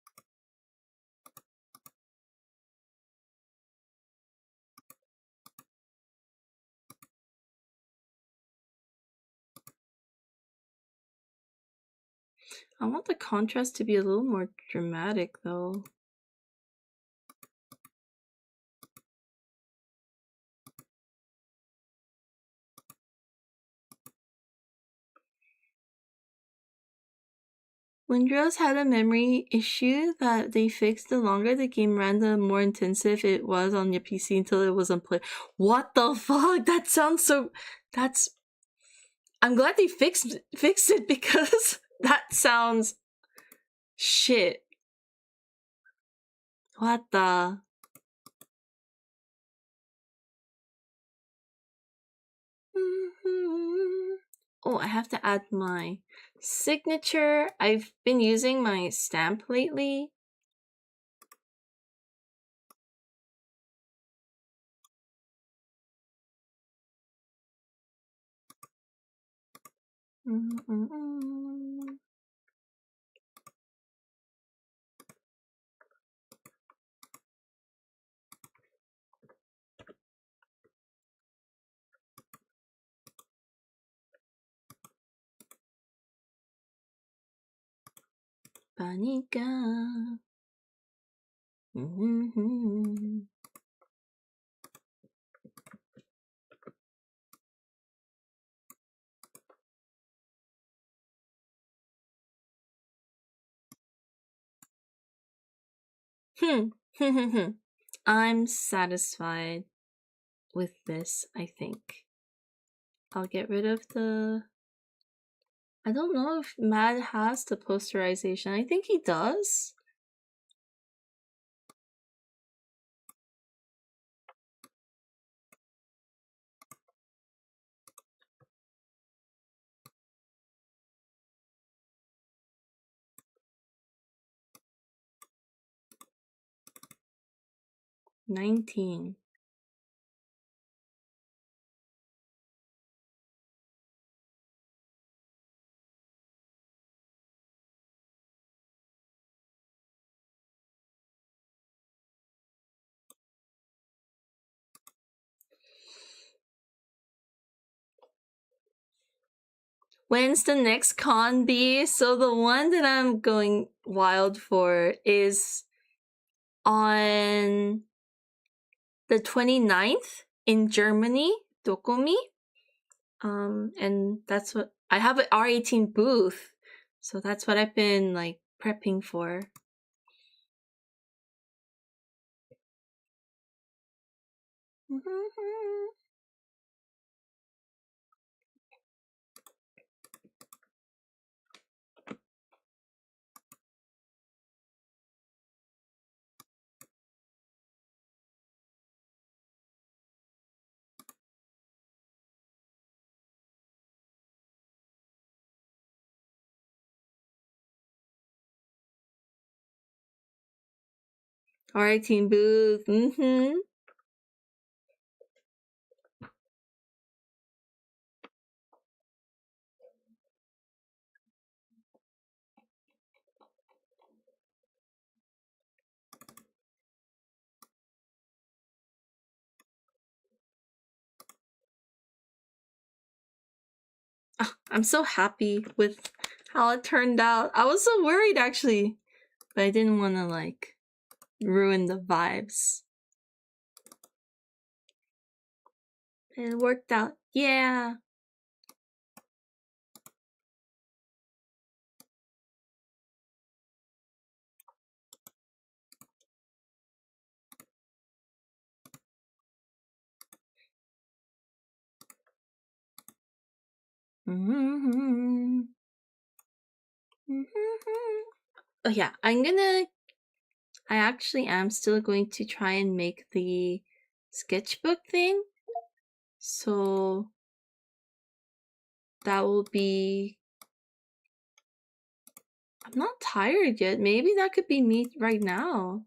Speaker 1: I want the contrast to be a little more dramatic though. Windrose had a memory issue that they fixed. The longer the game ran, the more intensive it was on your PC until it was unplayable. What the fuck? That sounds so... I'm glad they fixed it because That sounds shit. What the? Oh, I have to add my signature. I've been using my stamp lately. Panika. I'm satisfied with this, I think. I'll get rid of the... I don't know if Mad has the posterization. I think he does. $19. When's the next con be? So the one that I'm going wild for is on the 29th in Germany, Dokumi. And that's what I have an R18 booth. So that's what I've been like prepping for. R18 booth. I'm so happy with how it turned out. I was so worried actually, but I didn't want to like ruin the vibes. It worked out. Yeah. Oh yeah, I actually am still going to try and make the sketchbook thing. So that will be... I'm not tired yet. Maybe that could be me right now.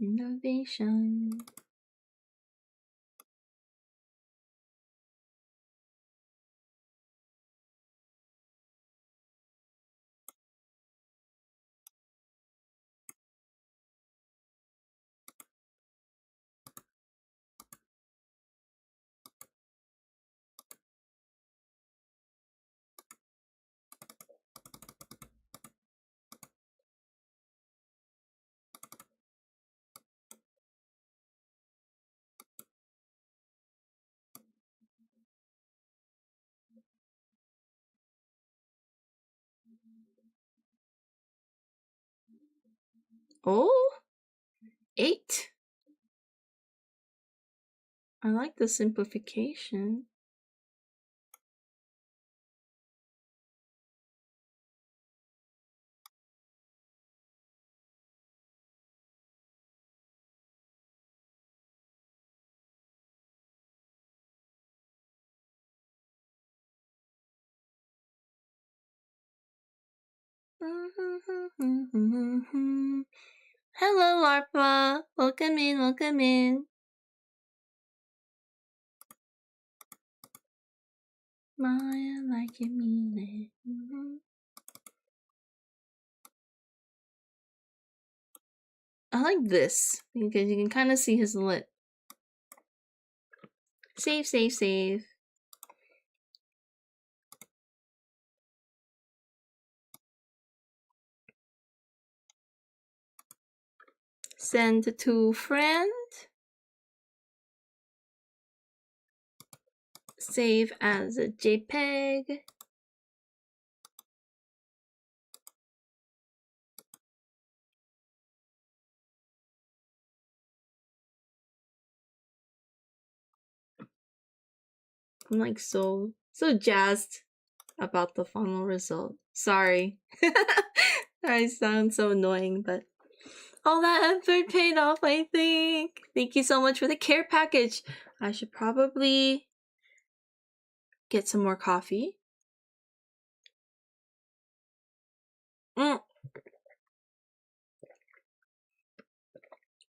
Speaker 1: Innovation. Oh, 8. I like the simplification. Hello, Larpa. Welcome in, welcome in. Maya, like you mean it. I like this because you can kind of see his lip. Save, save, save. Send to friend. Save as a JPEG. I'm like so jazzed about the final result. Sorry. I sound so annoying, but all that effort paid off, I think. Thank you so much for the care package. I should probably get some more coffee.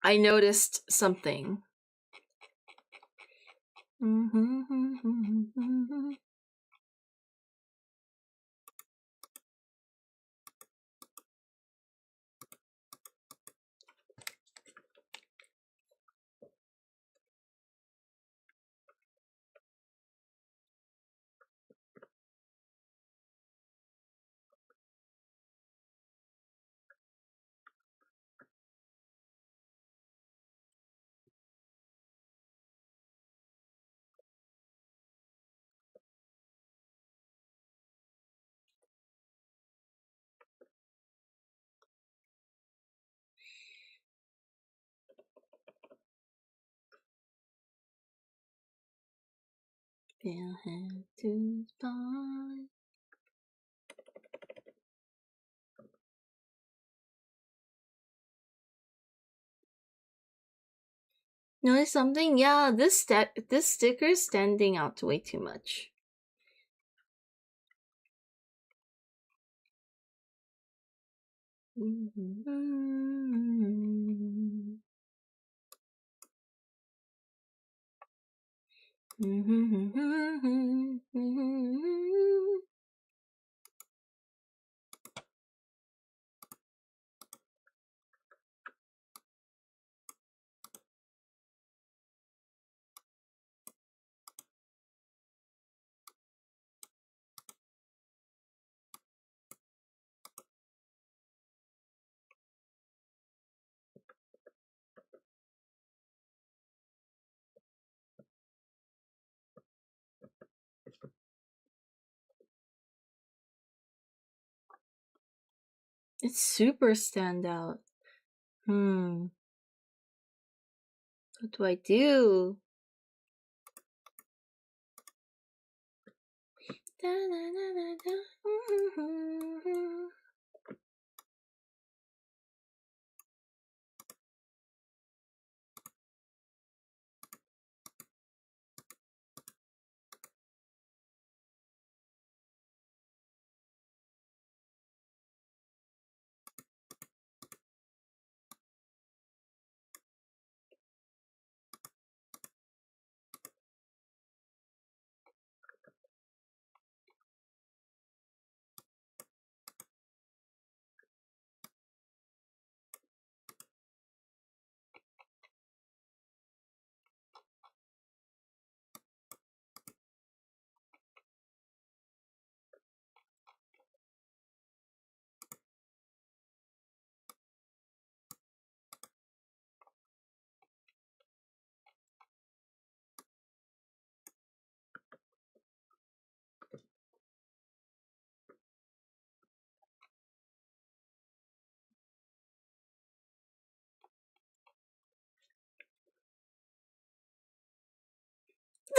Speaker 1: I noticed something. They'll have to spy. Notice something? Yeah, this sticker is standing out way too much. It's super standout. What do I do?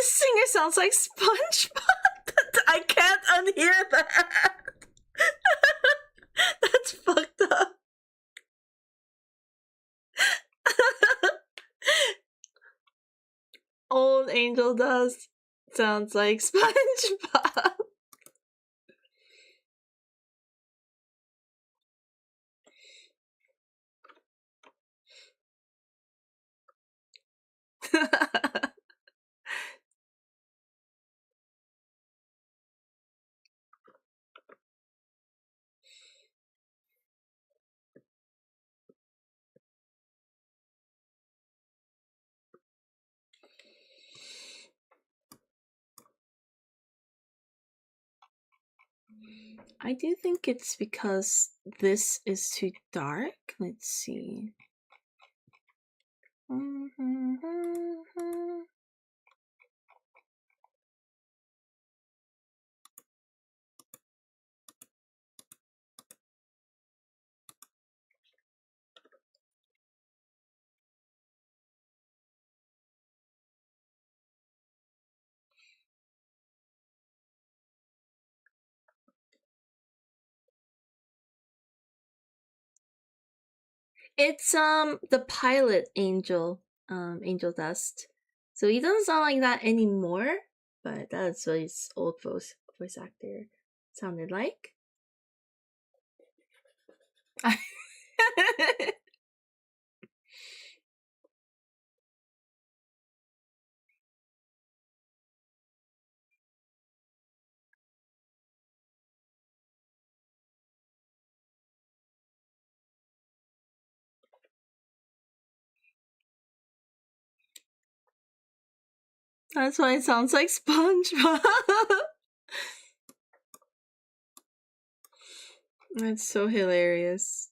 Speaker 1: singer sounds like SpongeBob. I can't unhear that. That's fucked up. Old Angel Dust sounds like SpongeBob. I do think it's because this is too dark. Let's see. It's the pilot Angel, Angel Dust. So he doesn't sound like that anymore, but that's what his old voice actor sounded like. That's why it sounds like SpongeBob. That's so hilarious.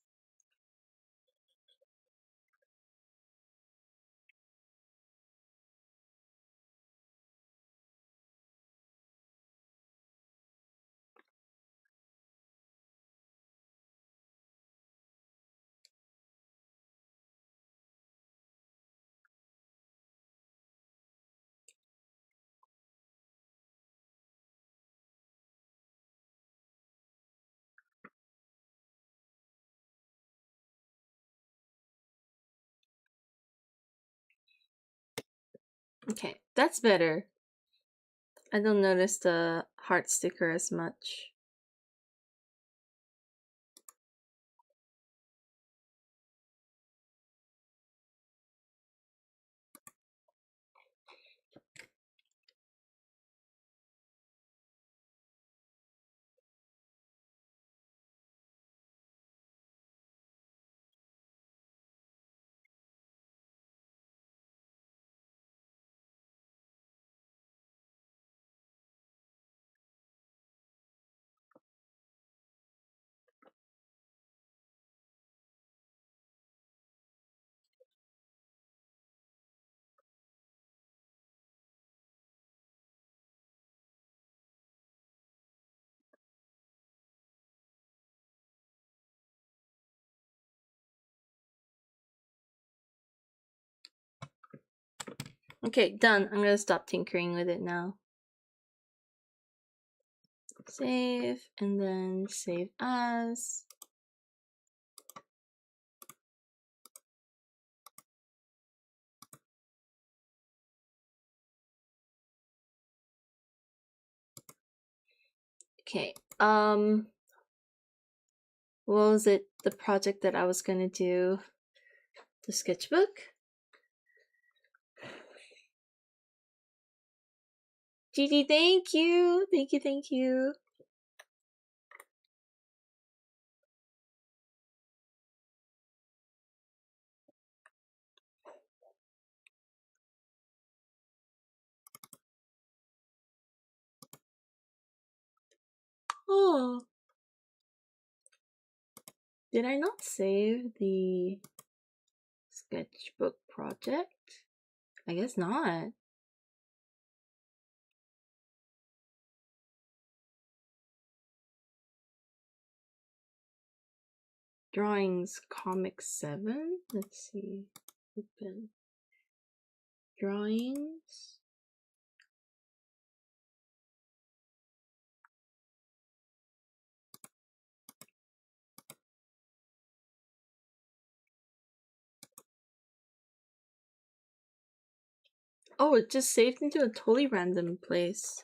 Speaker 1: Okay, that's better. I don't notice the heart sticker as much. Okay, done. I'm gonna stop tinkering with it now. Save, and then save as. Okay, what was it? The project that I was gonna do? The sketchbook? Gigi, thank you! Thank you, thank you. Oh. Did I not save the sketchbook project? I guess not. Drawings Comic 7? Let's see. Open. Drawings. Oh, it just saved into a totally random place.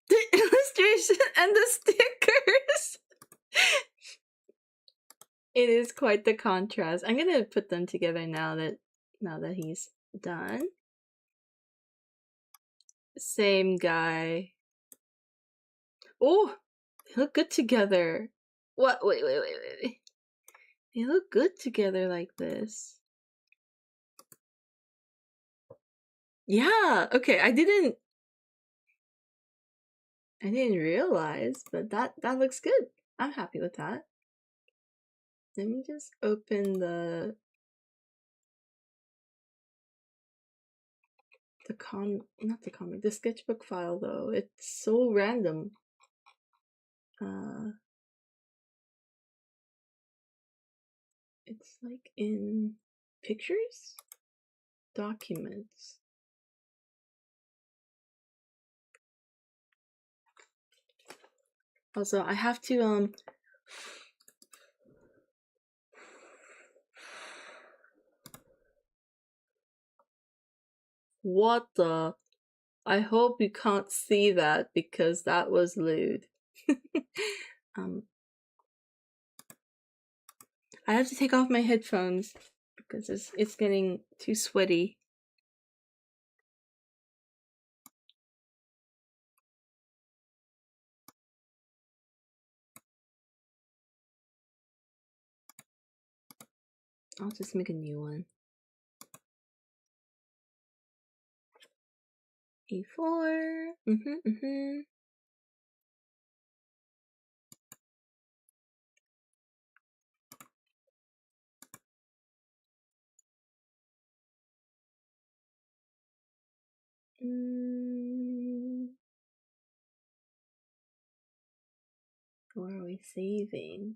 Speaker 1: The illustration and the stickers! It is quite the contrast. I'm gonna put them together now that he's done. Same guy. Oh, they look good together. What? Wait. They look good together like this. Yeah. Okay. I didn't realize, but that looks good. I'm happy with that. Let me just open the sketchbook file though. It's so random. It's like in pictures, documents. Also, I have to what the? I hope you can't see that because that was lewd. I have to take off my headphones because it's getting too sweaty. I'll just make a new one. E4. What are we saving?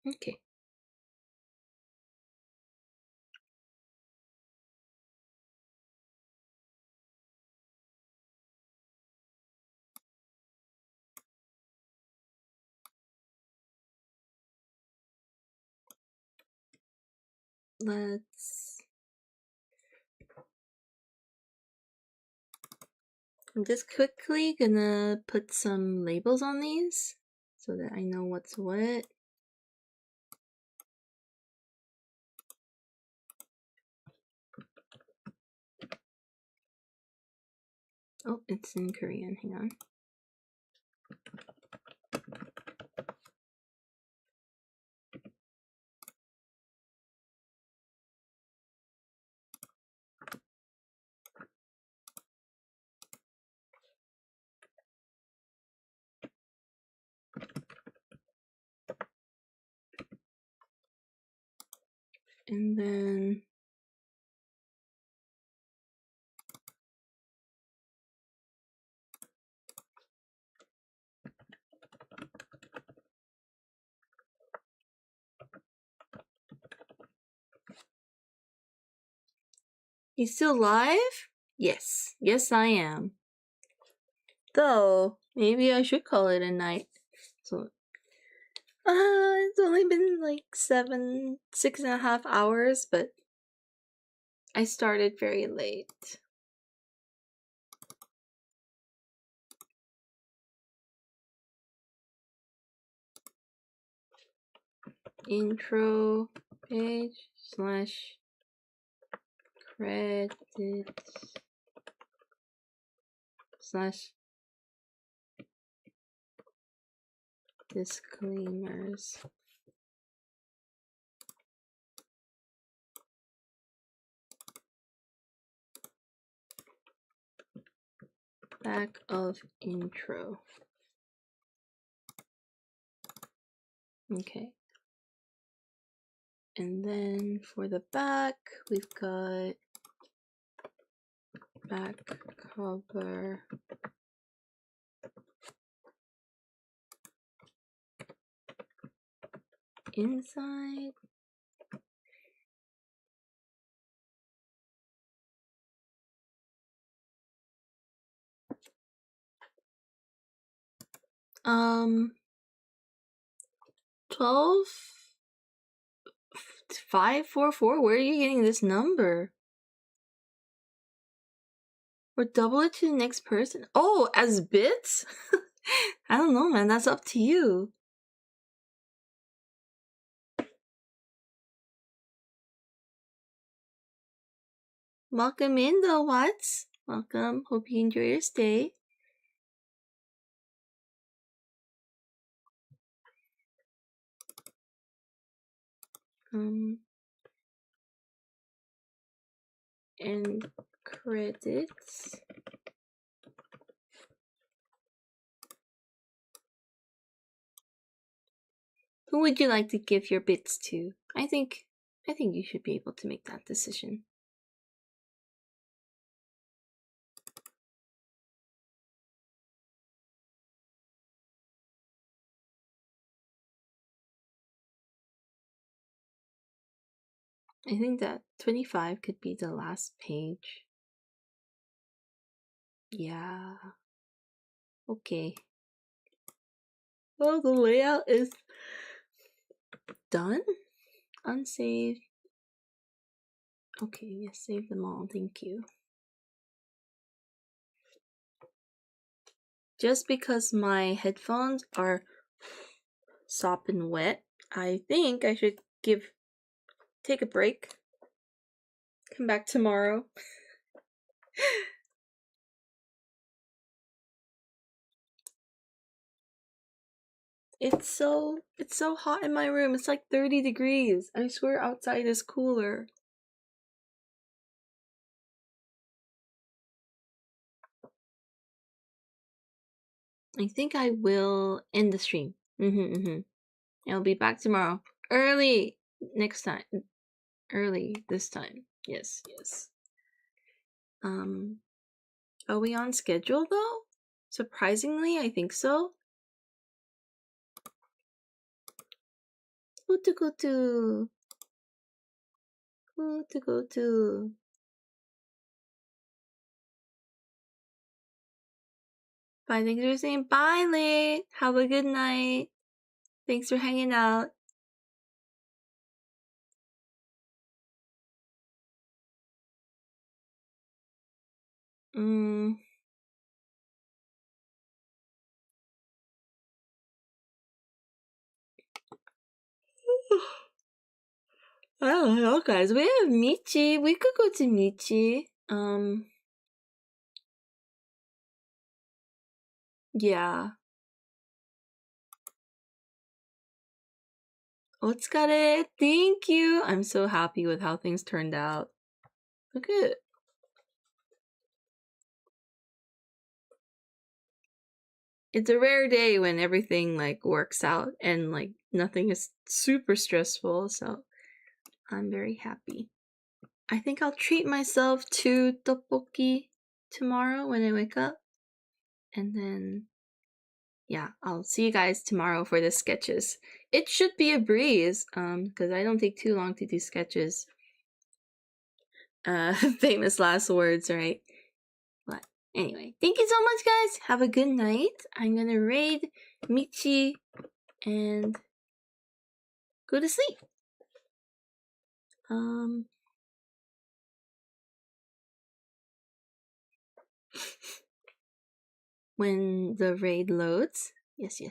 Speaker 1: Okay. I'm just quickly gonna put some labels on these so that I know what's what. Oh, it's in Korean. Hang on. And then you still live? Yes. Yes, I am. Though, maybe I should call it a night. So, it's only been like 6.5 hours, but I started very late. Intro page / credits / disclaimers. Back of intro. Okay. And then for the back, we've got back cover. Inside. Um, 12 544. Where are you getting this number? Or double it to the next person? Oh, as bits? I don't know, man. That's up to you. Welcome in, though, Watts. Welcome. Hope you enjoy your stay. And credits. Who would you like to give your bits to? I think you should be able to make that decision. I think that 25 could be the last page. Yeah. Okay. Well, the layout is done. Unsave. Okay, yes, save them all. Thank you. Just because my headphones are sopping wet, I think I should take a break. Come back tomorrow. It's so hot in my room. It's like 30 degrees. I swear outside is cooler. I think I will end the stream. I'll be back tomorrow. Early next time. Early this time. Yes. Are we on schedule though? Surprisingly, I think so. Who to go to? Bye, thanks for saying bye, Late. Have a good night. Thanks for hanging out. I don't know, guys. We have Michi. We could go to Michi. Yeah. Otsukare. Thank you. I'm so happy with how things turned out. Look at it. It's a rare day when everything like works out and like nothing is super stressful, so I'm very happy. I think I'll treat myself to tteokbokki tomorrow when I wake up. And then yeah, I'll see you guys tomorrow for the sketches. It should be a breeze, because I don't take too long to do sketches. Famous last words, right? But anyway, thank you so much, guys. Have a good night. I'm gonna raid Michi and go to sleep. When the raid loads. Yes.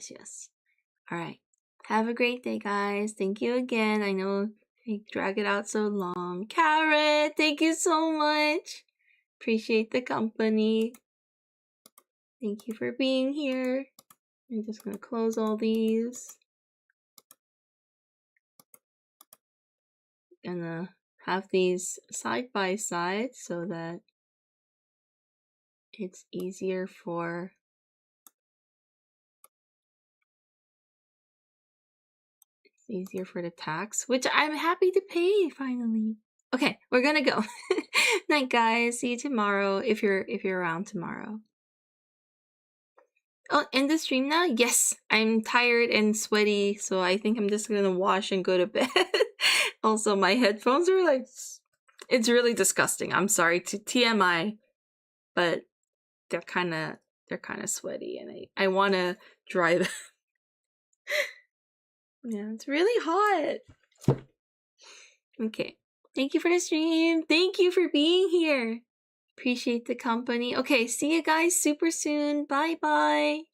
Speaker 1: Alright. Have a great day, guys. Thank you again. I know I drag it out so long. Carrot, thank you so much. Appreciate the company. Thank you for being here. I'm just gonna close all these. Gonna have these side by side so that it's easier for the tax, which I'm happy to pay finally. Okay, we're gonna go. Night, guys. See you tomorrow if you're around tomorrow. Oh, end the stream now? Yes, I'm tired and sweaty, so I think I'm just gonna wash and go to bed. Also, my headphones are like, it's really disgusting. I'm sorry to TMI, but they're kind of sweaty, and I want to dry them. Yeah, it's really hot. Okay, thank you for the stream. Thank you for being here. Appreciate the company. Okay, see you guys super soon. Bye bye.